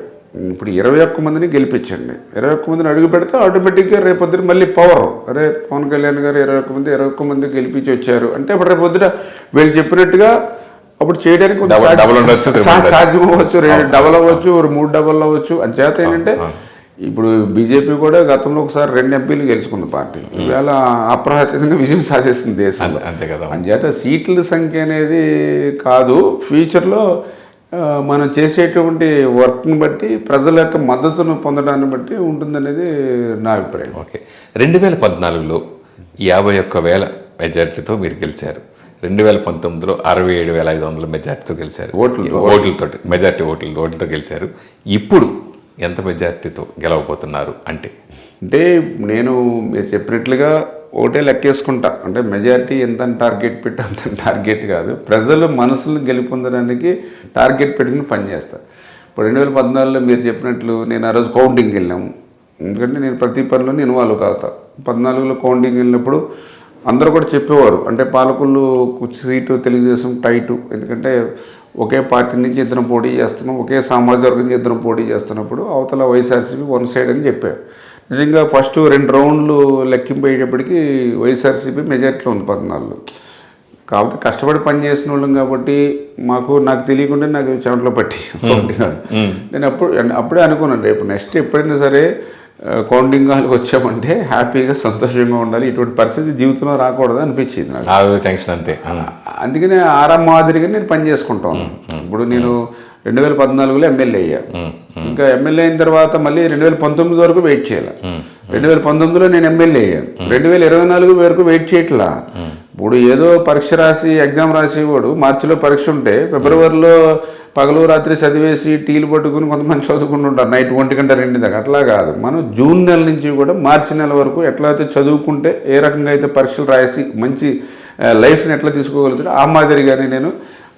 ఇప్పుడు 21 మందిని గెలిపించండి, 21 మందిని అడుగు పెడితే ఆటోమేటిక్గా రేపొద్దున మళ్ళీ పవర్, అరే పవన్ కళ్యాణ్ గారు 21 మంది గెలిపించి వచ్చారు అంటే ఇప్పుడు రేపొద్దున వీళ్ళు చెప్పినట్టుగా అప్పుడు చేయడానికి సాధ్యం అవ్వచ్చు, 2 డబల్ అవ్వచ్చు, 3 డబల్ అవ్వచ్చు. అంచేత ఏంటంటే ఇప్పుడు బీజేపీ కూడా గతంలో ఒకసారి 2 ఎంపీలు గెలుచుకున్న పార్టీ ఈవేళ అప్రహతితంగా విజయం సాధిస్తుంది దేశంలో. అంతే కదా. అంచేత సీట్ల సంఖ్య అనేది కాదు, ఫ్యూచర్లో మనం చేసేటువంటి వర్క్ని బట్టి ప్రజల యొక్క మద్దతును పొందడాన్ని బట్టి ఉంటుందనేది నా అభిప్రాయం. ఓకే, 2014లో 51,000 మెజార్టీతో మీరు గెలిచారు. 2019లో 67,500 మెజార్టీతో గెలిచారు. ఓట్లతో మెజార్టీ ఓట్లతో గెలిచారు. ఇప్పుడు ఎంత మెజార్టీతో గెలవబోతున్నారు అంటే నేను మీరు చెప్పినట్లుగా ఓటే లెక్కేసుకుంటా. అంటే మెజారిటీ ఎంత టార్గెట్ పెట్టి అంత టార్గెట్ కాదు, ప్రజలు మనసులను గెలుపొందడానికి టార్గెట్ పెట్టుకుని పనిచేస్తారు. ఇప్పుడు 2014లో మీరు చెప్పినట్లు నేను ఆ రోజు కౌంటింగ్కి వెళ్ళాము, ఎందుకంటే నేను ప్రతి పనిలో ఇన్వాల్వ్ కావుతా. 14లో కౌంటింగ్ వెళ్ళినప్పుడు అందరూ కూడా చెప్పేవారు, అంటే పాలకులు సీటు తెలుగుదేశం టైటు, ఎందుకంటే ఒకే పార్టీ నుంచి ఇద్దరం పోటీ చేస్తున్నాం, ఒకే సామాజిక వర్గం నుంచి ఇద్దరం పోటీ చేస్తున్నప్పుడు అవతల వైఎస్ఆర్సీపీ 1 సైడ్ అని చెప్పారు. నిజంగా ఫస్ట్ 2 రౌండ్లు లెక్కింపు అయ్యేటప్పటికి వైఎస్ఆర్సీపీ మెజార్టీలో ఉంది 14లో. కాబట్టి కష్టపడి పనిచేసిన వాళ్ళం కాబట్టి నాకు తెలియకుండా నాకు చెమటలో పట్టి నేను అప్పుడే అనుకున్నాను, రేపు నెక్స్ట్ ఎప్పుడైనా సరే కౌంటింగ్ హాల్కి వచ్చామంటే హ్యాపీగా సంతోషంగా ఉండాలి, ఇటువంటి పరిస్థితి జీవితంలో రాకూడదు అనిపించింది నాకు. టెన్షన్ అంతే. అందుకనే మాదిరిగా నేను పని చేసుకుంటాను. ఇప్పుడు నేను 2014లో ఎమ్మెల్యే అయ్యాను, ఇంకా ఎమ్మెల్యే అయిన తర్వాత మళ్ళీ 2019 వరకు వెయిట్ చేయాలి. 2019లో నేను ఎమ్మెల్యే అయ్యాను, 2024 వరకు వెయిట్ చేయట్లా. ఇప్పుడు ఏదో పరీక్ష రాసి ఎగ్జామ్ రాసేవాడు మార్చిలో పరీక్ష ఉంటే ఫిబ్రవరిలో పగలు రాత్రి చదివేసి టీలు పట్టుకుని కొంతమంది చదువుకుంటూ ఉంటారు నైట్ 1 గంట 2 దాకా. అట్లా కాదు, మనం జూన్ నెల నుంచి కూడా మార్చి నెల వరకు ఎట్లా అయితే చదువుకుంటే ఏ రకంగా అయితే పరీక్షలు రాసి మంచి లైఫ్ని ఎట్లా తీసుకోగలుగుతాడో ఆ మాదిరిగానే నేను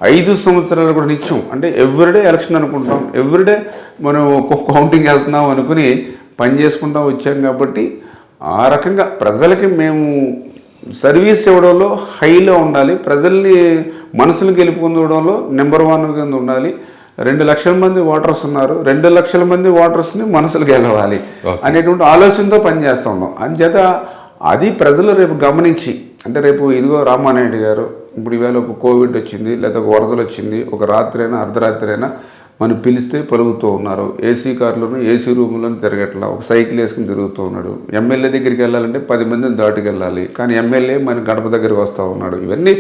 5 సంవత్సరాలు కూడా నిత్యం, అంటే ఎవ్రీడే ఎలక్షన్ అనుకుంటాం, ఎవ్రీడే మనం కౌంటింగ్ వెళ్తున్నాం అనుకుని పని చేసుకుంటాం వచ్చాం. కాబట్టి ఆ రకంగా ప్రజలకి మేము సర్వీస్ ఇవ్వడంలో హైలో ఉండాలి, ప్రజల్ని మనసులు గెలుపొందడంలో నెంబర్ 1 కింద ఉండాలి. 2 లక్షల మంది ఓటర్స్ ఉన్నారు, 2 లక్షల మంది ఓటర్స్ని మనసులు గెలవాలి అనేటువంటి ఆలోచనతో పనిచేస్తూ ఉన్నాం. అంచేత అది ప్రజలు రేపు గమనించి, అంటే రేపు ఇదిగో రామానాయుడు గారు ఇప్పుడు ఈవేళ ఒక కోవిడ్ వచ్చింది, లేదా ఒక వరదలు వచ్చింది, ఒక రాత్రి అయినా అర్ధరాత్రి అయినా మనం పిలిస్తే పలుకుతూ ఉన్నారు, ఏసీ కార్లోనూ ఏసీ రూమ్లోనూ తిరగట్లా, ఒక సైకిల్ వేసుకుని తిరుగుతూ ఉన్నాడు. ఎమ్మెల్యే దగ్గరికి వెళ్ళాలంటే 10 మందిని దాటుకెళ్ళాలి, కానీ ఎమ్మెల్యే మన గడప దగ్గరికి వస్తూ ఉన్నాడు. ఇవన్నీ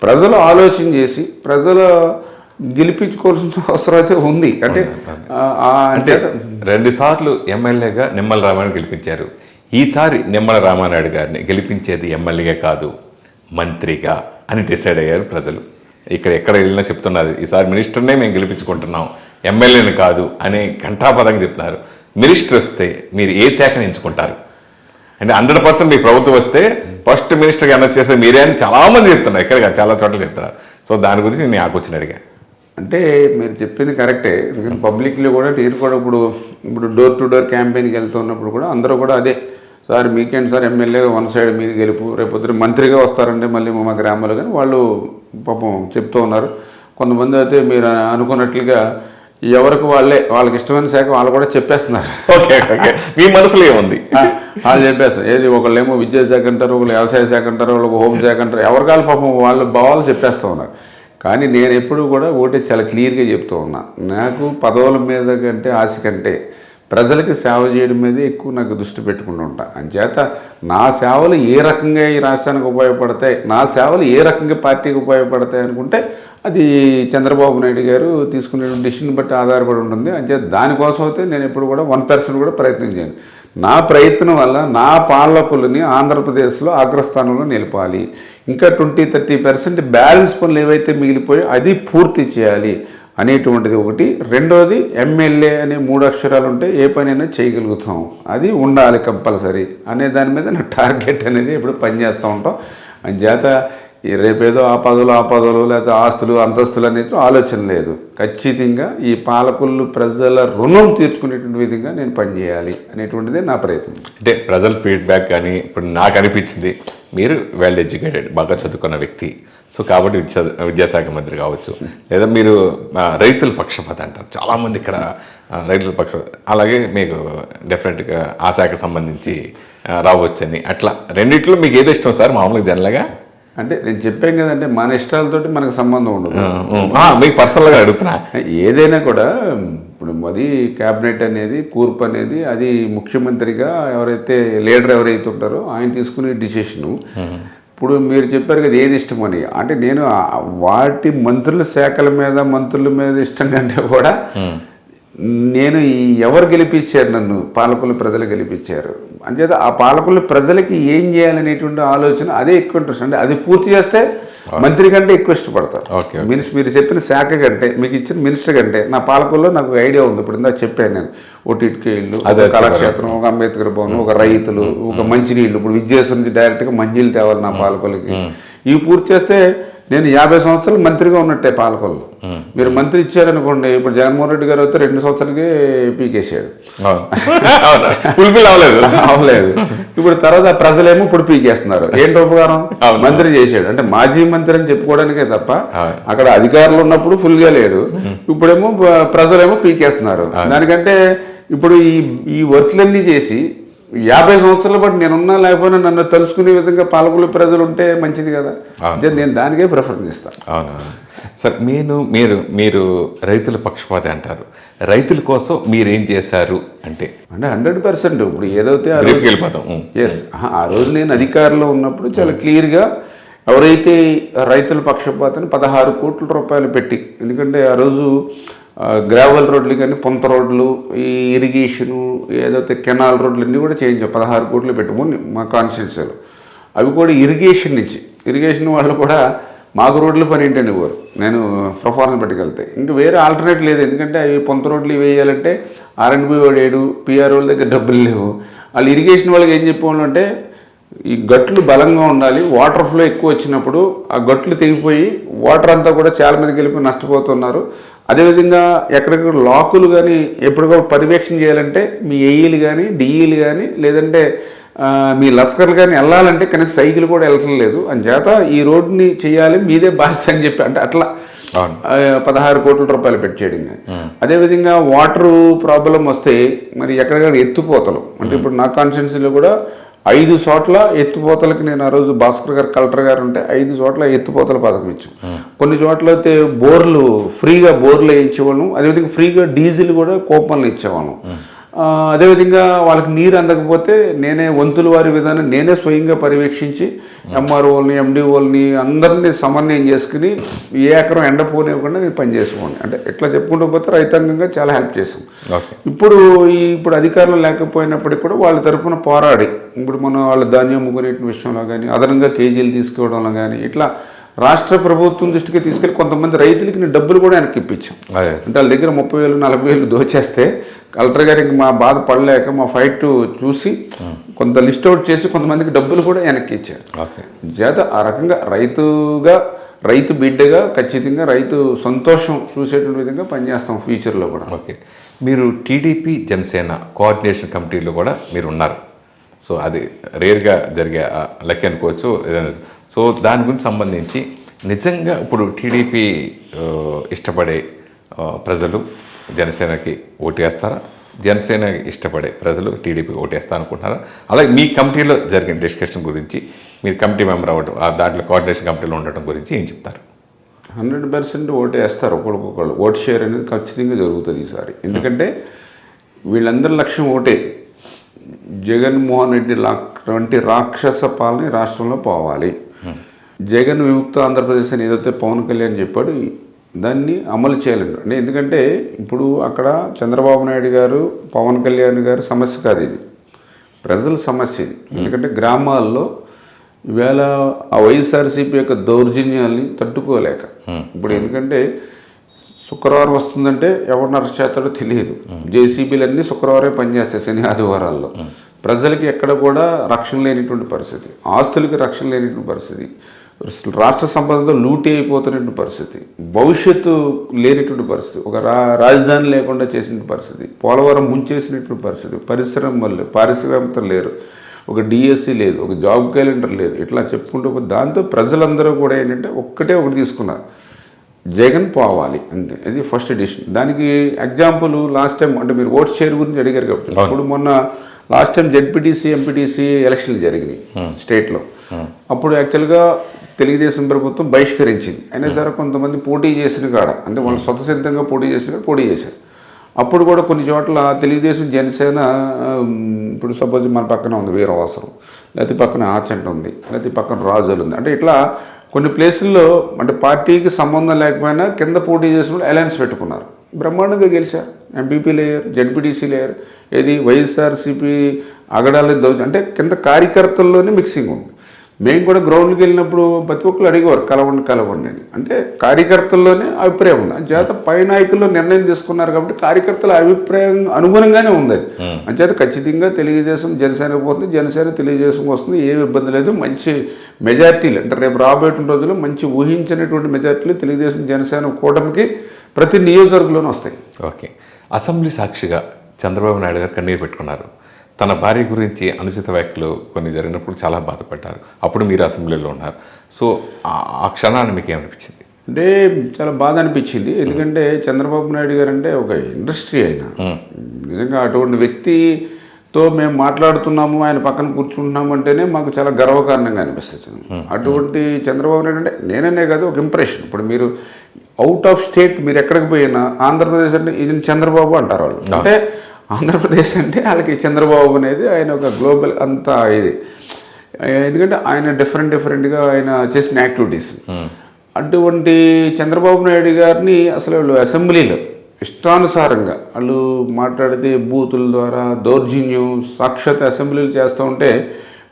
ప్రజలు ఆలోచన చేసి ప్రజలు గెలిపించుకోవాల్సిన అవసరం అయితే ఉంది. అంటే 2 సార్లు ఎమ్మెల్యేగా నిమ్మల రామానాయుడు గెలిపించారు. ఈసారి నిమ్మల రామానాయుడు గారిని గెలిపించేది ఎమ్మెల్యేగా కాదు మంత్రిగా అని డిసైడ్ అయ్యారు ప్రజలు. ఎక్కడ వెళ్ళినా చెప్తున్నారు, ఈసారి మినిస్టర్నే మేము గెలిపించుకుంటున్నాం, ఎమ్మెల్యేని కాదు అని ఘంటాపదంగా చెప్తున్నారు. మినిస్టర్ వస్తే మీరు ఏ శాఖను ఎంచుకుంటారు? అంటే 100% మీ ప్రభుత్వం వస్తే ఫస్ట్ మినిస్టర్గా అనౌన్స్ చేస్తే మీరే అని చాలామంది చెప్తున్నారు, ఇక్కడ చాలా చోట్ల చెప్తున్నారు. సో దాని గురించి నేను ఆకొచ్చిన అడిగా. అంటే మీరు చెప్పింది కరెక్టే, ఎందుకంటే పబ్లిక్లో కూడా నేను కూడా ఇప్పుడు డోర్ టు డోర్ క్యాంపెయిన్కి వెళ్తున్నప్పుడు కూడా అందరూ కూడా అదే, సార్ మీకేంటి సార్ ఎమ్మెల్యేగా 1 సైడ్ మీరు గెలుపు, రేపొద్దున మంత్రిగా వస్తారంటే మళ్ళీ మా గ్రామాల్లో, కానీ వాళ్ళు పాపం చెప్తూ ఉన్నారు. కొంతమంది అయితే మీరు అనుకున్నట్లుగా ఎవరికి వాళ్ళకి ఇష్టమైన శాఖ వాళ్ళు కూడా చెప్పేస్తున్నారు. ఓకే ఓకే, మీ మనసులో ఏముంది వాళ్ళు చెప్పేస్తారు. ఏది ఒకళ్ళేమో విద్యాశాఖ అంటారు, ఒకళ్ళు వ్యవసాయ శాఖ అంటారు, వాళ్ళకి హోంశాఖ అంటారు, ఎవరికాలు పాపం వాళ్ళ భావాలు చెప్పేస్తూ ఉన్నారు. కానీ నేను ఎప్పుడు కూడా ఒకటి చాలా క్లియర్గా చెప్తూ ఉన్నా, నాకు పదవుల మీద కంటే ఆశ కంటే ప్రజలకి సేవ చేయడం మీద ఎక్కువ నాకు దృష్టి పెట్టుకుంటూ ఉంటా. అంచేత నా సేవలు ఏ రకంగా ఈ రాష్ట్రానికి ఉపయోగపడతాయి, నా సేవలు ఏ రకంగా పార్టీకి ఉపయోగపడతాయి అనుకుంటే అది చంద్రబాబు నాయుడు గారు తీసుకునే డిసిషన్ బట్టి ఆధారపడి ఉంటుంది. అంచేత దానికోసం అయితే నేను ఎప్పుడు కూడా 1% కూడా ప్రయత్నం చేయను. నా ప్రయత్నం వల్ల నా పాలకులని ఆంధ్రప్రదేశ్లో అగ్రస్థానంలో నిలపాలి. ఇంకా 20-30% బ్యాలెన్స్ పనులు ఏవైతే మిగిలిపోయాయో అది పూర్తి చేయాలి అనేటువంటిది ఒకటి. రెండోది ఎమ్మెల్యే అనే 3 అక్షరాలు ఉంటే ఏ పనైనా చేయగలుగుతాం, అది ఉండాలి కంపల్సరీ అనే దాని మీద నా టార్గెట్ అనేది ఇప్పుడు పనిచేస్తూ ఉంటాం. అంచేత రేపేదో ఆ పదవులు లేకపోతే ఆస్తులు అంతస్తులు అనేది ఆలోచన లేదు. ఖచ్చితంగా ఈ పాలకులు ప్రజల రుణం తీర్చుకునేటువంటి విధంగా నేను పనిచేయాలి అనేటువంటిదే నా ప్రయత్నం. అంటే ప్రజల ఫీడ్బ్యాక్ కానీ ఇప్పుడు నాకు అనిపించింది మీరు వెల్ ఎడ్యుకేటెడ్, బాగా చదువుకున్న వ్యక్తి. సో కాబట్టి విద్యాశాఖ మంత్రి కావచ్చు, లేదా మీరు రైతుల పక్షపాత అంటారు చాలామంది ఇక్కడ రైతుల పక్షపాత, అలాగే మీకు డెఫినెట్గా ఆ శాఖకు సంబంధించి రావచ్చని. అట్లా రెండిట్లో మీకు ఏదో ఇష్టం సార్ మామూలుగా జనరల్గా? అంటే నేను చెప్పాను కదంటే మన ఇష్టాలతోటి మనకు సంబంధం ఉండదు. మీకు పర్సనల్గా అడుగుతున్నా. ఏదైనా కూడా ఇప్పుడు అది క్యాబినెట్ అనేది కూర్పు అనేది అది ముఖ్యమంత్రిగా ఎవరైతే లీడర్ ఎవరైతే ఉంటారో ఆయన తీసుకునే డిసిషను. ఇప్పుడు మీరు చెప్పారు కదా ఏది ఇష్టమని, అంటే నేను వాటి మంత్రుల మీద ఇష్టం కంటే కూడా నేను ఎవరు గెలిపించారు నన్ను, పాలకులు ప్రజలు గెలిపించారు అంచేత ఆ పాలకులు ప్రజలకి ఏం చేయాలనేటువంటి ఆలోచన అదే ఎక్కువ ఇంట్రెస్ట్. అంటే అది పూర్తి చేస్తే మంత్రి కంటే ఎక్కువ ఇష్టపడతారు. మీరు చెప్పిన శాఖ కంటే, మీకు ఇచ్చిన మినిస్టర్ కంటే నా పాలకుల్లో నాకు ఐడియా ఉంది. ఇప్పుడు ఇందా చెప్పాను నేను, ఒక ఇటుక ఇల్లు, ఒక కళాక్షేత్రం, ఒక అంబేద్కర్ భవన్, ఒక రైతులు, ఒక మంచినీళ్ళు. ఇప్పుడు విద్యాసం నుంచి డైరెక్ట్గా మంచినీళ్ళు తేవాలి నా పాలకులకి. ఇవి పూర్తి చేస్తే నేను 50 సంవత్సరాలు మంత్రిగా ఉన్నట్టే పాలకులు. మీరు మంత్రి ఇచ్చారనుకోండి, ఇప్పుడు జగన్మోహన్ రెడ్డి గారు అయితే 2 సంవత్సరాలకే పీకేసాడు, అవలేదు. ఇప్పుడు తర్వాత ప్రజలేమో ఇప్పుడు పీకేస్తున్నారు. ఏంటి ఉపకారం? మంత్రి చేశాడు అంటే మాజీ మంత్రి అని చెప్పుకోవడానికే తప్ప అక్కడ అధికారులు ఉన్నప్పుడు ఫుల్గా లేడు, ఇప్పుడేమో ప్రజలేమో పీకేస్తున్నారు. దానికంటే ఇప్పుడు ఈ వర్క్లన్నీ చేసి 50 సంవత్సరాల పాటు నేనున్నా లేకపోయినా నన్ను తెలుసుకునే విధంగా పాలకులు ప్రజలు ఉంటే మంచిది కదా. నేను దానికే ప్రిఫరెన్స్ ఇస్తాను. అవును సార్. మీరు మీరు రైతుల పక్షపాతి అంటారు, రైతుల కోసం మీరేం చేశారు అంటే? 100% ఇప్పుడు ఏదైతే వెళ్ళిపోతాం. ఎస్, ఆ రోజు నేను అధికారంలో ఉన్నప్పుడు చాలా క్లియర్గా ఎవరైతే రైతుల పక్షపాతని 16 కోట్ల రూపాయలు పెట్టి, ఎందుకంటే ఆ రోజు గ్రావెల్ రోడ్లు కానీ పొంత రోడ్లు, ఈ ఇరిగేషను, ఏదైతే కెనాల్ రోడ్లు అన్నీ కూడా చేయించాం. 16 కోట్లు పెట్టుకుని మా కాన్స్టిట్యూన్సీలో అవి కూడా ఇరిగేషన్ వాళ్ళు కూడా మాకు రోడ్లు పని ఏంటని ఇవ్వరు. నేను ప్రొఫార్మన్స్ పెట్టుకెళ్తే ఇంకా వేరే ఆల్టర్నేట్ లేదు. ఎందుకంటే అవి పొంత రోడ్లు వేయాలంటే R&B వాడేడు, పిఆర్ వాళ్ళ దగ్గర డబ్బులు లేవు. వాళ్ళు ఇరిగేషన్ వాళ్ళకి ఏం చెప్పేవాళ్ళు అంటే ఈ గట్లు బలంగా ఉండాలి, వాటర్ ఫ్లో ఎక్కువ వచ్చినప్పుడు ఆ గట్లు తెగిపోయి వాటర్ అంతా కూడా చాలా మందికి వెళ్ళిపోయి నష్టపోతున్నారు. అదేవిధంగా ఎక్కడెక్కడ లాకులు కానీ ఎప్పటికప్పుడు పర్యవేక్షణ చేయాలంటే మీ ఏఈలు కానీ డిఈలు కానీ లేదంటే మీ లస్కర్లు కానీ వెళ్ళాలంటే కనీసం సైకిల్ కూడా వెళ్ళటం లేదు. అంచేత ఈ రోడ్ని చేయాలి, మీదే బాధ్యత అని చెప్పి అంటే అట్లా 16 కోట్ల రూపాయలు పెట్టేయడం. అదేవిధంగా వాటర్ ప్రాబ్లం వస్తే మరి ఎక్కడెక్కడ ఎత్తుపోతలు అంటే ఇప్పుడు నా కాన్స్టిట్యున్సీలో కూడా 5 చోట్ల ఎత్తుపోతలకి నేను ఆ రోజు భాస్కర్ గారు కలెక్టర్ గారు ఉంటే 5 చోట్ల ఎత్తుపోతల పథకం ఇచ్చాం. కొన్ని చోట్ల అయితే ఫ్రీగా బోర్లు వేయించేవాళ్ళం. అదేవిధంగా ఫ్రీగా డీజిల్ కూడా కూపన్లు ఇచ్చేవాళ్ళం. అదేవిధంగా వాళ్ళకి నీరు అందకపోతే నేనే వంతుల వారి విధానం నేనే స్వయంగా పర్యవేక్షించి ఎంఆర్ఓల్ని ఎండిఓల్ని అందరినీ సమన్వయం చేసుకుని ఏ ఎకరం ఎండపోనివ్వకుండా నేను పనిచేసుకోండి. అంటే ఎట్లా చెప్పుకుంటూ పోతే రైతాంగంగా చాలా హెల్ప్ చేసాం. ఇప్పుడు అధికారులు లేకపోయినప్పటికీ కూడా వాళ్ళ తరఫున పోరాడి ఇప్పుడు మనం వాళ్ళ ధాన్యం అమ్ముకునే విషయంలో కానీ అదనంగా కేజీలు తీసుకోవడంలో కానీ ఇట్లా రాష్ట్ర ప్రభుత్వం దృష్టికి తీసుకెళ్ళి కొంతమంది రైతులకి నేను డబ్బులు కూడా వెనక్కి ఇప్పించాం. అంటే వాళ్ళ దగ్గర 30,000 40,000 దోచేస్తే కలెక్టర్ గారికి మా బాధ పడలేక మా ఫైట్ చూసి కొంత లిస్ట్ అవుట్ చేసి కొంతమందికి డబ్బులు కూడా వెనక్కి ఇచ్చారు. చేత ఆ రకంగా రైతు బిడ్డగా ఖచ్చితంగా రైతు సంతోషం చూసేటువంటి విధంగా పనిచేస్తాం ఫ్యూచర్లో కూడా. ఓకే, మీరు టీడీపీ జనసేన కోఆర్డినేషన్ కమిటీలో కూడా మీరు ఉన్నారు. సో అది రేర్గా జరిగే లెక్క అనుకోవచ్చు. సో దాని గురించి సంబంధించి నిజంగా ఇప్పుడు టీడీపీ ఇష్టపడే ప్రజలు జనసేనకి ఓటేస్తారా? జనసేనకి ఇష్టపడే ప్రజలు టీడీపీ ఓటేస్తా అనుకుంటున్నారా? అలాగే మీ కమిటీలో జరిగిన డిస్కషన్ గురించి, మీరు కమిటీ మెంబర్ అవ్వడం, దాంట్లో కోఆర్డినేషన్ కమిటీలో ఉండటం గురించి ఏం చెప్తారు? 100% ఓటేస్తారు. ఒకరికొకళ్ళు ఓటు షేర్ అనేది ఖచ్చితంగా జరుగుతుంది ఈసారి. ఎందుకంటే వీళ్ళందరి లక్ష్యం ఓటే. జగన్మోహన్ రెడ్డి వంటి రాక్షస పాలన రాష్ట్రంలో పోవాలి. జగన్ విముక్త ఆంధ్రప్రదేశ్ అని ఏదైతే పవన్ కళ్యాణ్ చెప్పాడు దాన్ని అమలు చేయాలండి. అంటే ఎందుకంటే ఇప్పుడు అక్కడ చంద్రబాబు నాయుడు గారు పవన్ కళ్యాణ్ గారు సమస్య కాదు ఇది. ప్రజల సమస్య ఇది. ఎందుకంటే గ్రామాల్లో ఈవేళ ఆ వైఎస్ఆర్సీపీ యొక్క దౌర్జన్యాల్ని తట్టుకోలేక ఇప్పుడు ఎందుకంటే శుక్రవారం వస్తుందంటే ఎవరిని అరెస్ట్ చేస్తాడో తెలియదు. జేసీబీలన్నీ శుక్రవారం పనిచేస్తాయి శని ఆదివారాల్లో. ప్రజలకి ఎక్కడ కూడా రక్షణ లేనిటువంటి పరిస్థితి, ఆస్తులకి రక్షణ లేనిటువంటి పరిస్థితి, రాష్ట్ర సంపదతో లూటీ అయిపోతున్నటువంటి పరిస్థితి, భవిష్యత్తు లేనిటువంటి పరిస్థితి, ఒక రాజధాని లేకుండా చేసిన పరిస్థితి, పోలవరం ముంచేసినటువంటి పరిస్థితి, పరిశ్రమలు పారిశ్రామికలు లేరు, ఒక డిఎస్సి లేదు, ఒక జాబ్ క్యాలెండర్ లేదు, ఇట్లా చెప్పుకుంటూ దాంతో ప్రజలందరూ కూడా ఏంటంటే ఒకటి తీసుకున్నారు, జగన్ పోవాలి అంతే. అది ఫస్ట్ ఎడిషన్. దానికి ఎగ్జాంపుల్ లాస్ట్ టైం అంటే మీరు ఓట్ షేర్ గురించి అడిగారు కాబట్టి ఇప్పుడు మొన్న లాస్ట్ టైం జెడ్పీటీసీ ఎంపీటీసీ ఎలక్షన్లు జరిగినాయి స్టేట్లో. అప్పుడు యాక్చువల్గా తెలుగుదేశం ప్రభుత్వం బహిష్కరించింది. అయినా సరే కొంతమంది పోటీ చేసిన కాడ అంటే వాళ్ళు స్వతసిద్ధంగా పోటీ చేశారు. అప్పుడు కూడా కొన్ని చోట్ల తెలుగుదేశం జనసేన ఇప్పుడు సపోజ్ మన పక్కన ఉంది వీరవాసరం, లేకపోతే పక్కన ఆచంట ఉంది, లేకపోతే పక్కన రాజులు ఉంది, అంటే ఇట్లా కొన్ని ప్లేసుల్లో అంటే పార్టీకి సంబంధం లేకపోయినా కింద పోటీ చేసినప్పుడు అలయన్స్ పెట్టుకున్నారు, బ్రహ్మాండంగా గెలిచారు. ఎంపీపీ లేయర్, జెడ్పీటీసీ లేయర్, ఏది వైఎస్ఆర్సీపీ అగడాలు అంటే కింద కార్యకర్తల్లోనే మిక్సింగ్ ఉంది. మేము కూడా గ్రౌండ్కి వెళ్ళినప్పుడు ప్రతి ఒక్కరు అడిగేవారు కలవండి అని. అంటే కార్యకర్తల్లోనే అభిప్రాయం ఉంది. అంచేత పై నాయకుల్లో నిర్ణయం తీసుకున్నారు కాబట్టి కార్యకర్తల అభిప్రాయం అనుగుణంగానే ఉంది. అంచేత ఖచ్చితంగా తెలుగుదేశం జనసేన పోతుంది, జనసేన తెలుగుదేశం వస్తుంది, ఏమి ఇబ్బంది లేదు. మంచి మెజార్టీలు అంటే రేపు రాబోయే రోజుల్లో మంచి ఊహించినటువంటి మెజార్టీలు తెలుగుదేశం జనసేన కూటమికి ప్రతి నియోజకవర్గంలోనూ వస్తాయి. ఓకే. అసెంబ్లీ సాక్షిగా చంద్రబాబు నాయుడు గారు కన్నీరు పెట్టుకున్నారు. తన భార్య గురించి అనుచిత వ్యాఖ్యలు కొన్ని జరిగినప్పుడు చాలా బాధపడ్డారు. అప్పుడు మీరు అసెంబ్లీలో ఉన్నారు. సో ఆ క్షణాన్ని మీకు ఏమనిపించింది? అంటే చాలా బాధ అనిపించింది. ఎందుకంటే చంద్రబాబు నాయుడు గారు అంటే ఒక ఇండస్ట్రీ అయిన నిజంగా అటువంటి వ్యక్తితో మేము మాట్లాడుతున్నాము, ఆయన పక్కన కూర్చుంటున్నాము అంటేనే మాకు చాలా గర్వకారణంగా అనిపిస్తుంది. అటువంటి చంద్రబాబు నాయుడు అంటే నేననే కాదు ఒక ఇంప్రెషన్. ఇప్పుడు మీరు అవుట్ ఆఫ్ స్టేట్ మీరు ఎక్కడికి పోయినా ఆంధ్రప్రదేశ్ అంటే ఇది చంద్రబాబు అంటారు వాళ్ళు. అంటే ఆంధ్రప్రదేశ్ అంటే వాళ్ళకి చంద్రబాబు అనేది ఆయన ఒక గ్లోబల్ అంతా ఇది. ఎందుకంటే ఆయన డిఫరెంట్గా ఆయన చేసిన యాక్టివిటీస్. అటువంటి చంద్రబాబు నాయుడు గారిని అసలు వాళ్ళు అసెంబ్లీలో ఇష్టానుసారంగా వాళ్ళు మాట్లాడితే బూతుల ద్వారా దౌర్జన్యం సాక్షాత్ అసెంబ్లీలు చేస్తూ ఉంటే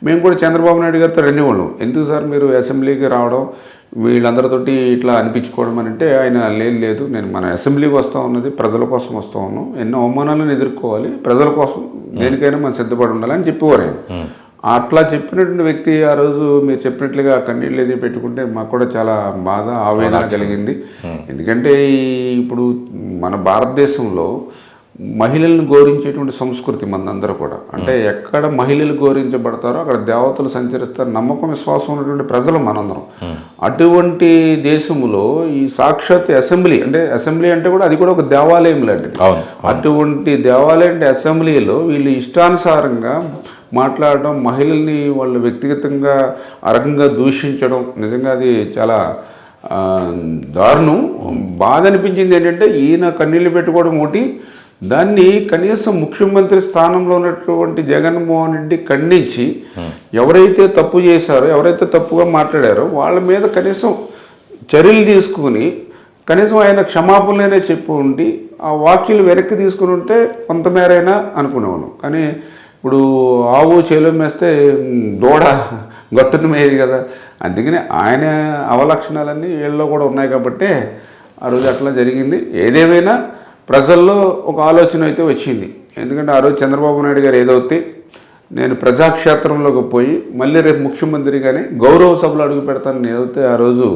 మేము కూడా చంద్రబాబు నాయుడు గారితో రెండేవాళ్ళం. ఎందుకు సార్ మీరు అసెంబ్లీకి రావడం, వీళ్ళందరితోటి ఇట్లా అనిపించుకోవడం అని అంటే ఆయన లేదు, నేను మన అసెంబ్లీకి వస్తూ ఉన్నది ప్రజల కోసం వస్తూ ఉన్నాం, ఎన్నో అవమానాలను ఎదుర్కోవాలి, ప్రజల కోసం దేనికైనా మనం సిద్ధపడి ఉండాలని చెప్పేవారు ఆయన. అట్లా చెప్పినటువంటి వ్యక్తి ఆ రోజు మీరు చెప్పినట్లుగా కన్నీళ్ళు ఏది పెట్టుకుంటే మాకు కూడా చాలా బాధ ఆవేదన కలిగింది. ఎందుకంటే ఇప్పుడు మన భారతదేశంలో మహిళలను గౌరవించేటువంటి సంస్కృతి మనందరూ కూడా. అంటే ఎక్కడ మహిళలు గౌరవించబడతారో అక్కడ దేవతలు సంచరిస్తారు, నమ్మకం విశ్వాసం ఉన్నటువంటి ప్రజలు మనందరం. అటువంటి దేశంలో ఈ సాక్షాత్ అసెంబ్లీ అంటే కూడా అది కూడా ఒక దేవాలయం లాంటిది. అటువంటి దేవాలయం అసెంబ్లీలో వీళ్ళు ఇష్టానుసారంగా మాట్లాడడం, మహిళల్ని వాళ్ళు వ్యక్తిగతంగా ఆ రకంగా దూషించడం నిజంగా అది చాలా దారుణం. బాధ అనిపించింది ఏంటంటే ఈయన కన్నీళ్ళు పెట్టుకోవడం ఒకటి, దాన్ని కనీసం ముఖ్యమంత్రి స్థానంలో ఉన్నటువంటి జగన్మోహన్ రెడ్డి ఖండించి ఎవరైతే తప్పు చేశారో, ఎవరైతే తప్పుగా మాట్లాడారో వాళ్ళ మీద కనీసం చర్యలు తీసుకుని కనీసం ఆయన క్షమాపణలనే చెప్పి ఉండి ఆ వాక్యాలు వెనక్కి తీసుకుని ఉంటే కొంతమేరైనా అనుకునేవాను. కానీ ఇప్పుడు ఆవు చేలం వేస్తే దూడ గట్టును మేది కదా, అందుకని ఆయన అవలక్షణాలన్నీ వీళ్ళలో కూడా ఉన్నాయి కాబట్టి ఆ రోజు అట్లా జరిగింది. ఏదేమైనా ప్రజల్లో ఒక ఆలోచన అయితే వచ్చింది. ఎందుకంటే ఆ రోజు చంద్రబాబు నాయుడు గారు ఏదైతే నేను ప్రజాక్షేత్రంలోకి పోయి మళ్ళీ రేపు ముఖ్యమంత్రిగానే గౌరవ సభలో అడుగు పెడతానని ఏదైతే ఆ రోజు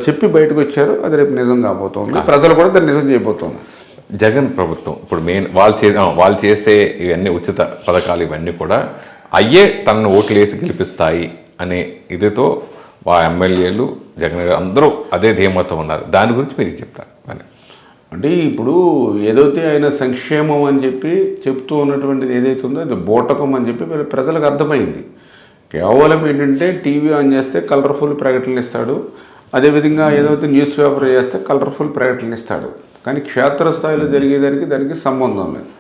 చెప్పి బయటకు వచ్చారో అది రేపు నిజం కాబోతోంది. ప్రజలు కూడా దాన్ని నిజం చేయబోతోంది. జగన్ ప్రభుత్వం ఇప్పుడు మెయిన్ వాళ్ళు చేసే ఇవన్నీ ఉచిత పథకాలు ఇవన్నీ కూడా అయ్యే తనను ఓట్లు వేసి గెలిపిస్తాయి అనే ఇదితో ఆ ఎమ్మెల్యేలు జగన్ గారు అందరూ అదే ధీమాతో ఉన్నారు. దాని గురించి మీరు చెప్తారు అని అంటే ఇప్పుడు ఏదైతే ఆయన సంక్షేమం అని చెప్పి చెప్తూ ఉన్నటువంటిది ఏదైతే ఉందో అది బోటకం అని చెప్పి ప్రజలకు అర్థమైంది. కేవలం ఏంటంటే టీవీ ఆన్ చేస్తే కలర్ఫుల్ ప్రకటనలు ఇస్తాడు, అదేవిధంగా ఏదైతే న్యూస్ పేపర్ చేస్తే కలర్ఫుల్ ప్రకటనలు ఇస్తాడు, కానీ క్షేత్రస్థాయిలో జరిగేదానికి దానికి సంబంధం లేదు.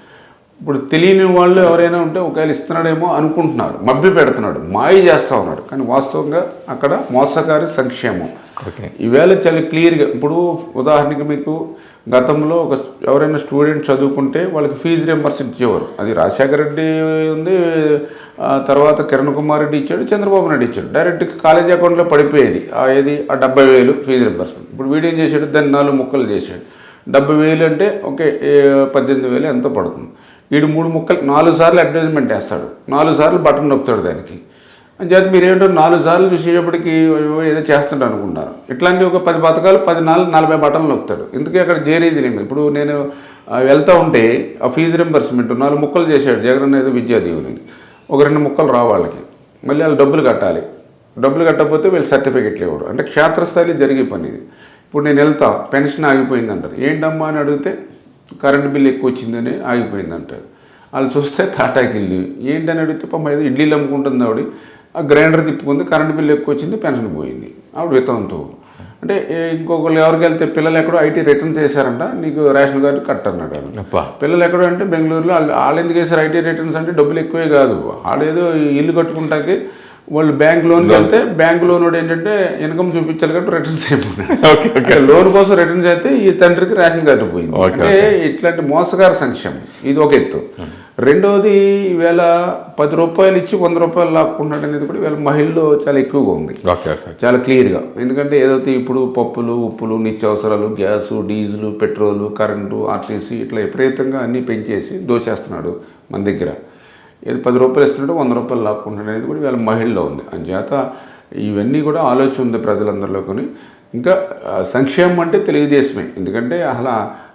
ఇప్పుడు తెలియని వాళ్ళు ఎవరైనా ఉంటే ఒకవేళ ఇస్తున్నాడేమో అనుకుంటున్నారు, మభ్య పెడుతున్నాడు, మాయ చేస్తూ ఉన్నాడు. కానీ వాస్తవంగా అక్కడ మోసగారి సంక్షేమం. ఓకే, ఈవేళ చాలా క్లియర్గా ఇప్పుడు ఉదాహరణకి మీకు గతంలో ఎవరైనా స్టూడెంట్ చదువుకుంటే వాళ్ళకి ఫీజు రియంబర్స్మెంట్ ఇచ్చేవారు. అది రాజశేఖర రెడ్డి ఉంది, తర్వాత కిరణ్ కుమార్ రెడ్డి ఇచ్చాడు, చంద్రబాబు నాయుడు ఇచ్చాడు. డైరెక్ట్గా కాలేజ్ అకౌంట్లో పడిపోయేది ఏది ఆ 70,000 ఫీజు రియంబర్స్మెంట్. ఇప్పుడు వీడేం చేశాడు, దాన్ని 4 ముక్కలు చేశాడు. 70,000 అంటే ఓకే 18,000 ఎంతో పడుతుంది. వీడు 3 ముక్కలు 4 సార్లు అడ్వర్టైజ్మెంట్ వేస్తాడు, 4 సార్లు బటన్ నొక్కుతాడు దానికి. అని చేత మీరు ఏంటో 4 సార్లు చూసేటప్పటికి ఏదో చేస్తుంటారు అనుకుంటారు. ఇట్లాంటి ఒక 10 పథకాలు 40 బటన్లు నొక్కుతాడు. ఇందుకే అక్కడ చేరేది లేదు. ఇప్పుడు నేను వెళ్తూ ఉంటే ఆ ఫీజు రింబర్స్మెంట్ 4 ముక్కలు చేశాడు జగన్ ఏదో విద్యాదీవుని, ఒక 2 ముక్కలు రా వాళ్ళకి, మళ్ళీ వాళ్ళు డబ్బులు కట్టాలి. డబ్బులు కట్టకపోతే వీళ్ళు సర్టిఫికెట్లు ఇవ్వరు. అంటే క్షేత్రస్థాయిలో జరిగే పని ఇది. ఇప్పుడు నేను వెళ్తా పెన్షన్ ఆగిపోయింది అంటారు. ఏంటమ్మా అని అడిగితే కరెంటు బిల్లు ఎక్కువ వచ్చిందని ఆగిపోయింది అంటారు. వాళ్ళు చూస్తే తాటాకిల్లు ఏంటని అడిగితే ఏదో ఇడ్లీలు అమ్ముకుంటుంది ఆవిడ, ఆ గ్రైండర్ తిప్పుకుంది, కరెంటు బిల్లు ఎక్కువ వచ్చింది, పెన్షన్ పోయింది ఆవిడ వితంతో. అంటే ఇంకొకళ్ళు ఎవరికి వెళ్తే పిల్లలు ఎక్కడో ఐటీ రిటర్న్స్ వేశారంట, నీకు రేషన్ కార్డు కట్ అన్నాడు. పిల్లలు ఎక్కడో అంటే బెంగళూరులో వాళ్ళు ఎందుకు వేశారు ఐటీ రిటర్న్స్ అంటే డబ్బులు ఎక్కువే కాదు, వాళ్ళు ఏదో ఇల్లు కట్టుకుంటాకి వాళ్ళు బ్యాంక్ లోన్కి వెళ్తే బ్యాంక్ లోన్ వాడు ఏంటంటే ఇన్కమ్ చూపించాలి కాబట్టి రిటర్న్స్ అయిపోయినాయి. లోన్ కోసం రిటర్న్స్ అయితే ఈ తండ్రికి రేషన్ కార్డు పోయింది. అంటే ఇట్లాంటి మోసగార సంక్షేమం ఇది ఒక ఎత్తు. రెండోది ఈవేళ 10 రూపాయలు ఇచ్చి 100 రూపాయలు లాక్కుంటాడు అనేది కూడా ఈవేళ మహిళల్లో చాలా ఎక్కువగా ఉంది, చాలా క్లియర్గా. ఎందుకంటే ఏదైతే ఇప్పుడు పప్పులు ఉప్పులు నిత్యావసరాలు gas diesel petrol current RTC ఇట్లా విపరీతంగా అన్నీ పెంచేసి దోచేస్తున్నాడు మన దగ్గర. ఏది 10 రూపాయలు ఇస్తున్నాడు 100 రూపాయలు లాక్కుంటాడు అనేది కూడా వీళ్ళ మహిళలో ఉంది. అందుచేత ఇవన్నీ కూడా ఆలోచన ఉంది ప్రజలందరిలో. కొని ఇంకా సంక్షేమం అంటే తెలుగుదేశమే. ఎందుకంటే అసలు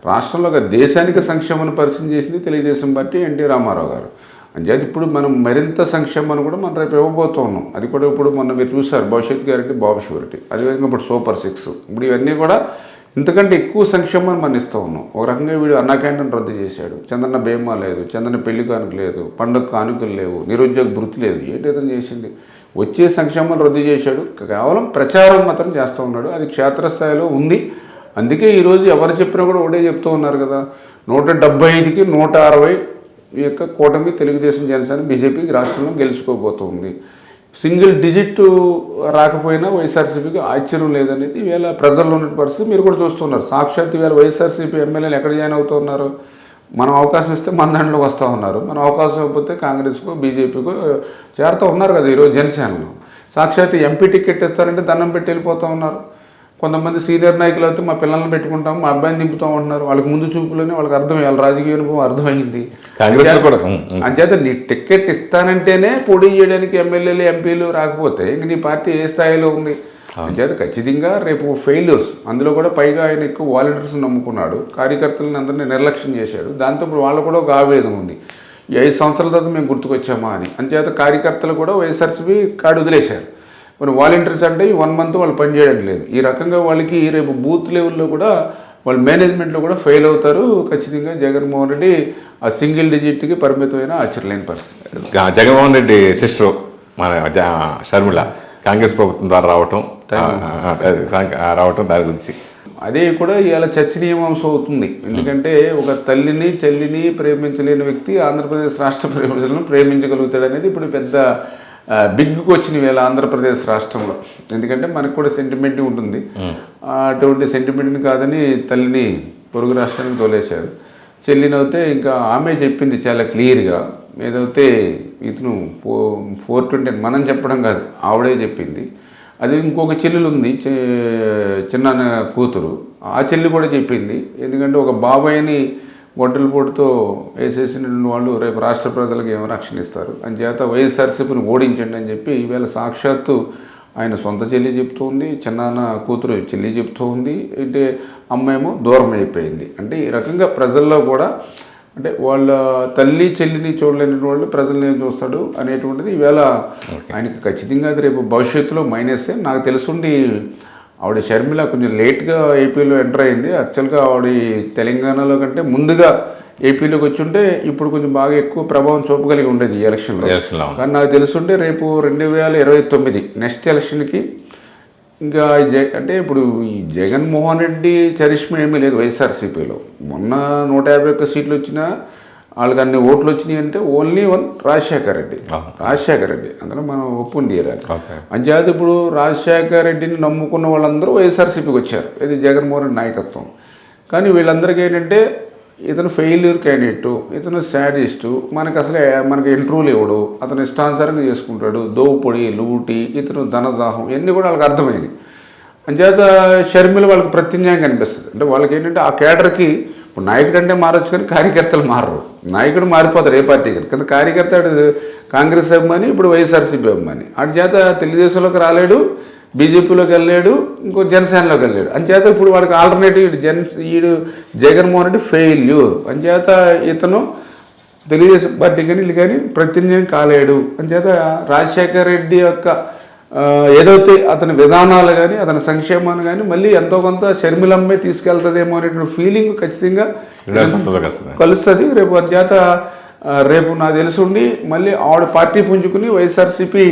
రాష్ట్రంలో ఒక దేశానికి సంక్షేమాన్ని పరిచయం చేసింది తెలుగుదేశం పార్టీ, ఎన్టీ రామారావు గారు. అందుచేత ఇప్పుడు మనం మరింత సంక్షేమాన్ని కూడా మనం రేపు ఇవ్వబోతూ ఉన్నాం. అది కూడా ఇప్పుడు మొన్న మీరు చూసారు భవిష్యత్ గ్యారెంటీ బాబు షూరిటీ, అదేవిధంగా ఇప్పుడు సూపర్ 6. ఇప్పుడు ఇవన్నీ కూడా ఇంతకంటే ఎక్కువ సంక్షేమాన్ని మనం ఇస్తూ ఉన్నాం. ఒక రకంగా వీడు అన్నా క్యాంటీన్ రద్దు చేశాడు, చంద్రన్న బీమా లేదు, చంద్రన్న పెళ్లి కానుక లేదు, పండుగ కానుకలు లేవు, నిరుద్యోగ భృతి లేదు, ఏంటైతే చేసింది వచ్చే సంక్షేమాన్ని రద్దు చేశాడు. కేవలం ప్రచారం మాత్రం చేస్తూ ఉన్నాడు, అది క్షేత్రస్థాయిలో ఉంది. అందుకే ఈరోజు ఎవరు చెప్పినా కూడా ఒకటే చెప్తూ ఉన్నారు కదా, 175కి 160 ఈ యొక్క కూటమి తెలుగుదేశం జనసేన బీజేపీకి రాష్ట్రంలో గెలుచుకోబోతుంది. సింగిల్ డిజిట్ రాకపోయినా వైఎస్ఆర్సీపీకి ఆశ్చర్యం లేదనేది ఈవేళ ప్రజల్లో ఉన్న పరిస్థితి మీరు కూడా చూస్తున్నారు. సాక్షాత్ ఈవేళ వైఎస్ఆర్సీపీ ఎమ్మెల్యేలు ఎక్కడ జాయిన్ అవుతూ ఉన్నారు, మనం అవకాశం ఇస్తే మన దాంట్లోకి వస్తూ ఉన్నారు, మనం అవకాశం ఇవ్వకపోతే కాంగ్రెస్కో బీజేపీకో చేరుతూ ఉన్నారు కదా. ఈరోజు జనసేనలో సాక్షాత్ ఎంపీ టికెట్ ఇస్తారంటే దండం పెట్టి వెళ్ళిపోతూ ఉన్నారు. కొంతమంది సీనియర్ నాయకులు అయితే మా పిల్లల్ని పెట్టుకుంటాం మా అబ్బాయిని దింపుతూ ఉంటున్నారు. వాళ్ళకి ముందు చూపులోనే వాళ్ళకి అర్థమయ్యి వాళ్ళ రాజకీయ అనుభవం అర్థమైంది. అంచేత నీ టికెట్ ఇస్తానంటేనే పోటీ చేయడానికి ఎమ్మెల్యేలు ఎంపీలు రాకపోతే ఇంక నీ పార్టీ ఏ స్థాయిలో ఉంది. అంచేత ఖచ్చితంగా రేపు ఫెయిల్యూర్స్, అందులో కూడా పైగా ఆయన ఎక్కువ వాలంటీర్స్ నమ్ముకున్నాడు, కార్యకర్తలను అందరినీ నిర్లక్ష్యం చేశాడు. దాంతో ఇప్పుడు వాళ్ళు కూడా ఒక ఆవేదన ఉంది, ఈ 5 సంవత్సరాల తర్వాత మేము గుర్తుకొచ్చామా అని. అంచేత కార్యకర్తలు కూడా వైఎస్ఆర్సీపీ కార్డు వదిలేశారు. మరి వాలంటీర్స్ అంటే ఈ 1 మంత్ వాళ్ళు పనిచేయడం లేదు. ఈ రకంగా వాళ్ళకి రేపు బూత్ లెవెల్లో కూడా వాళ్ళు మేనేజ్మెంట్లో కూడా ఫెయిల్ అవుతారు. ఖచ్చితంగా జగన్మోహన్ రెడ్డి ఆ సింగిల్ డిజిట్కి పరిమితమైన ఆశ్చర్యలేని పరిస్థితి. జగన్మోహన్ రెడ్డి సిస్టర్ మన షర్మిల కాంగ్రెస్ ప్రభుత్వం ద్వారా రావటం దాని గురించి అదే కూడా ఇవాళ చర్చనీయాంశం అవుతుంది. ఎందుకంటే ఒక తల్లిని చెల్లిని ప్రేమించలేని వ్యక్తి ఆంధ్రప్రదేశ్ రాష్ట్ర ప్రజలను ప్రేమించగలుగుతాడు అనేది ఇప్పుడు పెద్ద బిగ్కి వచ్చిన వేళ ఆంధ్రప్రదేశ్ రాష్ట్రంలో. ఎందుకంటే మనకు కూడా సెంటిమెంట్ ఉంటుంది, అటువంటి సెంటిమెంట్ని కాదని తల్లిని పొరుగు రాష్ట్రానికి తోలేశారు. చెల్లినైతే ఇంకా ఆమె చెప్పింది చాలా క్లియర్గా, ఏదైతే ఇతను 420 మనం చెప్పడం కాదు ఆవిడే చెప్పింది. అది ఇంకొక చెల్లెలు ఉంది చిన్న కూతురు, ఆ చెల్లి కూడా చెప్పింది. ఎందుకంటే ఒక బాబాయ్ని గొడ్డల పోటుతో వేసేసిన వాళ్ళు రేపు రాష్ట్ర ప్రజలకు ఏమో రక్షణ ఇస్తారు అని చేత వైఎస్ఆర్సీపీని ఓడించండి అని చెప్పి ఈవేళ సాక్షాత్తు ఆయన సొంత చెల్లి చెప్తూ ఉంది, చిన్నాన్న కూతురు చెల్లి చెప్తూ ఉంది. అంటే అమ్మేమో దూరం అయిపోయింది. అంటే ఈ రకంగా ప్రజల్లో కూడా అంటే వాళ్ళ తల్లి చెల్లిని చూడలేని వాళ్ళు ప్రజల్ని ఏం చూస్తాడు అనేటువంటిది ఈవేళ ఆయనకి ఖచ్చితంగా అది రేపు భవిష్యత్తులో మైనస్సే. నాకు తెలుసుండి ఆవిడ షర్మిల కొంచెం లేట్గా ఏపీలో ఎంటర్ అయింది. యాక్చువల్గా ఆవిడ తెలంగాణలో కంటే ముందుగా ఏపీలోకి వచ్చుంటే ఇప్పుడు కొంచెం బాగా ఎక్కువ ప్రభావం చూపగలిగి ఉండేది ఈ ఎలక్షన్లో. కానీ నాకు తెలుసుంటే రేపు 2029 నెక్స్ట్ ఎలక్షన్కి ఇంకా అంటే ఇప్పుడు ఈ జగన్మోహన్ రెడ్డి చరిష్మా ఏమీ లేదు వైఎస్ఆర్సీపీలో. మొన్న 151 సీట్లు వచ్చినా వాళ్ళకి అన్ని ఓట్లు వచ్చినాయి అంటే ఓన్లీ వన్ రాజశేఖర్ రెడ్డి అందులో మనం ఒప్పుని తీరాలి. అంచేత ఇప్పుడు రాజశేఖర రెడ్డిని నమ్ముకున్న వాళ్ళందరూ వైఎస్ఆర్సీపీకి వచ్చారు, ఇది జగన్మోహన్ రెడ్డి నాయకత్వం. కానీ వీళ్ళందరికీ ఏంటంటే ఇతను ఫెయిల్యూర్ క్యాండిడేటు, ఇతను శాడిస్టు, మనకి ఇంటర్వ్యూలు ఇవ్వడు, అతను ఇష్టానుసారంగా చేసుకుంటాడు, దోపుడి లూటి, ఇతను ధనదాహం, ఇవన్నీ కూడా వాళ్ళకి అర్థమైంది. అంచేత షర్మిల వాళ్ళకి ప్రత్యామ్నాయం కనిపిస్తుంది. అంటే వాళ్ళకి ఏంటంటే ఆ కేడర్కి ఇప్పుడు నాయకుడు అంటే మారచ్చు కానీ కార్యకర్తలు మారరు. నాయకుడు మారిపోతారు ఏ పార్టీకి, కానీ కార్యకర్త కాంగ్రెస్ అభిమాని, ఇప్పుడు వైఎస్ఆర్సీపీ అభిమాని. అటు చేత తెలుగుదేశంలోకి రాలేడు, బీజేపీలోకి వెళ్ళాడు, ఇంకో జనసేనలోకి వెళ్ళాడు. అంచేత ఇప్పుడు వాడికి ఆల్టర్నేటివ్ ఈడు జగన్మోహన్ రెడ్డి ఫెయిల్యూర్. అంచేత ఇతను తెలుగుదేశం పార్టీ కానీ వీళ్ళు కానీ ప్రత్యామ్నాయం కాలేడు. అంచేత రాజశేఖర రెడ్డి యొక్క ఏదైతే అతని విధానాలు కానీ అతని సంక్షేమాన్ని కానీ మళ్ళీ ఎంతో కొంత షర్మిలమ్మే తీసుకెళ్తుందేమో అనేటువంటి ఫీలింగ్ ఖచ్చితంగా కలుస్తుంది రేపు. అంచేత రేపు నాకు తెలుసుండి మళ్ళీ ఆవిడ పార్టీ పుంజుకుని వైఎస్ఆర్సీపీ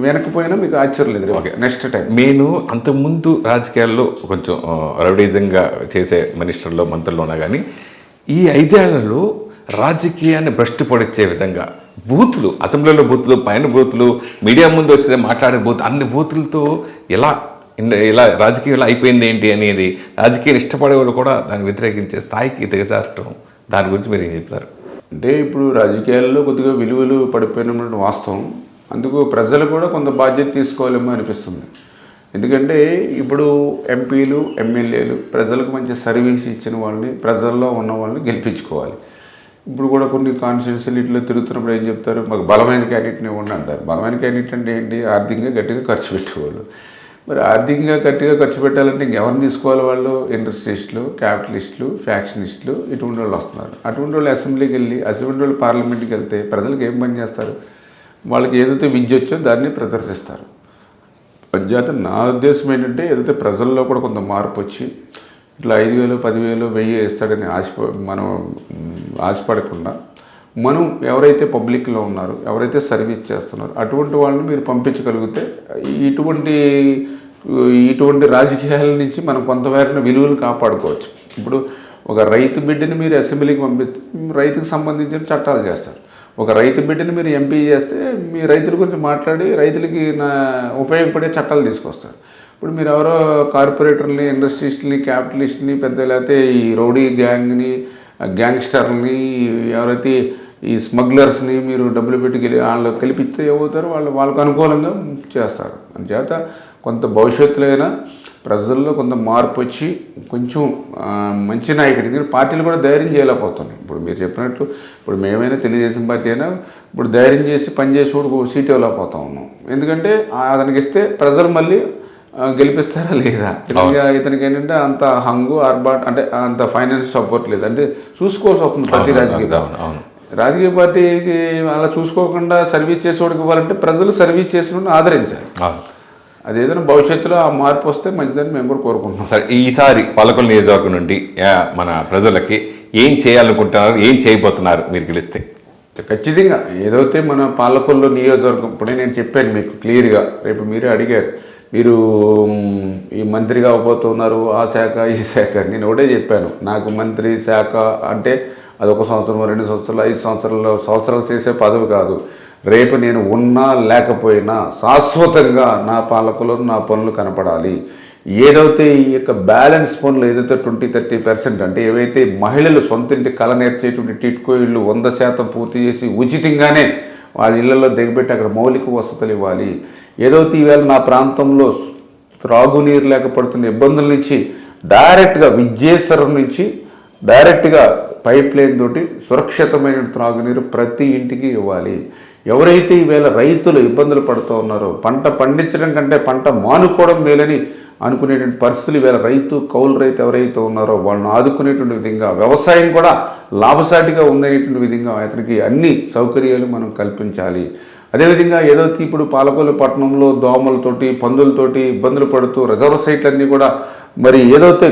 వెనకపోయినా మీకు ఆశ్చర్యం లేదు. Okay, next time. నేను అంతకుముందు రాజకీయాల్లో కొంచెం రౌడీజంగా చేసే మినిస్టర్లో మంత్రుల్లో ఉన్నా కానీ ఈ 5 ఏళ్లలో రాజకీయాన్ని భ్రష్టు పొడిచే విధంగా బూతులు, అసెంబ్లీలో బూతులు, పైన బూతులు, మీడియా ముందు వచ్చే మాట్లాడే బూత్, అన్ని బూతులతో ఇలా రాజకీయం ఇలా అయిపోయింది ఏంటి అనేది రాజకీయాలు ఇష్టపడేవాళ్ళు కూడా దాన్ని వ్యతిరేకించే స్థాయికి దిగజారటం, దాని గురించి మీరు ఏం చెప్తారు? అంటే ఇప్పుడు రాజకీయాల్లో కొద్దిగా విలువలు పడిపోయినటువంటి వాస్తవం. అందుకు ప్రజలు కూడా కొంత బాధ్యత తీసుకోవాలేమో అనిపిస్తుంది. ఎందుకంటే ఇప్పుడు ఎంపీలు, ఎమ్మెల్యేలు ప్రజలకు మంచి సర్వీస్ ఇచ్చిన వాళ్ళని, ప్రజల్లో ఉన్న వాళ్ళని గెలిపించుకోవాలి. ఇప్పుడు కూడా కొన్ని కాన్స్టిట్యూన్సీలు ఇట్లా తిరుగుతున్నప్పుడు ఏం చెప్తారు, మాకు బలమైన క్యాండిడేట్ని ఇవ్వండి అంటారు. బలమైన క్యాండిడేట్ అంటే ఏంటి? ఆర్థికంగా గట్టిగా ఖర్చు పెట్టేవాళ్ళు. మరి ఆర్థికంగా గట్టిగా ఖర్చు పెట్టాలంటే ఇంకెవరిని తీసుకోవాలి? వాళ్ళు ఇండస్ట్రియలిస్టులు, క్యాపిటలిస్టులు, ఫ్యాక్షనిస్టులు, ఇటువంటి వాళ్ళు వస్తున్నారు. అటువంటి వాళ్ళు అసెంబ్లీకి వెళ్ళి, అటువంటి వాళ్ళు పార్లమెంట్కి వెళ్తే ప్రజలకు ఏం పని చేస్తారు? వాళ్ళకి ఏదైతే విద్య వచ్చో దాన్ని ప్రదర్శిస్తారు. అంచేత నా ఉద్దేశం ఏంటంటే ఏదైతే ప్రజల్లో కూడా కొంత మార్పు వచ్చి ఇట్లా 5,000, 10,000, 1,000 ఇస్తాడని మనం ఆశపడకుండా మనం ఎవరైతే పబ్లిక్లో ఉన్నారో, ఎవరైతే సర్వీస్ చేస్తున్నారో అటువంటి వాళ్ళని మీరు పంపించగలిగితే ఇటువంటి రాజకీయాల నుంచి మనం కొంతమేర విలువలు కాపాడుకోవచ్చు. ఇప్పుడు ఒక రైతు బిడ్డని మీరు అసెంబ్లీకి పంపిస్తే రైతుకు సంబంధించిన చట్టాలు చేస్తారు. ఒక రైతు బిడ్డని మీరు ఎంపీ చేస్తే మీ రైతుల గురించి మాట్లాడి రైతులకి ఉపయోగపడే చట్టాలు తీసుకొస్తారు. ఇప్పుడు మీరు ఎవరో కార్పొరేటర్ని, ఇండస్ట్రియలిస్ట్ని, క్యాపిటలిస్ట్ని, లేకపోతే ఈ రౌడీ గ్యాంగ్స్టర్ని, ఎవరైతే ఈ స్మగ్లర్స్ని మీరు డబ్బులు పెట్టి వాళ్ళు కలిపిస్తే ఏమవుతారు? వాళ్ళకు అనుకూలంగా చేస్తారు. అందుచేత కొంత భవిష్యత్తులో అయినా ప్రజల్లో కొంత మార్పు వచ్చి కొంచెం మంచి నాయకుడికి పార్టీలు కూడా ధైర్యం చేయలేకపోతున్నాయి. ఇప్పుడు మీరు చెప్పినట్లు ఇప్పుడు మేమైనా తెలుగుదేశం పార్టీ అయినా ఇప్పుడు ధైర్యం చేసి పనిచేసి కూడా సీట్ ఇవ్వలేకపోతా ఉన్నాం. ఎందుకంటే అతనికి ఇస్తే ప్రజలు మళ్ళీ గెలిపిస్తారా లేదా? ఇతనికి ఏంటంటే అంత హంగు ఆర్బాట్ అంటే అంత ఫైనాన్స్ సపోర్ట్ లేదు. అంటే చూసుకోవాల్సి వస్తుంది ప్రతి రాజకీయ పార్టీకి అలా చూసుకోకుండా సర్వీస్ చేసేవాడికి ఇవ్వాలంటే ప్రజలు సర్వీస్ చేసిన ఆదరించాలి. అదేదైనా భవిష్యత్తులో ఆ మార్పు వస్తే మంచిదని మేము కూడా కోరుకుంటున్నాం. సరే, ఈసారి పాలకొల్లు నియోజకవర్గం నుండి మన ప్రజలకి ఏం చేయాలనుకుంటున్నారు, ఏం చేయబోతున్నారు మీరు గెలిస్తే? ఖచ్చితంగా ఏదైతే మన పాలకొల్లు నియోజకవర్గం ఇప్పుడే నేను చెప్పాను మీకు క్లియర్గా. రేపు మీరే అడిగారు, మీరు ఈ మంత్రిగా అవబోతున్నారు, ఆ శాఖ ఈ శాఖ. నేను ఒకటే చెప్పాను, నాకు మంత్రి శాఖ అంటే అది 1 సంవత్సరం, 2 సంవత్సరాలు, 5 సంవత్సరాలు చేసే పదవి కాదు. రేపు నేను ఉన్నా లేకపోయినా శాశ్వతంగా నా పాలకులో నా పనులు కనపడాలి. ఏదైతే ఈ యొక్క బ్యాలెన్స్ పనులు ఏదైతే 20-30% అంటే ఏవైతే మహిళలు సొంతింటి కళ నేర్చేటువంటి టిట్కో ఇళ్ళు 100% పూర్తి చేసి ఉచితంగానే వాళ్ళ ఇళ్లలో దిగబెట్టి అక్కడ మౌలిక వసతులు ఇవ్వాలి. ఏదైతే ఈవేళ నా ప్రాంతంలో త్రాగునీరు లేకపోతున్న ఇబ్బందుల నుంచి డైరెక్ట్గా విద్యేశ్వరం నుంచి డైరెక్ట్గా పైప్ లైన్ తోటి సురక్షితమైన త్రాగునీరు ప్రతి ఇంటికి ఇవ్వాలి. ఎవరైతే ఈవేళ రైతులు ఇబ్బందులు పడుతూ ఉన్నారో, పంట పండించడం కంటే పంట మానుకోవడం మేలని అనుకునేటువంటి పరిస్థితులు ఈవేళ కౌలు రైతు ఎవరైతే ఉన్నారో వాళ్ళని ఆదుకునేటువంటి విధంగా, వ్యవసాయం కూడా లాభసాటిగా ఉందనేటువంటి విధంగా అతనికి అన్ని సౌకర్యాలు మనం కల్పించాలి. అదేవిధంగా ఏదైతే ఇప్పుడు పాలకొల్లు పట్టణంలో దోమలతోటి, పందులతోటి ఇబ్బందులు పడుతూ రిజర్వ్ సైట్లన్నీ కూడా మరి ఏదైతే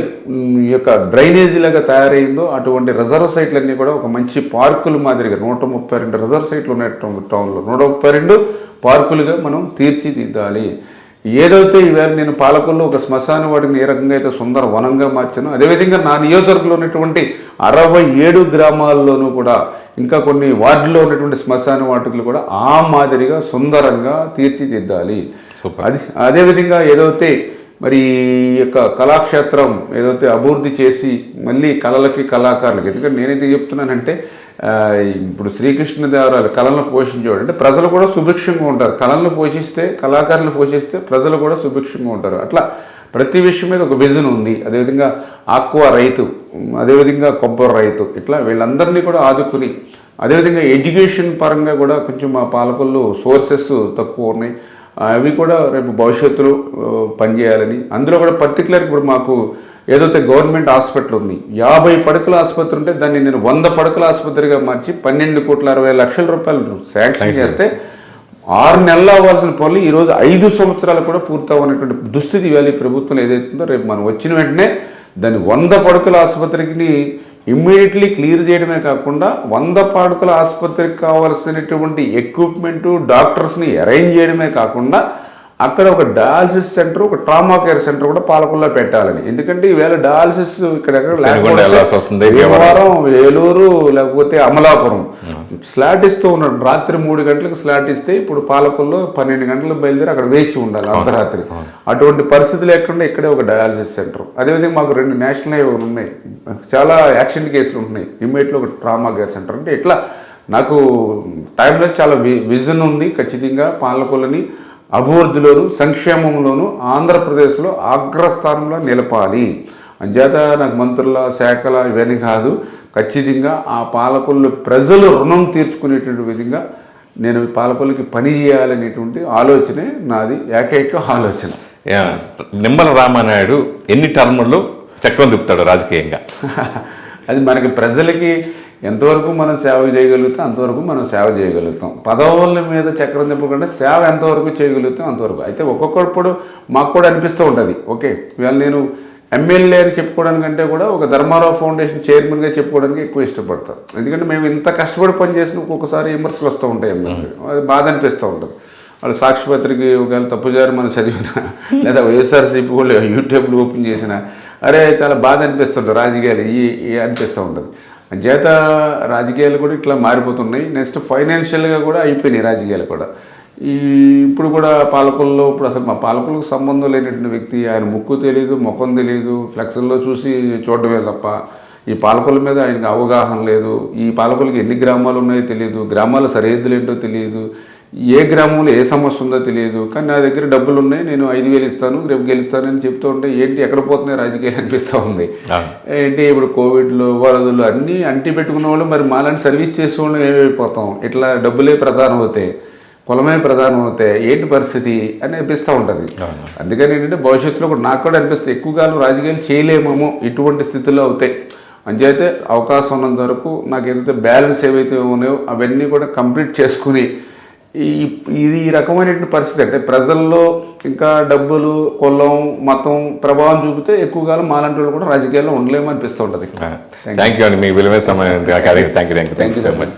ఈ యొక్క డ్రైనేజీలాగా తయారైందో అటువంటి రిజర్వ్ సైట్లన్నీ కూడా ఒక మంచి పార్కుల మాదిరిగా 132 రిజర్వ్ సైట్లు ఉన్నాయి టౌన్లో. 132 పార్కులుగా మనం తీర్చిదిద్దాలి. ఏదైతే ఈవేళ నేను పాలకొల్లో ఒక శ్మశాన వాటిని ఏ రకంగా అయితే సుందర వనంగా మార్చానో, అదేవిధంగా నా నియోజకవర్గంలో ఉన్నటువంటి 67 గ్రామాల్లోనూ కూడా ఇంకా కొన్ని వార్డుల్లో ఉన్నటువంటి శ్మశాన వాటికలు కూడా ఆ మాదిరిగా సుందరంగా తీర్చిదిద్దాలి. అదేవిధంగా ఏదైతే మరి ఈ యొక్క కళాక్షేత్రం ఏదైతే అభివృద్ధి చేసి మళ్ళీ కళలకి కళాకారులకి, ఎందుకంటే నేనైతే చెప్తున్నానంటే ఇప్పుడు శ్రీకృష్ణదేవరాయలు కళలను పోషించేవాడు అంటే ప్రజలు కూడా సుభిక్షంగా ఉంటారు. కళలను పోషిస్తే, కళాకారులను పోషిస్తే ప్రజలు కూడా సుభిక్షంగా ఉంటారు. అట్లా ప్రతి విషయం మీద ఒక విజన్ ఉంది. అదేవిధంగా ఆక్వా రైతు, అదేవిధంగా కొబ్బరి రైతు, ఇట్లా వీళ్ళందరినీ కూడా ఆదుకుని, అదేవిధంగా ఎడ్యుకేషన్ పరంగా కూడా కొంచెం మా పాలకొల్లు సోర్సెస్ తక్కువ ఉన్నాయి. అవి కూడా రేపు భవిష్యత్తులో పనిచేయాలని, అందులో కూడా పర్టికులర్ ఇప్పుడు మాకు ఏదైతే గవర్నమెంట్ హాస్పిటల్ ఉంది, 50 పడకల ఆసుపత్రి ఉంటే దాన్ని నేను 100 పడకల ఆసుపత్రిగా మార్చి 12,60,00,000 రూపాయలు శాంక్షన్ చేస్తే 6 నెలలు అవ్వాల్సిన పనులు ఈరోజు 5 సంవత్సరాలు కూడా పూర్తవనటువంటి దుస్థితి ఇవాళ ఈ ప్రభుత్వం ఏదైతుందో రేపు మనం వచ్చిన వెంటనే దాన్ని 100 పడకల ఆసుపత్రికి ఇమ్మీడియట్లీ క్లియర్ చేయడమే కాకుండా 100 పడకల ఆసుపత్రికి కావాల్సినటువంటి ఎక్విప్మెంటు, డాక్టర్స్ని అరేంజ్ చేయడమే కాకుండా అక్కడ ఒక డయాలసిస్ సెంటర్, ఒక ట్రామా కేర్ సెంటర్ కూడా పాలకొల్లో పెట్టాలని. ఎందుకంటే ఈవేళ డయాలసిస్ ఇక్కడ వారం ఏలూరు లేకపోతే అమలాపురం స్లాట్ ఇస్తూ ఉన్నాడు. రాత్రి 3 గంటలకు స్లాట్ ఇస్తే ఇప్పుడు పాలకొల్లో 12 గంటలకు బయలుదేరి అక్కడ వేచి ఉండాలి అర్ధరాత్రి. అటువంటి పరిస్థితి లేకుండా ఇక్కడే ఒక డయాలసిస్ సెంటర్. అదేవిధంగా మాకు 2 నేషనల్ హైవే ఉన్నాయి, చాలా యాక్సిడెంట్ కేసులు ఉంటున్నాయి, ఇమ్మీడియట్లో ఒక ట్రామా కేర్ సెంటర్. అంటే ఇట్లా నాకు టైంలో చాలా విజన్ ఉంది. ఖచ్చితంగా పాలకొల్లని అభివృద్ధిలోను సంక్షేమంలోను ఆంధ్రప్రదేశ్లో అగ్రస్థానంలో నిలపాలి. అంచేత నాకు మంత్రుల శాఖల ఇవన్నీ కాదు, ఖచ్చితంగా ఆ పాలకొల్లు ప్రజలు రుణం తీర్చుకునేటువంటి విధంగా నేను పాలకొల్లుకి పని చేయాలనేటువంటి ఆలోచనే నాది, ఏకైక ఆలోచన. నిమ్మల రామానాయుడు ఎన్ని టర్ముల్లో చక్రం తిప్పుతాడు రాజకీయంగా? అది మనకి ప్రజలకి ఎంతవరకు మనం సేవ చేయగలుగుతాం అంతవరకు మనం సేవ చేయగలుగుతాం. పదవుల మీద చక్రం తిప్పకుండా సేవ ఎంతవరకు చేయగలుగుతాం అంతవరకు. అయితే ఒక్కొక్కప్పుడు మాకు కూడా అనిపిస్తూ ఉంటుంది, ఓకే ఇవాళ నేను ఎమ్మెల్యే అని చెప్పుకోవడానికంటే కూడా ఒక ధర్మారావు ఫౌండేషన్ చైర్మన్గా చెప్పుకోవడానికి ఎక్కువ ఇష్టపడతాం. ఎందుకంటే మేము ఇంత కష్టపడి పని చేసిన ఒక్కొక్కసారి విమర్శలు వస్తూ ఉంటాయి, అది బాధ అనిపిస్తూ ఉంటుంది. వాళ్ళు సాక్షిపత్రికి ఒకవేళ తప్పుజారు మనం చదివిన, లేదా వైఎస్ఆర్సీపీ వాళ్ళు యూట్యూబ్లో ఓపెన్ చేసిన, అరే చాలా బాధ అనిపిస్తుంటుంది, రాజకీయాలు అనిపిస్తూ ఉంటుంది. చేత రాజకీయాలు కూడా ఇట్లా మారిపోతున్నాయి. నెక్స్ట్ ఫైనాన్షియల్గా కూడా అయిపోయినాయి రాజకీయాలు కూడా. ఇప్పుడు కూడా పాలకొల్లో ఇప్పుడు అసలు మా పాలకొల్లకు సంబంధం లేనటువంటి వ్యక్తి, ఆయన ముక్కు తెలియదు, ముఖం తెలియదు, ఫ్లెక్స్ల్లో చూసి చూడటమే తప్ప ఈ పాలకొల్ల మీద ఆయనకు అవగాహన లేదు. ఈ పాలకొల్లకు ఎన్ని గ్రామాలు ఉన్నాయో తెలియదు, గ్రామాల సరిహద్దులు ఏంటో తెలియదు, ఏ గ్రామంలో ఏ సమస్య ఉందో తెలియదు. కానీ నా దగ్గర డబ్బులు ఉన్నాయి, నేను 5,000 ఇస్తాను, రేపు గెలుస్తానని చెప్తూ ఉంటే ఏంటి ఎక్కడ పోతున్నాయి రాజకీయాలు అనిపిస్తూ ఉంది. ఏంటి ఇప్పుడు కోవిడ్లు, వరదలు అన్నీ అంటి పెట్టుకున్న వాళ్ళు మరి మాలాంటి సర్వీస్ చేసే వాళ్ళు ఏమైపోతాం, ఇట్లా డబ్బులే ప్రధానం అవుతాయి, కులమే ప్రధానం అవుతాయి, ఏంటి పరిస్థితి అని అనిపిస్తూ ఉంటుంది. అందుకని ఏంటంటే భవిష్యత్తులో కూడా నాకు కూడా అనిపిస్తుంది ఎక్కువ కాలం రాజకీయాలు చేయలేమేమో ఇటువంటి స్థితిలో అవుతాయి. అంచేతే అవకాశం ఉన్నంత వరకు నాకు ఏదైతే బ్యాలెన్స్ ఏవైతే ఉన్నాయో అవన్నీ కూడా కంప్లీట్ చేసుకుని ఇది ఈ రకమైనటువంటి పరిస్థితి అంటే ప్రజల్లో ఇంకా డబ్బులు, కులం, మతం ప్రభావం చూపితే ఎక్కువ కాలం మాలాంటి వాళ్ళు కూడా రాజకీయాల్లో ఉండలేమో అనిపిస్తూ ఉంటుంది. థ్యాంక్ యూ అండి, మీ విలువైన సమయం. Thank you so much.